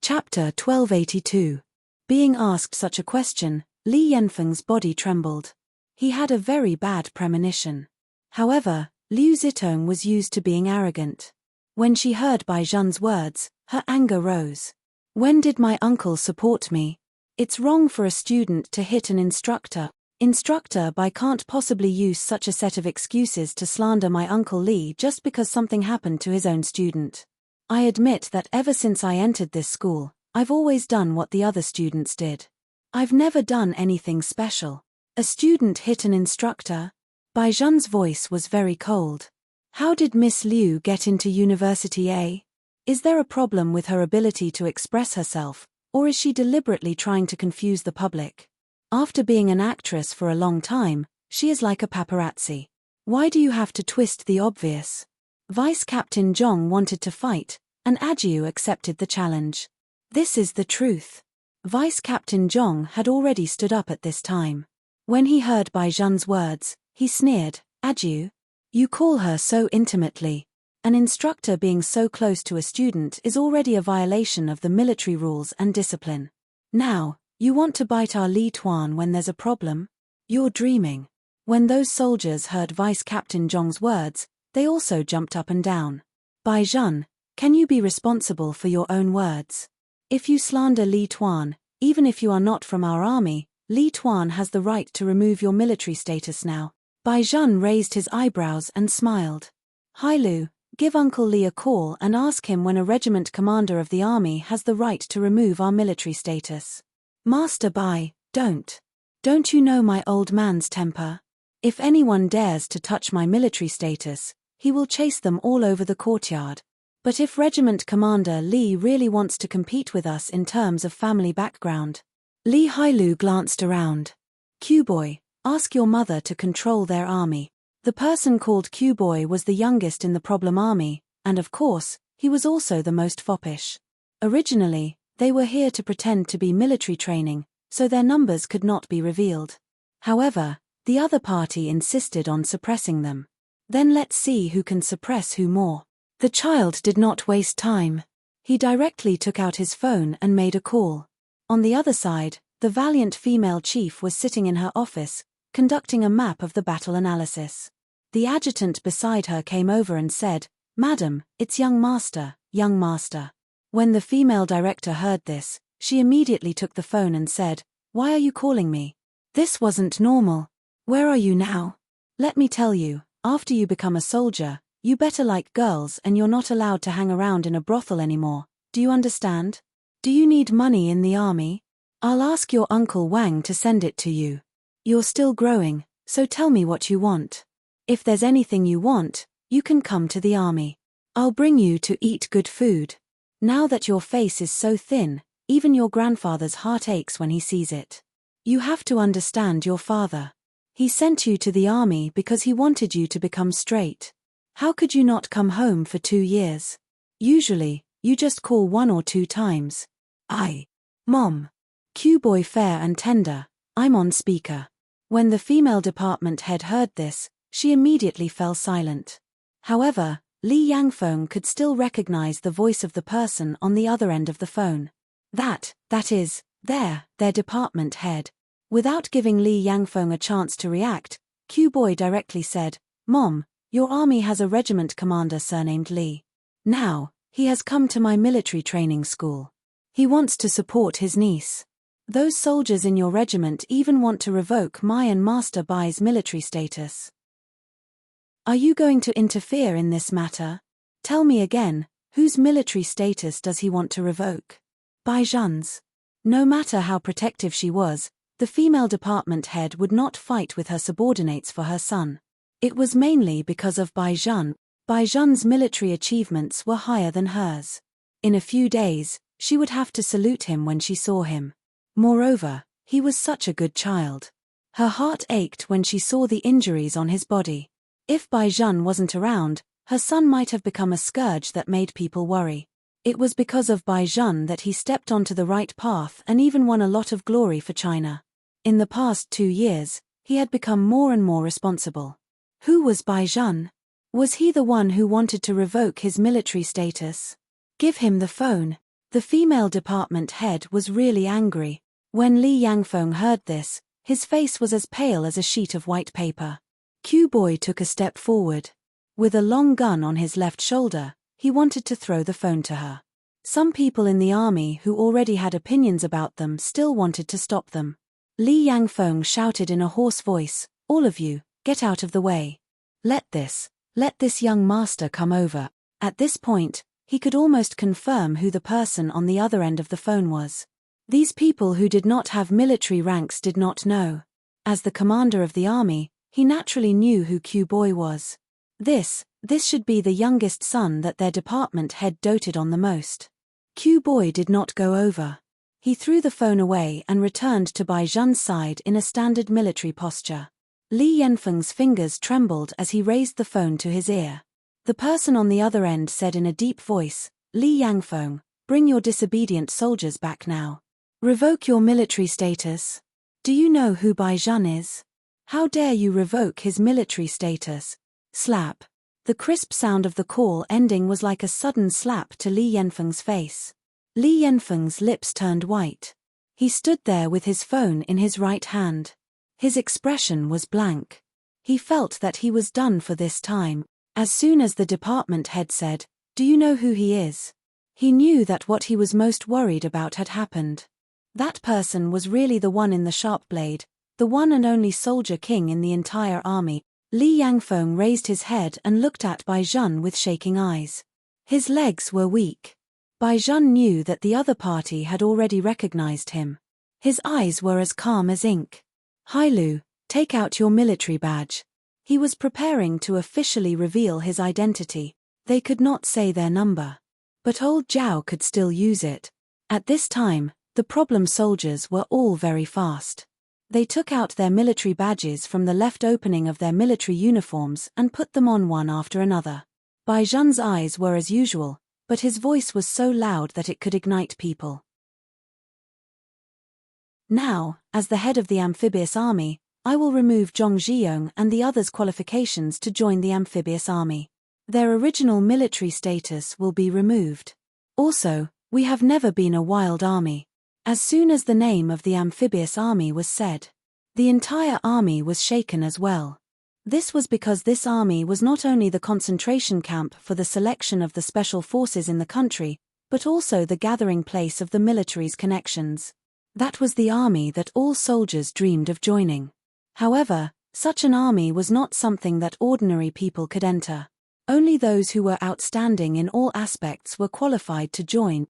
S1: Chapter 1282. Being asked such a question, Li Yanfeng's body trembled. He had a very bad premonition. However, Liu Zitong was used to being arrogant. When she heard Bai Zhan's words, her anger rose. When did my uncle support me? It's wrong for a student to hit an instructor. Instructor Bai can't possibly use such a set of excuses to slander my uncle Li just because something happened to his own student. I admit that ever since I entered this school, I've always done what the other students did. I've never done anything special. A student hit an instructor? Bai Zhan's voice was very cold. How did Miss Liu get into University A? Is there a problem with her ability to express herself, or is she deliberately trying to confuse the public? After being an actress for a long time, she is like a paparazzi. Why do you have to twist the obvious? Vice Captain Zhong wanted to fight, and Aju accepted the challenge. This is the truth. Vice Captain Zhong had already stood up at this time. When he heard Bai Zhan's words, he sneered, Aju? You call her so intimately. An instructor being so close to a student is already a violation of the military rules and discipline. Now, you want to bite our Li Tuan when there's a problem? You're dreaming. When those soldiers heard Vice Captain Zhong's words, they also jumped up and down. Bai Zhan, can you be responsible for your own words? If you slander Li Tuan, even if you are not from our army, Li Tuan has the right to remove your military status now. Bai Zhan raised his eyebrows and smiled. Hailu, give Uncle Li a call and ask him when a regiment commander of the army has the right to remove our military status. Master Bai, don't. Don't you know my old man's temper? If anyone dares to touch my military status, he will chase them all over the courtyard. But if Regiment Commander Li really wants to compete with us in terms of family background. Li Hailu glanced around. Q-boy, ask your mother to control their army. The person called Q-boy was the youngest in the problem army, and of course, he was also the most foppish. Originally, they were here to pretend to be military training, so their numbers could not be revealed. However, the other party insisted on suppressing them. Then let's see who can suppress who more. The child did not waste time. He directly took out his phone and made a call. On the other side, the valiant female chief was sitting in her office, conducting a map of the battle analysis. The adjutant beside her came over and said, Madam, it's young master, young master. When the female director heard this, she immediately took the phone and said, Why are you calling me? This wasn't normal. Where are you now? Let me tell you, after you become a soldier, you better like girls and you're not allowed to hang around in a brothel anymore. Do you understand? Do you need money in the army? I'll ask your Uncle Wang to send it to you. You're still growing, so tell me what you want. If there's anything you want, you can come to the army. I'll bring you to eat good food. Now that your face is so thin, even your grandfather's heart aches when he sees it. You have to understand your father. He sent you to the army because he wanted you to become straight. How could you not come home for 2 years? Usually, you just call 1 or 2 times. Mom. Q-boy fair and tender, I'm on speaker. When the female department head heard this, she immediately fell silent. However, Li Yangfeng could still recognize the voice of the person on the other end of the phone. That is, their department head. Without giving Li Yangfeng a chance to react, Q Boy directly said, "Mom, your army has a regiment commander surnamed Lee. Now, he has come to my military training school. He wants to support his niece. Those soldiers in your regiment even want to revoke my and Master Bai's military status. Are you going to interfere in this matter? Tell me again, whose military status does he want to revoke?" Bai Zhan's. No matter how protective she was, the female department head would not fight with her subordinates for her son. It was mainly because of Bai Zhan. Bai Zhan's military achievements were higher than hers. In a few days, she would have to salute him when she saw him. Moreover, he was such a good child. Her heart ached when she saw the injuries on his body. If Bai Zhan wasn't around, her son might have become a scourge that made people worry. It was because of Bai Zhan that he stepped onto the right path and even won a lot of glory for China. In the past 2 years, he had become more and more responsible. Who was Bai Zhan? Was he the one who wanted to revoke his military status? Give him the phone. The female department head was really angry. When Li Yangfeng heard this, his face was as pale as a sheet of white paper. Q Boy took a step forward. With a long gun on his left shoulder, he wanted to throw the phone to her. Some people in the army who already had opinions about them still wanted to stop them. Li Yangfeng shouted in a hoarse voice, "All of you, get out of the way. Let this young master come over." At this point, he could almost confirm who the person on the other end of the phone was. These people who did not have military ranks did not know. As the commander of the army, he naturally knew who Q Boy was. This should be the youngest son that their department head doted on the most. Q Boy did not go over. He threw the phone away and returned to Bai Zhan's side in a standard military posture. Li Yanfeng's fingers trembled as he raised the phone to his ear. The person on the other end said in a deep voice, "Li Yangfeng, bring your disobedient soldiers back now. Revoke your military status. Do you know who Bai Zhan is? How dare you revoke his military status?" Slap. The crisp sound of the call ending was like a sudden slap to Li Yanfeng's face. Li Yanfeng's lips turned white. He stood there with his phone in his right hand. His expression was blank. He felt that he was done for this time. As soon as the department head said, "Do you know who he is?" he knew that what he was most worried about had happened. That person was really the one in the sharp blade, the one and only soldier king in the entire army. Li Yangfeng raised his head and looked at Bai Zhan with shaking eyes. His legs were weak. Bai Zhan knew that the other party had already recognized him. His eyes were as calm as ink. "Hailu, take out your military badge." He was preparing to officially reveal his identity. They could not say their number. But old Zhao could still use it. At this time, the problem soldiers were all very fast. They took out their military badges from the left opening of their military uniforms and put them on one after another. Bai Zhan's eyes were as usual, but his voice was so loud that it could ignite people. "Now, as the head of the amphibious army, I will remove Zhong Zhiyong and the others' qualifications to join the amphibious army. Their original military status will be removed. Also, we have never been a wild army." As soon as the name of the amphibious army was said, the entire army was shaken as well. This was because this army was not only the concentration camp for the selection of the special forces in the country, but also the gathering place of the military's connections. That was the army that all soldiers dreamed of joining. However, such an army was not something that ordinary people could enter. Only those who were outstanding in all aspects were qualified to join.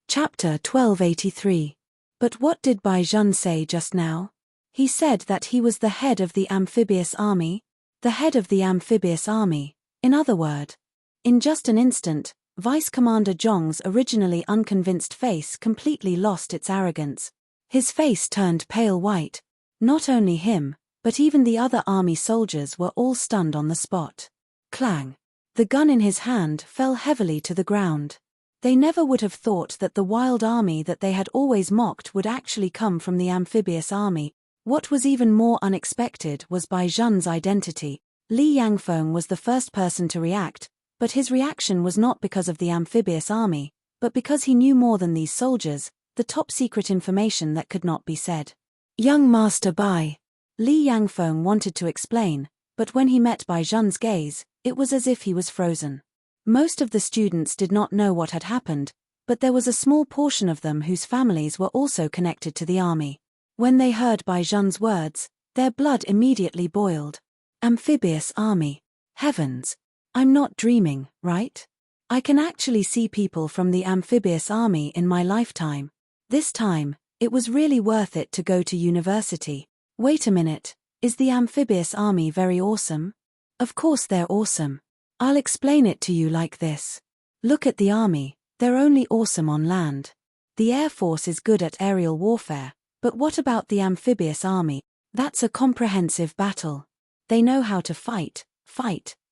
S1: Chapter 1283. But what did Bai Zhan say just now? He said that he was the head of the amphibious army? The head of the amphibious army, in other words. In just an instant, Vice Commander Zhong's originally unconvinced face completely lost its arrogance. His face turned pale white. Not only him, but even the other army soldiers were all stunned on the spot. Clang! The gun in his hand fell heavily to the ground. They never would have thought that the wild army that they had always mocked would actually come from the amphibious army. What was even more unexpected was Bai Zhan's identity. Li Yangfeng was the first person to react, but his reaction was not because of the amphibious army, but because he knew more than these soldiers, the top secret information that could not be said. Young Master Bai. Li Yangfeng wanted to explain, but when he met Bai Zhen's gaze, it was as if he was frozen. Most of the students did not know what had happened, but there was a small portion of them whose families were also connected to the army. When they heard Bai Zhen's words, their blood immediately boiled. Amphibious army. Heavens! I'm not dreaming, right? I can actually see people from the amphibious army in my lifetime. This time, it was really worth it to go to university. Wait a minute, is the amphibious army very awesome? Of course they're awesome. I'll explain it to you like this. Look at the army, they're only awesome on land. The Air Force is good at aerial warfare, but what about the amphibious army? That's a comprehensive battle. They know how to fight,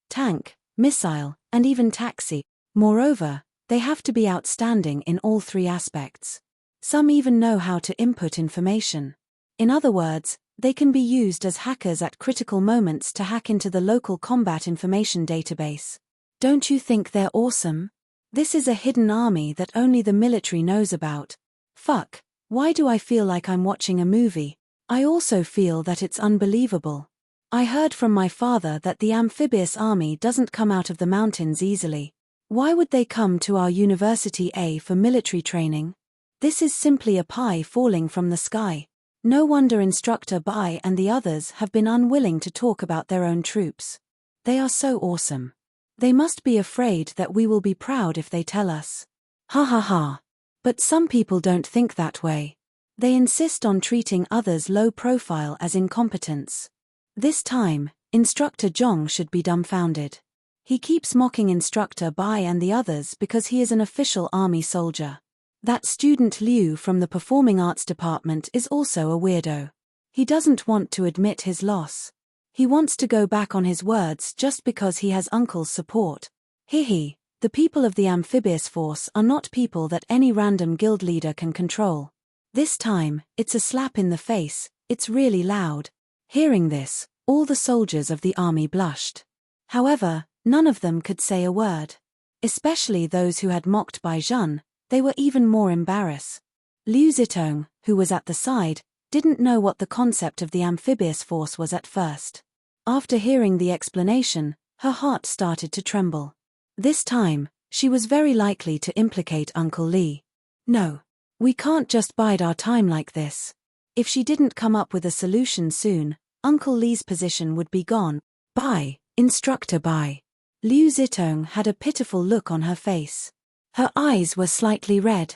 S1: tank, missile, and even taxi. Moreover, they have to be outstanding in all three aspects. Some even know how to input information. In other words, they can be used as hackers at critical moments to hack into the local combat information database. Don't you think they're awesome? This is a hidden army that only the military knows about. Fuck, why do I feel like I'm watching a movie? I also feel that it's unbelievable. I heard from my father that the amphibious army doesn't come out of the mountains easily. Why would they come to our University A for military training? This is simply a pie falling from the sky. No wonder Instructor Bai and the others have been unwilling to talk about their own troops. They are so awesome. They must be afraid that we will be proud if they tell us. Ha ha ha. But some people don't think that way. They insist on treating others low profile as incompetence. This time, Instructor Zhong should be dumbfounded. He keeps mocking Instructor Bai and the others because he is an official army soldier. That student Liu from the Performing Arts Department is also a weirdo. He doesn't want to admit his loss. He wants to go back on his words just because he has Uncle's support. Hehe, the people of the amphibious force are not people that any random guild leader can control. This time, it's a slap in the face, it's really loud. Hearing this, all the soldiers of the army blushed. However, none of them could say a word. Especially those who had mocked Bai Zhen. They were even more embarrassed. Liu Zitong, who was at the side, didn't know what the concept of the amphibious force was at first. After hearing the explanation, her heart started to tremble. This time, she was very likely to implicate Uncle Li. No. We can't just bide our time like this. If she didn't come up with a solution soon, Uncle Li's position would be gone. Bai, Instructor Bai. Liu Zitong had a pitiful look on her face. Her eyes were slightly red.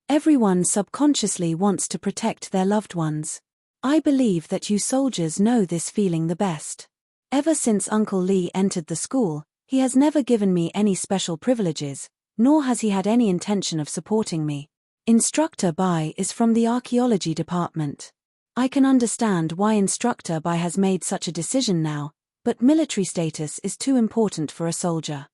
S1: Everyone subconsciously wants to protect their loved ones. I believe that you soldiers know this feeling the best. Ever since Uncle Li entered the school, he has never given me any special privileges, nor has he had any intention of supporting me. Instructor Bai is from the archaeology department. I can understand why Instructor Bai has made such a decision now, but military status is too important for a soldier.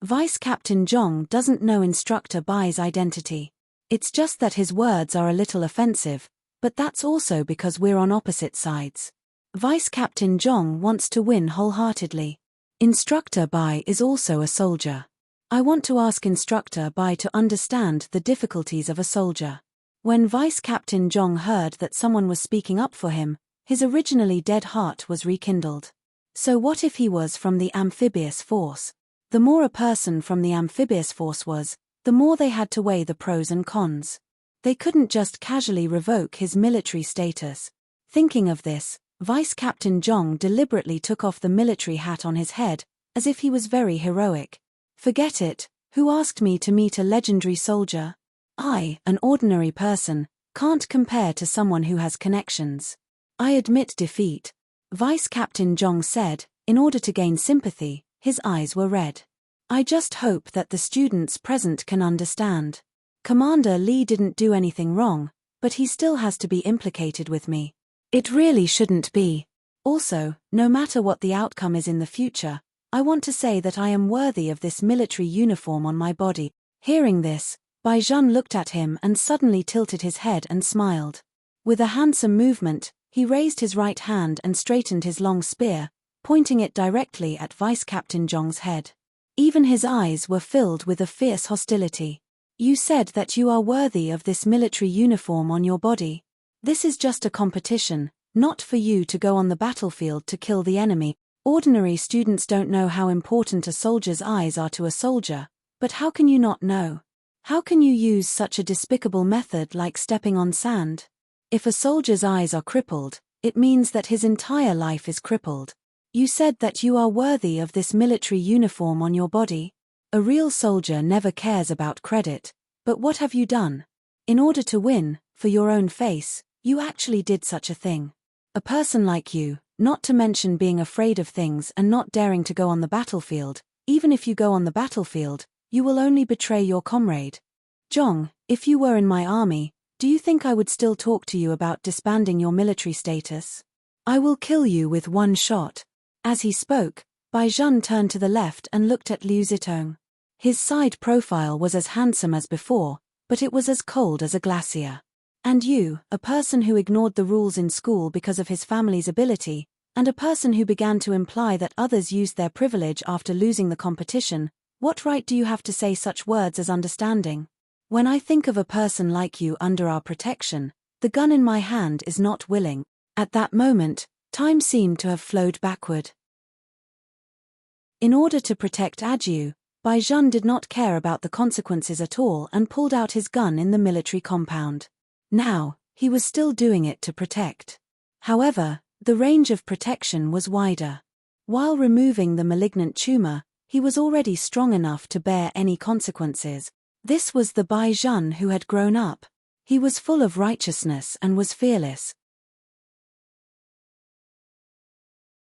S1: Vice Captain Zhong doesn't know Instructor Bai's identity. It's just that his words are a little offensive, but that's also because we're on opposite sides. Vice Captain Zhong wants to win wholeheartedly. Instructor Bai is also a soldier. I want to ask Instructor Bai to understand the difficulties of a soldier. When Vice Captain Zhong heard that someone was speaking up for him, his originally dead heart was rekindled. So what if he was from the amphibious force? The more a person from the amphibious force was, the more they had to weigh the pros and cons. They couldn't just casually revoke his military status. Thinking of this, Vice Captain Zhong deliberately took off the military hat on his head, as if he was very heroic. Forget it, who asked me to meet a legendary soldier? I, an ordinary person, can't compare to someone who has connections. I admit defeat. Vice Captain Zhong said, in order to gain sympathy. His eyes were red. I just hope that the students present can understand. Commander Li didn't do anything wrong, but he still has to be implicated with me. It really shouldn't be. Also, no matter what the outcome is in the future, I want to say that I am worthy of this military uniform on my body. Hearing this, Bai Zhen looked at him and suddenly tilted his head and smiled. With a handsome movement, he raised his right hand and straightened his long spear, pointing it directly at Vice Captain Zhong's head. Even his eyes were filled with a fierce hostility. You said that you are worthy of this military uniform on your body. This is just a competition, not for you to go on the battlefield to kill the enemy. Ordinary students don't know how important a soldier's eyes are to a soldier, but how can you not know? How can you use such a despicable method like stepping on sand? If a soldier's eyes are crippled, it means that his entire life is crippled. You said that you are worthy of this military uniform on your body. A real soldier never cares about credit, but what have you done? In order to win, for your own face, you actually did such a thing. A person like you, not to mention being afraid of things and not daring to go on the battlefield, even if you go on the battlefield, you will only betray your comrade. Zhong, if you were in my army, do you think I would still talk to you about disbanding your military status? I will kill you with one shot. As he spoke, Bai Zhen turned to the left and looked at Liu Zitong. His side profile was as handsome as before, but it was as cold as a glacier. And you, a person who ignored the rules in school because of his family's ability, and a person who began to imply that others used their privilege after losing the competition, what right do you have to say such words as understanding? When I think of a person like you under our protection, the gun in my hand is not willing. At that moment, time seemed to have flowed backward. In order to protect Adju, Bai Zhen did not care about the consequences at all and pulled out his gun in the military compound. Now, he was still doing it to protect. However, the range of protection was wider. While removing the malignant tumor, he was already strong enough to bear any consequences. This was the Bai Zhen who had grown up. He was full of righteousness and was fearless.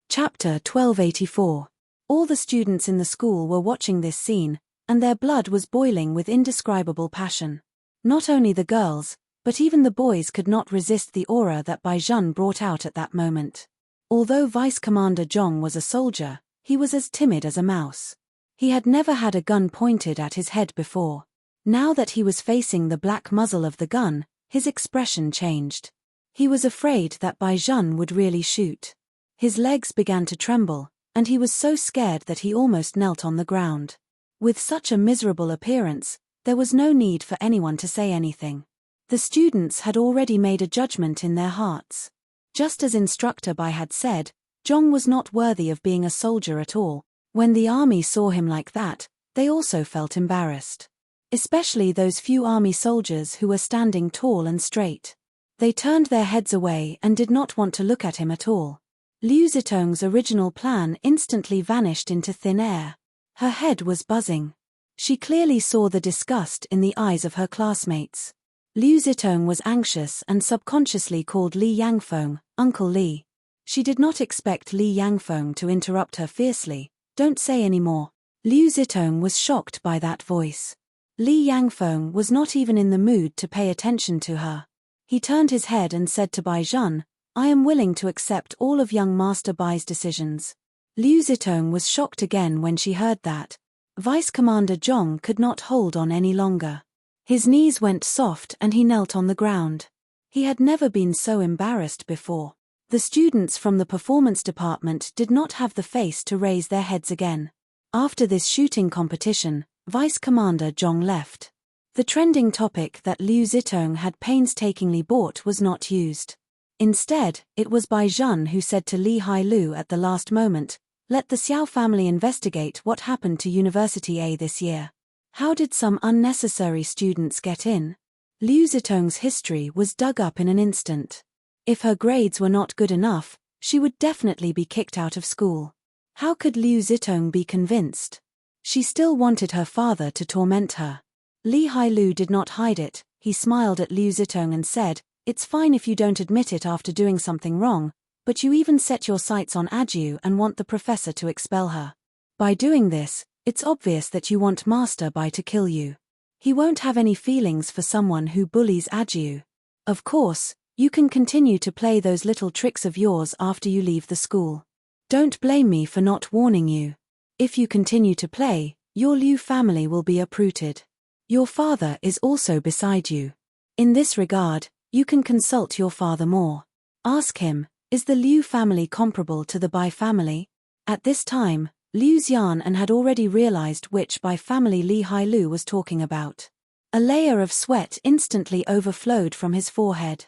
S1: Chapter 1284. All the students in the school were watching this scene, and their blood was boiling with indescribable passion. Not only the girls, but even the boys could not resist the aura that Bai Zhen brought out at that moment. Although Vice Commander Zhong was a soldier, he was as timid as a mouse. He had never had a gun pointed at his head before. Now that he was facing the black muzzle of the gun, his expression changed. He was afraid that Bai Zhen would really shoot. His legs began to tremble, and he was so scared that he almost knelt on the ground. With such a miserable appearance, there was no need for anyone to say anything. The students had already made a judgment in their hearts. Just as Instructor Bai had said, Zhong was not worthy of being a soldier at all. When the army saw him like that, they also felt embarrassed. Especially those few army soldiers who were standing tall and straight. They turned their heads away and did not want to look at him at all. Liu Zitong's original plan instantly vanished into thin air. Her head was buzzing. She clearly saw the disgust in the eyes of her classmates. Liu Zitong was anxious and subconsciously called Li Yangfeng, Uncle Li. She did not expect Li Yangfeng to interrupt her fiercely. Don't say any more. Liu Zitong was shocked by that voice. Li Yangfeng was not even in the mood to pay attention to her. He turned his head and said to Bai Zhen, I am willing to accept all of young Master Bai's decisions. Liu Zitong was shocked again when she heard that. Vice Commander Zhong could not hold on any longer. His knees went soft and he knelt on the ground. He had never been so embarrassed before. The students from the performance department did not have the face to raise their heads again. After this shooting competition, Vice Commander Zhong left. The trending topic that Liu Zitong had painstakingly bought was not used. Instead, it was Bai Zhen who said to Li Hailu at the last moment, let the Xiao family investigate what happened to University A this year. How did some unnecessary students get in? Liu Zitong's history was dug up in an instant. If her grades were not good enough, she would definitely be kicked out of school. How could Liu Zitong be convinced? She still wanted her father to torment her. Li Hailu did not hide it. He smiled at Liu Zitong and said, it's fine if you don't admit it after doing something wrong, but you even set your sights on Adju and want the professor to expel her. By doing this, it's obvious that you want Master Bai to kill you. He won't have any feelings for someone who bullies Adju. Of course, you can continue to play those little tricks of yours after you leave the school. Don't blame me for not warning you. If you continue to play, your Liu family will be uprooted. Your father is also beside you. In this regard, you can consult your father more. Ask him, is the Liu family comparable to the Bai family? At this time, Liu Xian had already realized which Bai family Li Hailu was talking about. A layer of sweat instantly overflowed from his forehead.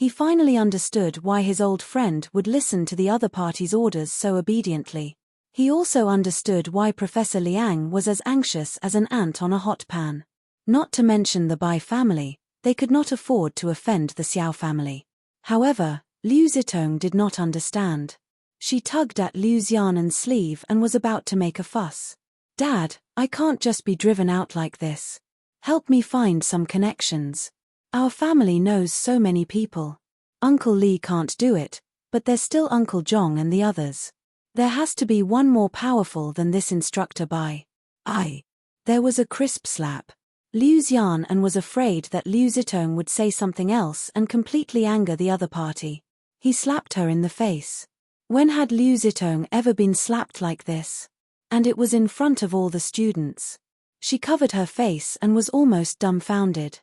S1: He finally understood why his old friend would listen to the other party's orders so obediently. He also understood why Professor Liang was as anxious as an ant on a hot pan. Not to mention the Bai family, they could not afford to offend the Xiao family. However, Liu Zitong did not understand. She tugged at Liu Xian'an's sleeve and was about to make a fuss. "Dad, I can't just be driven out like this. Help me find some connections. Our family knows so many people. Uncle Li can't do it, but there's still Uncle Zhong and the others. There has to be one more powerful than this instructor Bai." "Aye." There was a crisp slap. Liu Xian'an was afraid that Liu Zitong would say something else and completely anger the other party. He slapped her in the face. When had Liu Zitong ever been slapped like this? And it was in front of all the students. She covered her face and was almost dumbfounded.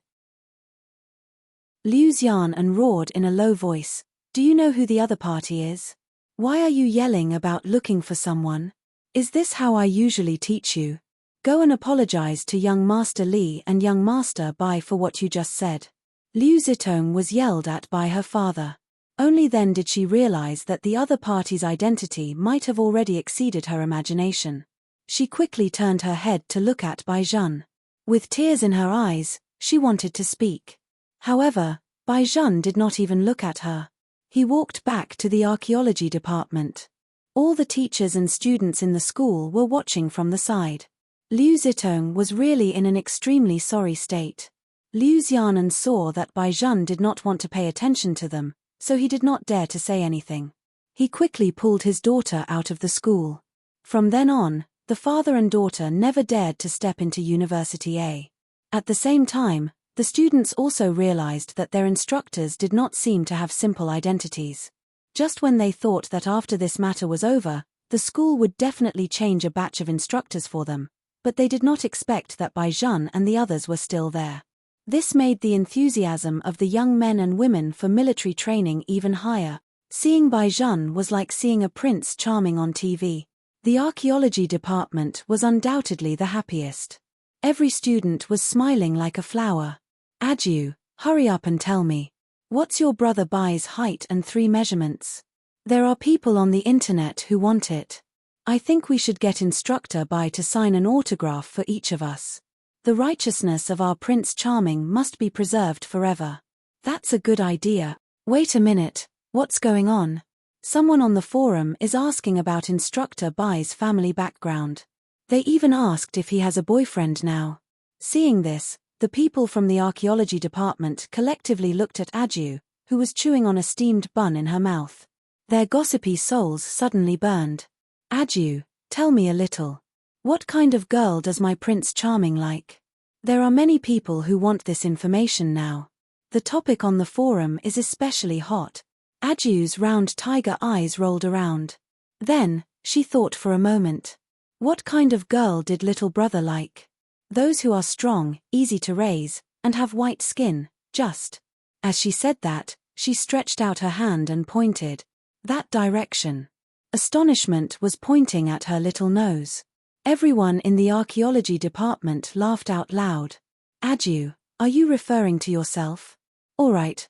S1: Liu Xian'an roared in a low voice, "Do you know who the other party is? Why are you yelling about looking for someone? Is this how I usually teach you? Go and apologize to young Master Li and young Master Bai for what you just said." Liu Zitong was yelled at by her father. Only then did she realize that the other party's identity might have already exceeded her imagination. She quickly turned her head to look at Bai Zhen. With tears in her eyes, she wanted to speak. However, Bai Zhen did not even look at her. He walked back to the archaeology department. All the teachers and students in the school were watching from the side. Liu Zitong was really in an extremely sorry state. Liu Xian'an saw that Bai Zhen did not want to pay attention to them, so he did not dare to say anything. He quickly pulled his daughter out of the school. From then on, the father and daughter never dared to step into University A. At the same time, the students also realized that their instructors did not seem to have simple identities. Just when they thought that after this matter was over, the school would definitely change a batch of instructors for them, but they did not expect that Bai Zhen and the others were still there. This made the enthusiasm of the young men and women for military training even higher. Seeing Bai Zhen was like seeing a Prince Charming on TV. The archaeology department was undoubtedly the happiest. Every student was smiling like a flower. "Aju, hurry up and tell me. What's your brother Bai's height and 3 measurements? There are people on the internet who want it. I think we should get Instructor Bai to sign an autograph for each of us. The righteousness of our Prince Charming must be preserved forever." "That's a good idea. Wait a minute, what's going on? Someone on the forum is asking about Instructor Bai's family background. They even asked if he has a boyfriend now." Seeing this, the people from the archaeology department collectively looked at Aju, who was chewing on a steamed bun in her mouth. Their gossipy souls suddenly burned. "Aju, tell me a little. What kind of girl does my Prince Charming like? There are many people who want this information now. The topic on the forum is especially hot." Aju's round tiger eyes rolled around. Then, she thought for a moment. What kind of girl did little brother like? "Those who are strong, easy to raise, and have white skin, just." As she said that, she stretched out her hand and pointed. That direction. Astonishment was pointing at her little nose. Everyone in the archaeology department laughed out loud. "Aju, are you referring to yourself? All right,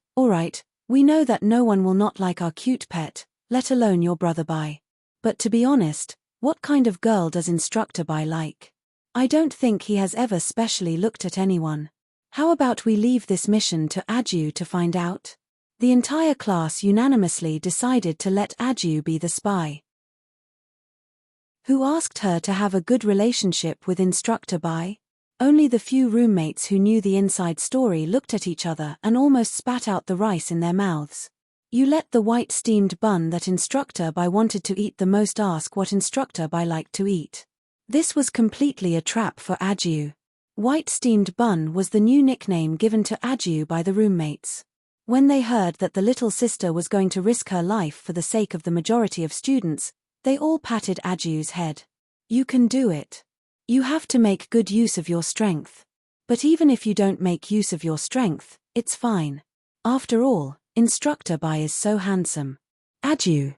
S1: we know that no one will not like our cute pet, let alone your brother Bai. But to be honest, what kind of girl does Instructor Bai like? I don't think he has ever specially looked at anyone. How about we leave this mission to Aju to find out?" The entire class unanimously decided to let Aju be the spy. Who asked her to have a good relationship with Instructor Bai? Only the few roommates who knew the inside story looked at each other and almost spat out the rice in their mouths. You let the white steamed bun that Instructor Bai wanted to eat the most ask what Instructor Bai liked to eat. This was completely a trap for Aju. White steamed bun was the new nickname given to Aju by the roommates. When they heard that the little sister was going to risk her life for the sake of the majority of students, they all patted Aju's head. "You can do it. You have to make good use of your strength. But even if you don't make use of your strength, it's fine. After all, Instructor Bai is so handsome." Aju.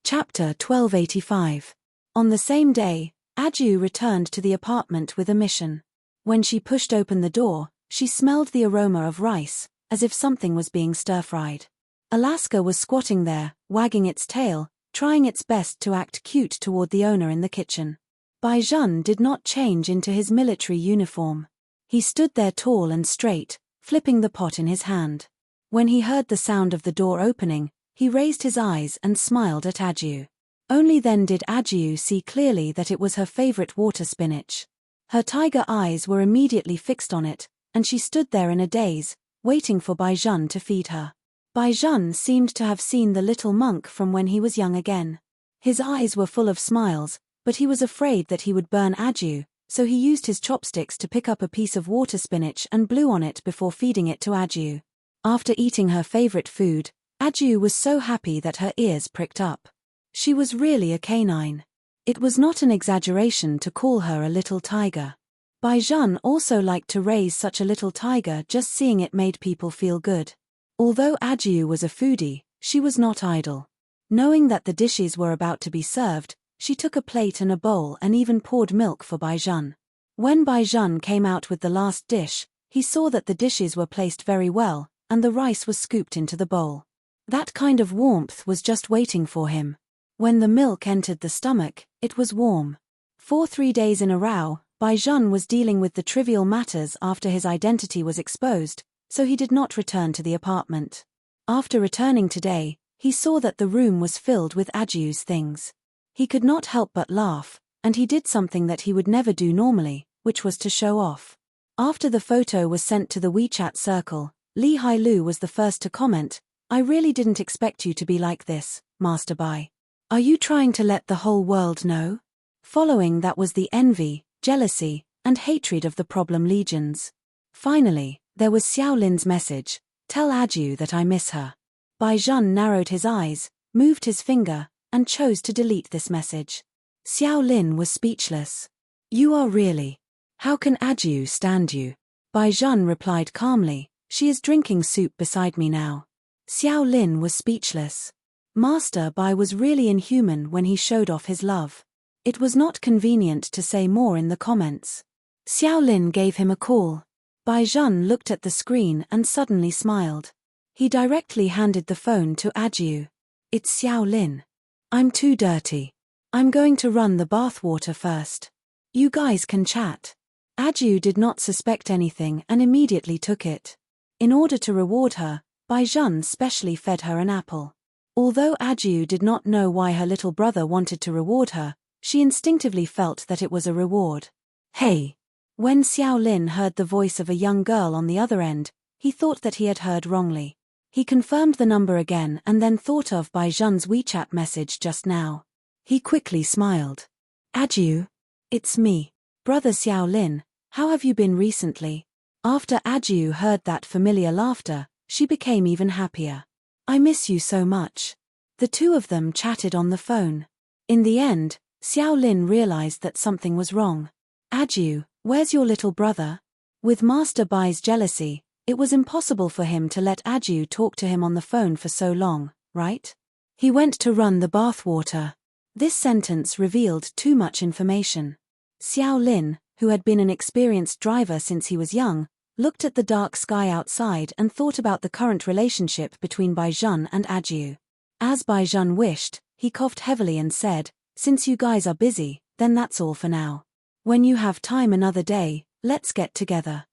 S1: Chapter 1285. On the same day, Aju returned to the apartment with a mission. When she pushed open the door, She smelled the aroma of rice, as if something was being stir-fried. Alaska was squatting there, wagging its tail, trying its best to act cute toward the owner in the kitchen. Baizhan did not change into his military uniform. He stood there tall and straight, flipping the pot in his hand. When he heard the sound of the door opening, he raised his eyes and smiled at Adju. Only then did Adju see clearly that it was her favorite water spinach. Her tiger eyes were immediately fixed on it, and she stood there in a daze, waiting for Baizhan to feed her. Baizhan seemed to have seen the little monk from when he was young again. His eyes were full of smiles, but he was afraid that he would burn Adju, so he used his chopsticks to pick up a piece of water spinach and blew on it before feeding it to Adju. After eating her favorite food, Adju was so happy that her ears pricked up. She was really a canine. It was not an exaggeration to call her a little tiger. Baizhan also liked to raise such a little tiger, just seeing it made people feel good. Although Adju was a foodie, she was not idle. Knowing that the dishes were about to be served, she took a plate and a bowl and even poured milk for Baizhan. When Baizhan came out with the last dish, he saw that the dishes were placed very well, and the rice was scooped into the bowl. That kind of warmth was just waiting for him. When the milk entered the stomach, it was warm. For 3 days in a row, Baizhan was dealing with the trivial matters after his identity was exposed, so he did not return to the apartment. After returning today, he saw that the room was filled with Adju's things. He could not help but laugh, and he did something that he would never do normally, which was to show off. After the photo was sent to the WeChat circle, Li Hailu was the first to comment, "I really didn't expect you to be like this, Master Bai. Are you trying to let the whole world know?" Following that was the envy, jealousy, and hatred of the problem legions. Finally, there was Xiao Lin's message, "Tell Adju that I miss her." Baizhan narrowed his eyes, moved his finger, and chose to delete this message. Xiao Lin was speechless. "You are really... How can Adju stand you?" Baizhan replied calmly, "She is drinking soup beside me now." Xiao Lin was speechless. Master Bai was really inhuman when he showed off his love. It was not convenient to say more in the comments. Xiao Lin gave him a call. Baizhan looked at the screen and suddenly smiled. He directly handed the phone to Adju. "It's Xiao Lin. I'm too dirty. I'm going to run the bathwater first. You guys can chat." Adju did not suspect anything and immediately took it. In order to reward her, Baizhan specially fed her an apple. Although Adju did not know why her little brother wanted to reward her, she instinctively felt that it was a reward. "Hey!" When Xiao Lin heard the voice of a young girl on the other end, he thought that he had heard wrongly. He confirmed the number again and then thought of Baizhan's WeChat message just now. He quickly smiled. "Adju? It's me. Brother Xiao Lin, how have you been recently?" After Adju heard that familiar laughter, she became even happier. "I miss you so much." The two of them chatted on the phone. In the end, Xiao Lin realized that something was wrong. "Adju, where's your little brother?" With Master Bai's jealousy, it was impossible for him to let Adju talk to him on the phone for so long, right? "He went to run the bathwater." This sentence revealed too much information. Xiao Lin, who had been an experienced driver since he was young, looked at the dark sky outside and thought about the current relationship between Baizhan and Adju. As Baizhan wished, he coughed heavily and said, "Since you guys are busy, then that's all for now. When you have time another day, let's get together.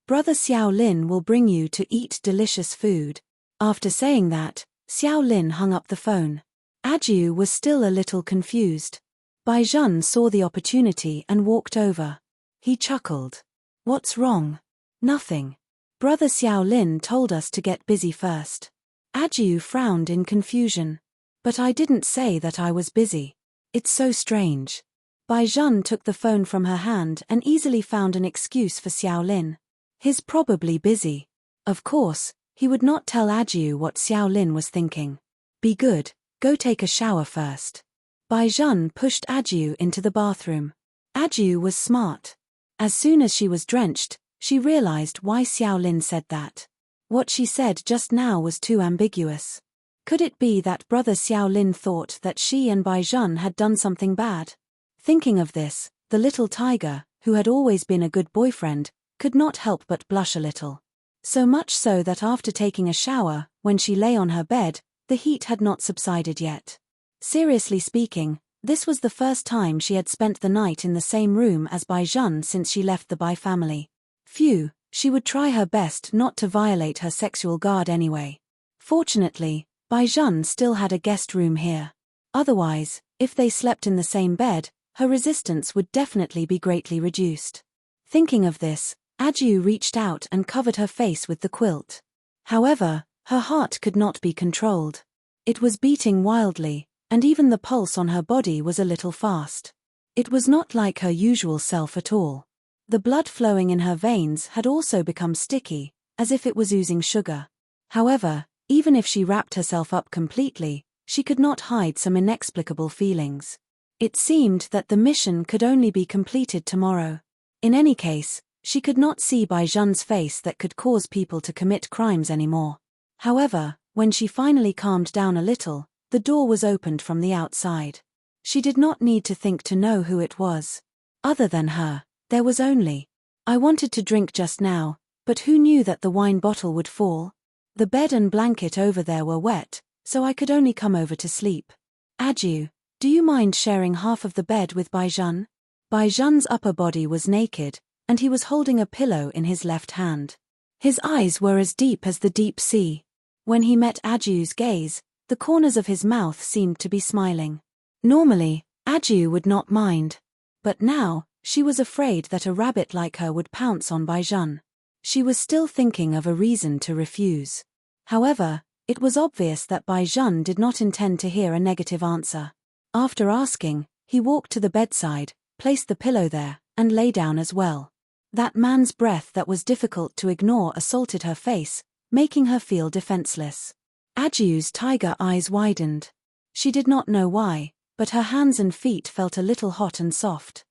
S1: Brother Xiao Lin will bring you to eat delicious food." After saying that, Xiao Lin hung up the phone. Adju was still a little confused. Baizhan saw the opportunity and walked over. He chuckled. "What's wrong?" "Nothing. Brother Xiao Lin told us to get busy first." Adju frowned in confusion. "But I didn't say that I was busy. It's so strange." Baizhan took the phone from her hand and easily found an excuse for Xiao Lin. "He's probably busy." Of course, he would not tell Adju what Xiao Lin was thinking. "Be good, go take a shower first." Baizhan pushed Adju into the bathroom. Adju was smart. As soon as she was drenched, she realized why Xiao Lin said that. What she said just now was too ambiguous. Could it be that Brother Xiao Lin thought that she and Baizhan had done something bad? Thinking of this, the little tiger, who had always been a good boyfriend, could not help but blush a little. So much so that after taking a shower, when she lay on her bed, the heat had not subsided yet. Seriously speaking, this was the first time she had spent the night in the same room as Baizhan since she left the Bai family. Phew, she would try her best not to violate her sexual guard anyway. Fortunately, Baizhan still had a guest room here. Otherwise, if they slept in the same bed, her resistance would definitely be greatly reduced. Thinking of this, Adju reached out and covered her face with the quilt. However, her heart could not be controlled. It was beating wildly, and even the pulse on her body was a little fast. It was not like her usual self at all. The blood flowing in her veins had also become sticky, as if it was oozing sugar. However, even if she wrapped herself up completely, she could not hide some inexplicable feelings. It seemed that the mission could only be completed tomorrow. In any case, she could not see Baizhan's face that could cause people to commit crimes anymore. However, when she finally calmed down a little, the door was opened from the outside. She did not need to think to know who it was. Other than her, there was only, "I wanted to drink just now, but who knew that the wine bottle would fall? The bed and blanket over there were wet, so I could only come over to sleep. Adju, do you mind sharing half of the bed with Baizhan?" Baizhan's upper body was naked, and he was holding a pillow in his left hand. His eyes were as deep as the deep sea. When he met Adju's gaze, the corners of his mouth seemed to be smiling. Normally, Adju would not mind. But now, she was afraid that a rabbit like her would pounce on Baizhan. She was still thinking of a reason to refuse. However, it was obvious that Baizhan did not intend to hear a negative answer. After asking, he walked to the bedside, placed the pillow there, and lay down as well. That man's breath that was difficult to ignore assaulted her face, making her feel defenseless. Adju's tiger eyes widened. She did not know why, but her hands and feet felt a little hot and soft.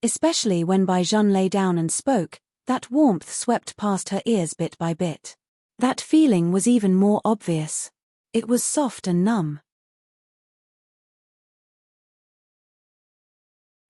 S1: Especially when Baizhan lay down and spoke, that warmth swept past her ears bit by bit. That feeling was even more obvious. It was soft and numb.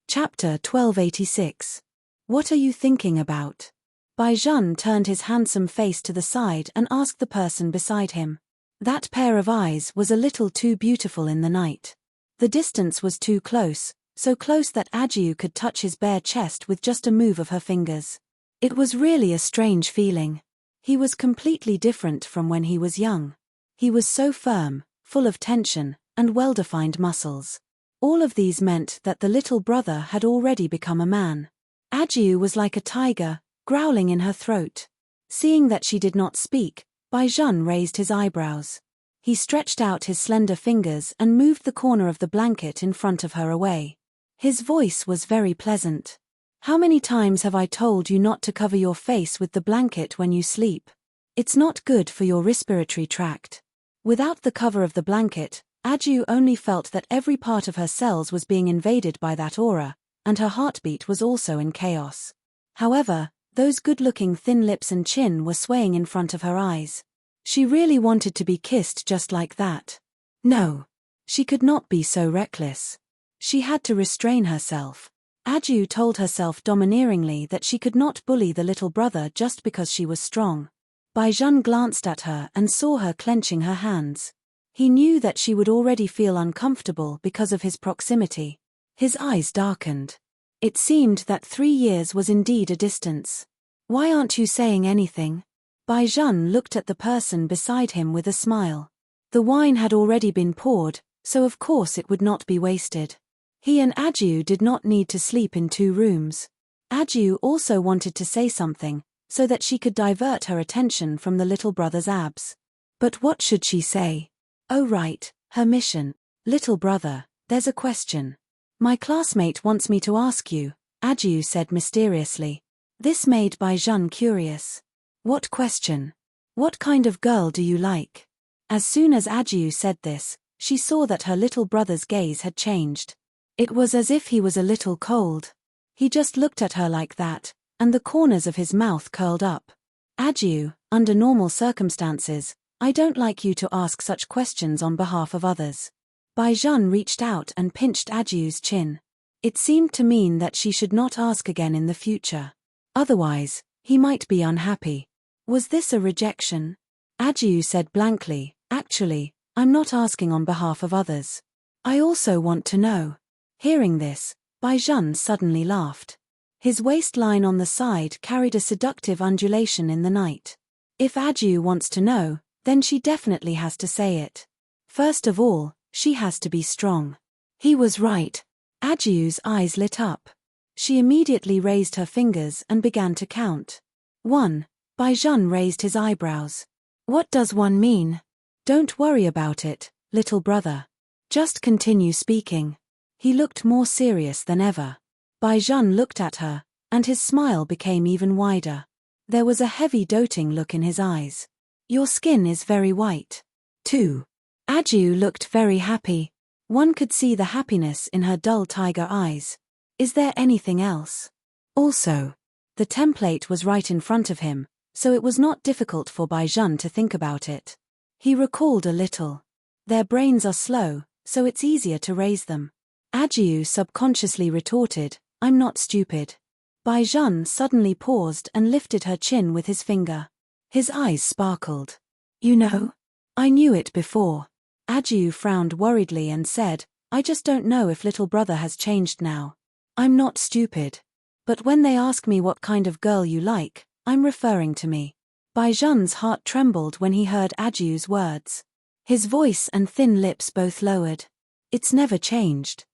S1: Chapter 1286. What are you thinking about? Baizhan turned his handsome face to the side and asked the person beside him. That pair of eyes was a little too beautiful in the night. The distance was too close, so close that Adju could touch his bare chest with just a move of her fingers. It was really a strange feeling. He was completely different from when he was young. He was so firm, full of tension, and well-defined muscles. All of these meant that the little brother had already become a man. Adju was like a tiger, growling in her throat. Seeing that she did not speak, Baizhan raised his eyebrows. He stretched out his slender fingers and moved the corner of the blanket in front of her away. His voice was very pleasant. "How many times have I told you not to cover your face with the blanket when you sleep? It's not good for your respiratory tract." Without the cover of the blanket, Adju only felt that every part of her cells was being invaded by that aura, and her heartbeat was also in chaos. However, those good-looking thin lips and chin were swaying in front of her eyes. She really wanted to be kissed just like that. No. She could not be so reckless. She had to restrain herself. Adju told herself domineeringly that she could not bully the little brother just because she was strong. Baizhan glanced at her and saw her clenching her hands. He knew that she would already feel uncomfortable because of his proximity. His eyes darkened. It seemed that 3 years was indeed a distance. "Why aren't you saying anything?" Baizhan looked at the person beside him with a smile. The wine had already been poured, so of course it would not be wasted. He and Adju did not need to sleep in 2 rooms. Adju also wanted to say something, so that she could divert her attention from the little brother's abs. But what should she say? Oh right, her mission. "Little brother, there's a question. My classmate wants me to ask you," Adju said mysteriously. This made Baizhan curious. "What question? What kind of girl do you like?" As soon as Adju said this, she saw that her little brother's gaze had changed. It was as if he was a little cold. He just looked at her like that, and the corners of his mouth curled up. "Adju, under normal circumstances, I don't like you to ask such questions on behalf of others." Baizhan reached out and pinched Adju's chin. It seemed to mean that she should not ask again in the future. Otherwise, he might be unhappy. Was this a rejection? Ajiu said blankly, "Actually, I'm not asking on behalf of others. I also want to know." Hearing this, Baizhan suddenly laughed. His waistline on the side carried a seductive undulation in the night. If Ajiu wants to know, then she definitely has to say it. First of all, she has to be strong. He was right. Ajiu's eyes lit up. She immediately raised her fingers and began to count. 1. Baizhan raised his eyebrows. "What does 1 mean?" "Don't worry about it, little brother. Just continue speaking." He looked more serious than ever. Baizhan looked at her, and his smile became even wider. There was a heavy doting look in his eyes. "Your skin is very white." 2. Ajiu looked very happy. One could see the happiness in her dull tiger eyes. "Is there anything else?" Also, the template was right in front of him, so it was not difficult for Baizhan to think about it. He recalled a little. Their brains are slow, so it's easier to raise them. Ajiu subconsciously retorted, "I'm not stupid." Baizhan suddenly paused and lifted her chin with his finger. His eyes sparkled. "You know? I knew it before." Ajiu frowned worriedly and said, "I just don't know if little brother has changed now. I'm not stupid. But when they ask me what kind of girl you like, I'm referring to me." Baizhan's heart trembled when he heard Ajiu's words. His voice and thin lips both lowered. "It's never changed."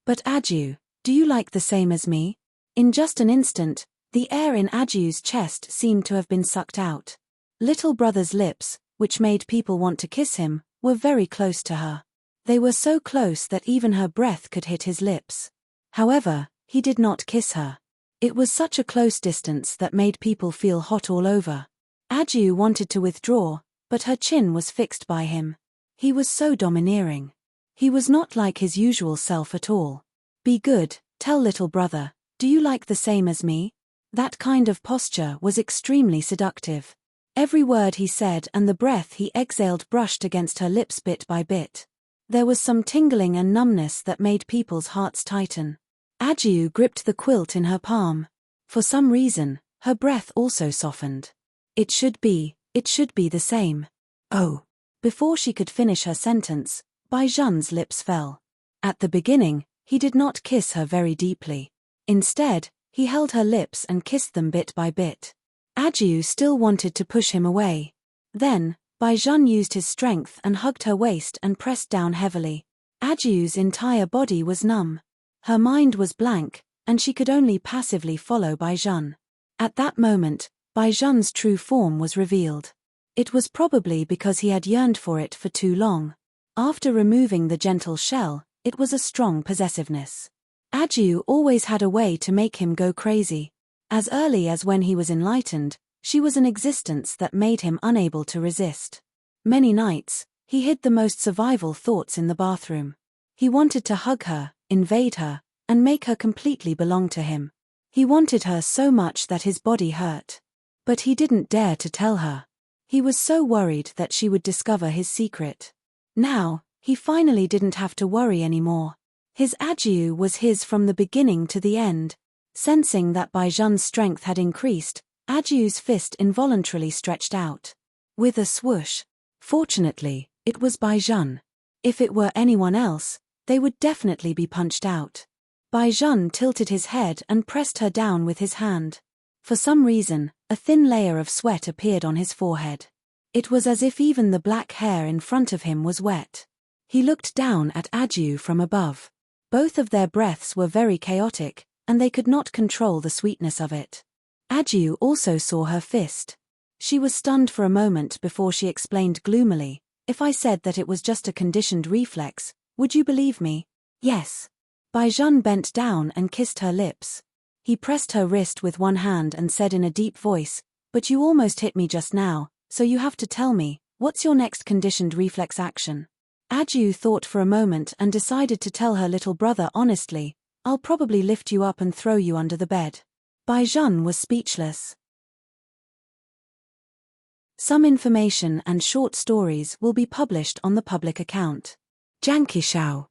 S1: "But Ajiu, do you like the same as me?" In just an instant, the air in Ajiu's chest seemed to have been sucked out. Little brother's lips, which made people want to kiss him, were very close to her. They were so close that even her breath could hit his lips. However, he did not kiss her. It was such a close distance that made people feel hot all over. Ajiu wanted to withdraw, but her chin was fixed by him. He was so domineering. He was not like his usual self at all. "Be good, tell little brother, do you like the same as me?" That kind of posture was extremely seductive. Every word he said and the breath he exhaled brushed against her lips bit by bit. There was some tingling and numbness that made people's hearts tighten. Ajiu gripped the quilt in her palm. For some reason, her breath also softened. It should be the same." "Oh." Before she could finish her sentence, Baizhan's lips fell. At the beginning, he did not kiss her very deeply. Instead, he held her lips and kissed them bit by bit. Ajiu still wanted to push him away. Then, Baizhan used his strength and hugged her waist and pressed down heavily. Ajiu's entire body was numb. Her mind was blank, and she could only passively follow Baizhan. At that moment, Baizhan's true form was revealed. It was probably because he had yearned for it for too long. After removing the gentle shell, it was a strong possessiveness. Ajiu always had a way to make him go crazy. As early as when he was enlightened, she was an existence that made him unable to resist. Many nights, he hid the most survival thoughts in the bathroom. He wanted to hug her, invade her, and make her completely belong to him. He wanted her so much that his body hurt. But he didn't dare to tell her. He was so worried that she would discover his secret. Now, he finally didn't have to worry anymore. His Ajiu was his from the beginning to the end. Sensing that Baizhan's strength had increased, Ajiu's fist involuntarily stretched out. With a swoosh. Fortunately, it was Baizhan. If it were anyone else, they would definitely be punched out. Baizhan tilted his head and pressed her down with his hand. For some reason, a thin layer of sweat appeared on his forehead. It was as if even the black hair in front of him was wet. He looked down at Ajiu from above. Both of their breaths were very chaotic, and they could not control the sweetness of it. Ajiu also saw her fist. She was stunned for a moment before she explained gloomily, "If I said that it was just a conditioned reflex, would you believe me?" "Yes." Baizhan bent down and kissed her lips. He pressed her wrist with one hand and said in a deep voice, "But you almost hit me just now, so you have to tell me, what's your next conditioned reflex action?" Ajiu thought for a moment and decided to tell her little brother honestly, "I'll probably lift you up and throw you under the bed." Baizhan was speechless. Some information and short stories will be published on the public account. Jiankishao.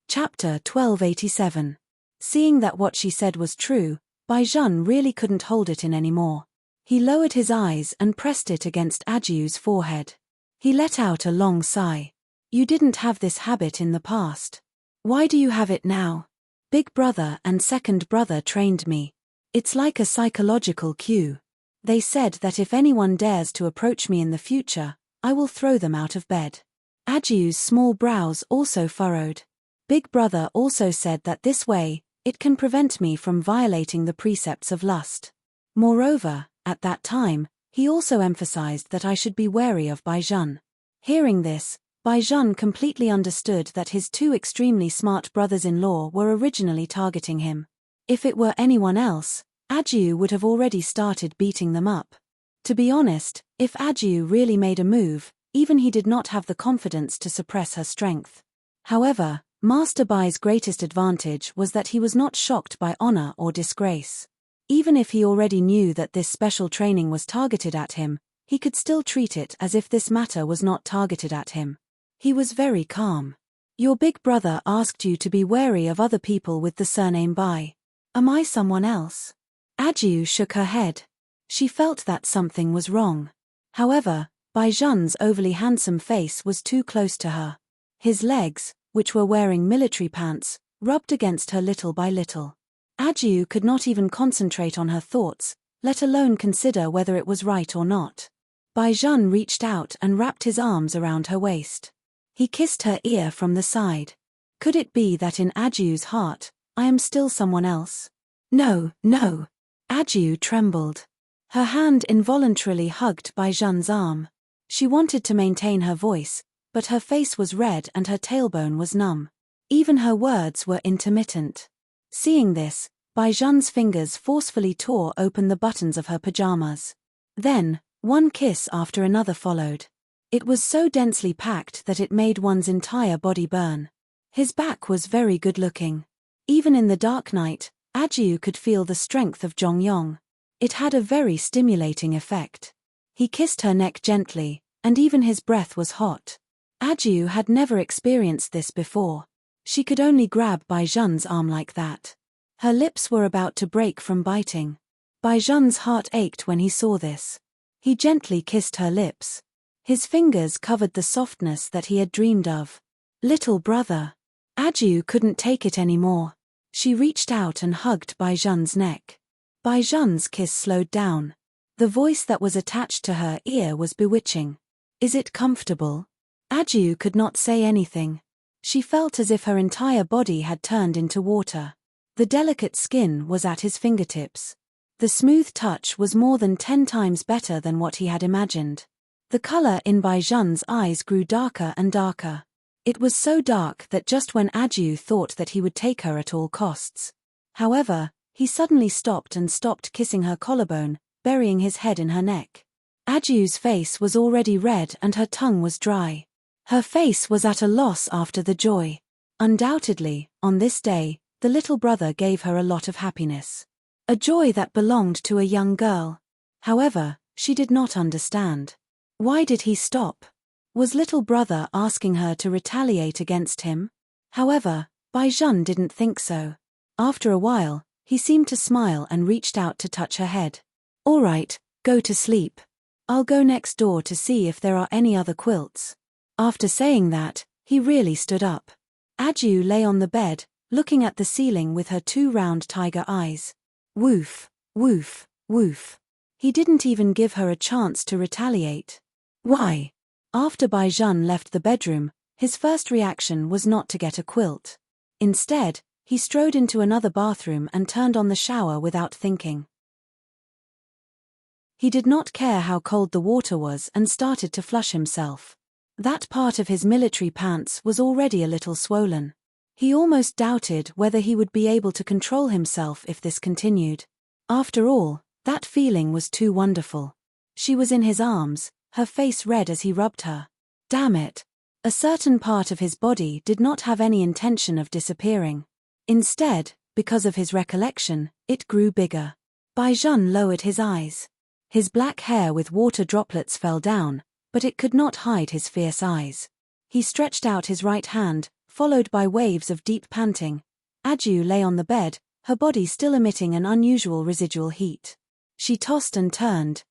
S1: Chapter 1287. Seeing that what she said was true, Baizhan really couldn't hold it in anymore. He lowered his eyes and pressed it against Ajiu's forehead. He let out a long sigh. You didn't have this habit in the past. Why do you have it now? Big brother and second brother trained me. It's like a psychological cue. They said that if anyone dares to approach me in the future, I will throw them out of bed. Ajiu's small brows also furrowed. Big brother also said that this way, it can prevent me from violating the precepts of lust. Moreover, at that time, he also emphasized that I should be wary of Baizhan. Hearing this, Baizhan completely understood that his two extremely smart brothers-in-law were originally targeting him. If it were anyone else, Ajiu would have already started beating them up. To be honest, if Ajiu really made a move, even he did not have the confidence to suppress her strength. However, Master Bai's greatest advantage was that he was not shocked by honor or disgrace. Even if he already knew that this special training was targeted at him, he could still treat it as if this matter was not targeted at him. He was very calm. Your big brother asked you to be wary of other people with the surname Bai. Am I someone else? Ajiu shook her head. She felt that something was wrong. However, Baizhan's overly handsome face was too close to her. His legs, which were wearing military pants, rubbed against her little by little. Ajiu could not even concentrate on her thoughts, let alone consider whether it was right or not. Baizhan reached out and wrapped his arms around her waist. He kissed her ear from the side. Could it be that in Ajiu's heart, I am still someone else? No, no. Ajiu trembled. Her hand involuntarily hugged Baizhan's arm. She wanted to maintain her voice, but her face was red and her tailbone was numb. Even her words were intermittent. Seeing this, Baizhan's fingers forcefully tore open the buttons of her pajamas. Then, one kiss after another followed. It was so densely packed that it made one's entire body burn. His back was very good-looking. Even in the dark night, Ajiu could feel the strength of Zhongyong. It had a very stimulating effect. He kissed her neck gently, and even his breath was hot. Ajiu had never experienced this before. She could only grab Baizhan's arm like that. Her lips were about to break from biting. Baizhan's heart ached when he saw this. He gently kissed her lips. His fingers covered the softness that he had dreamed of. Little brother. Ajiu couldn't take it anymore. She reached out and hugged Baizhan's neck. Baizhan's kiss slowed down. The voice that was attached to her ear was bewitching. Is it comfortable? Ajiu could not say anything. She felt as if her entire body had turned into water. The delicate skin was at his fingertips. The smooth touch was more than 10 times better than what he had imagined. The color in Baizhan's eyes grew darker and darker. It was so dark that just when Ajiu thought that he would take her at all costs. However, he suddenly stopped kissing her collarbone, burying his head in her neck. Ajiu's face was already red and her tongue was dry. Her face was at a loss after the joy. Undoubtedly, on this day, the little brother gave her a lot of happiness. A joy that belonged to a young girl. However, she did not understand. Why did he stop? Was little brother asking her to retaliate against him? However, Baizhan didn't think so. After a while, he seemed to smile and reached out to touch her head. All right, go to sleep. I'll go next door to see if there are any other quilts. After saying that, he really stood up. Ajiu lay on the bed, looking at the ceiling with her 2 round tiger eyes. Woof, woof, woof. He didn't even give her a chance to retaliate. Why? After Baizhan left the bedroom, his first reaction was not to get a quilt. Instead, he strode into another bathroom and turned on the shower without thinking. He did not care how cold the water was and started to flush himself. That part of his military pants was already a little swollen. He almost doubted whether he would be able to control himself if this continued. After all, that feeling was too wonderful. She was in his arms, her face red as he rubbed her. Damn it. A certain part of his body did not have any intention of disappearing. Instead, because of his recollection, it grew bigger. Baizhan lowered his eyes. His black hair with water droplets fell down, but it could not hide his fierce eyes. He stretched out his right hand, followed by waves of deep panting. Aju lay on the bed, her body still emitting an unusual residual heat. She tossed and turned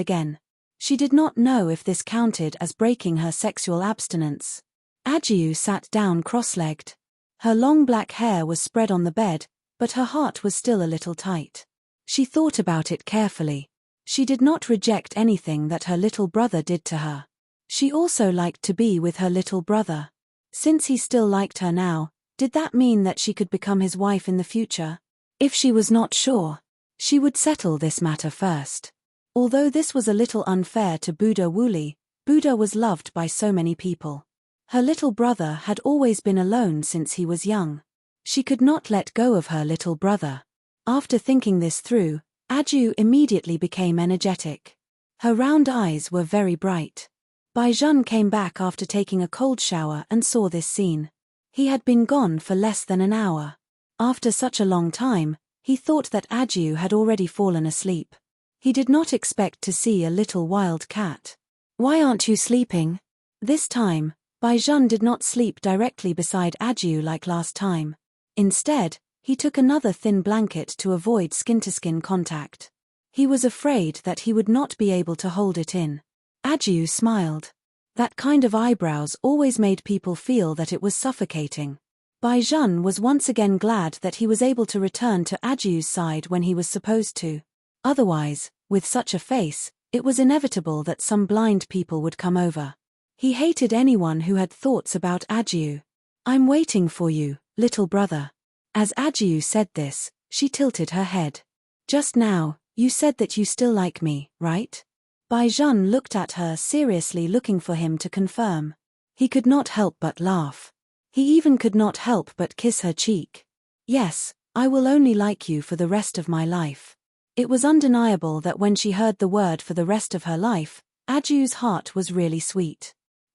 S1: again. She did not know if this counted as breaking her sexual abstinence. Aju sat down cross-legged. Her long black hair was spread on the bed, but her heart was still a little tight. She thought about it carefully. She did not reject anything that her little brother did to her. She also liked to be with her little brother. Since he still liked her now, did that mean that she could become his wife in the future? If she was not sure, she would settle this matter first. Although this was a little unfair to Buddha Wooly, Buddha was loved by so many people. Her little brother had always been alone since he was young. She could not let go of her little brother. After thinking this through, Aju immediately became energetic. Her round eyes were very bright. Baizhan came back after taking a cold shower and saw this scene. He had been gone for less than an hour. After such a long time, he thought that Aju had already fallen asleep. He did not expect to see a little wild cat. "Why aren't you sleeping?" This time, Baizhan did not sleep directly beside Aju like last time. Instead, he took another thin blanket to avoid skin-to-skin contact. He was afraid that he would not be able to hold it in. Aju smiled. That kind of eyebrows always made people feel that it was suffocating. Baizhan was once again glad that he was able to return to Aju's side when he was supposed to. Otherwise, with such a face, it was inevitable that some blind people would come over. He hated anyone who had thoughts about Aju. "I'm waiting for you, little brother." As Aju said this, she tilted her head. "Just now, you said that you still like me, right?" Baizhan looked at her seriously, looking for him to confirm. He could not help but laugh. He even could not help but kiss her cheek. "Yes, I will only like you for the rest of my life." It was undeniable that when she heard the word "for the rest of her life," Aju's heart was really sweet.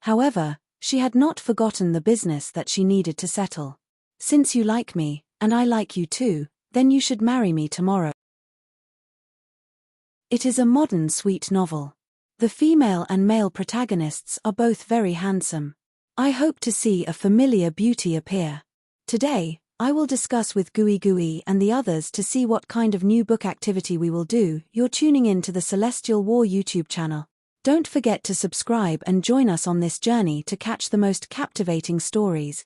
S1: However, she had not forgotten the business that she needed to settle. "Since you like me, and I like you too, then you should marry me tomorrow." It is a modern sweet novel. The female and male protagonists are both very handsome. I hope to see a familiar beauty appear. Today, I will discuss with Gui Gui and the others to see what kind of new book activity we will do. You're tuning in to the Celestial War YouTube channel. Don't forget to subscribe and join us on this journey to catch the most captivating stories.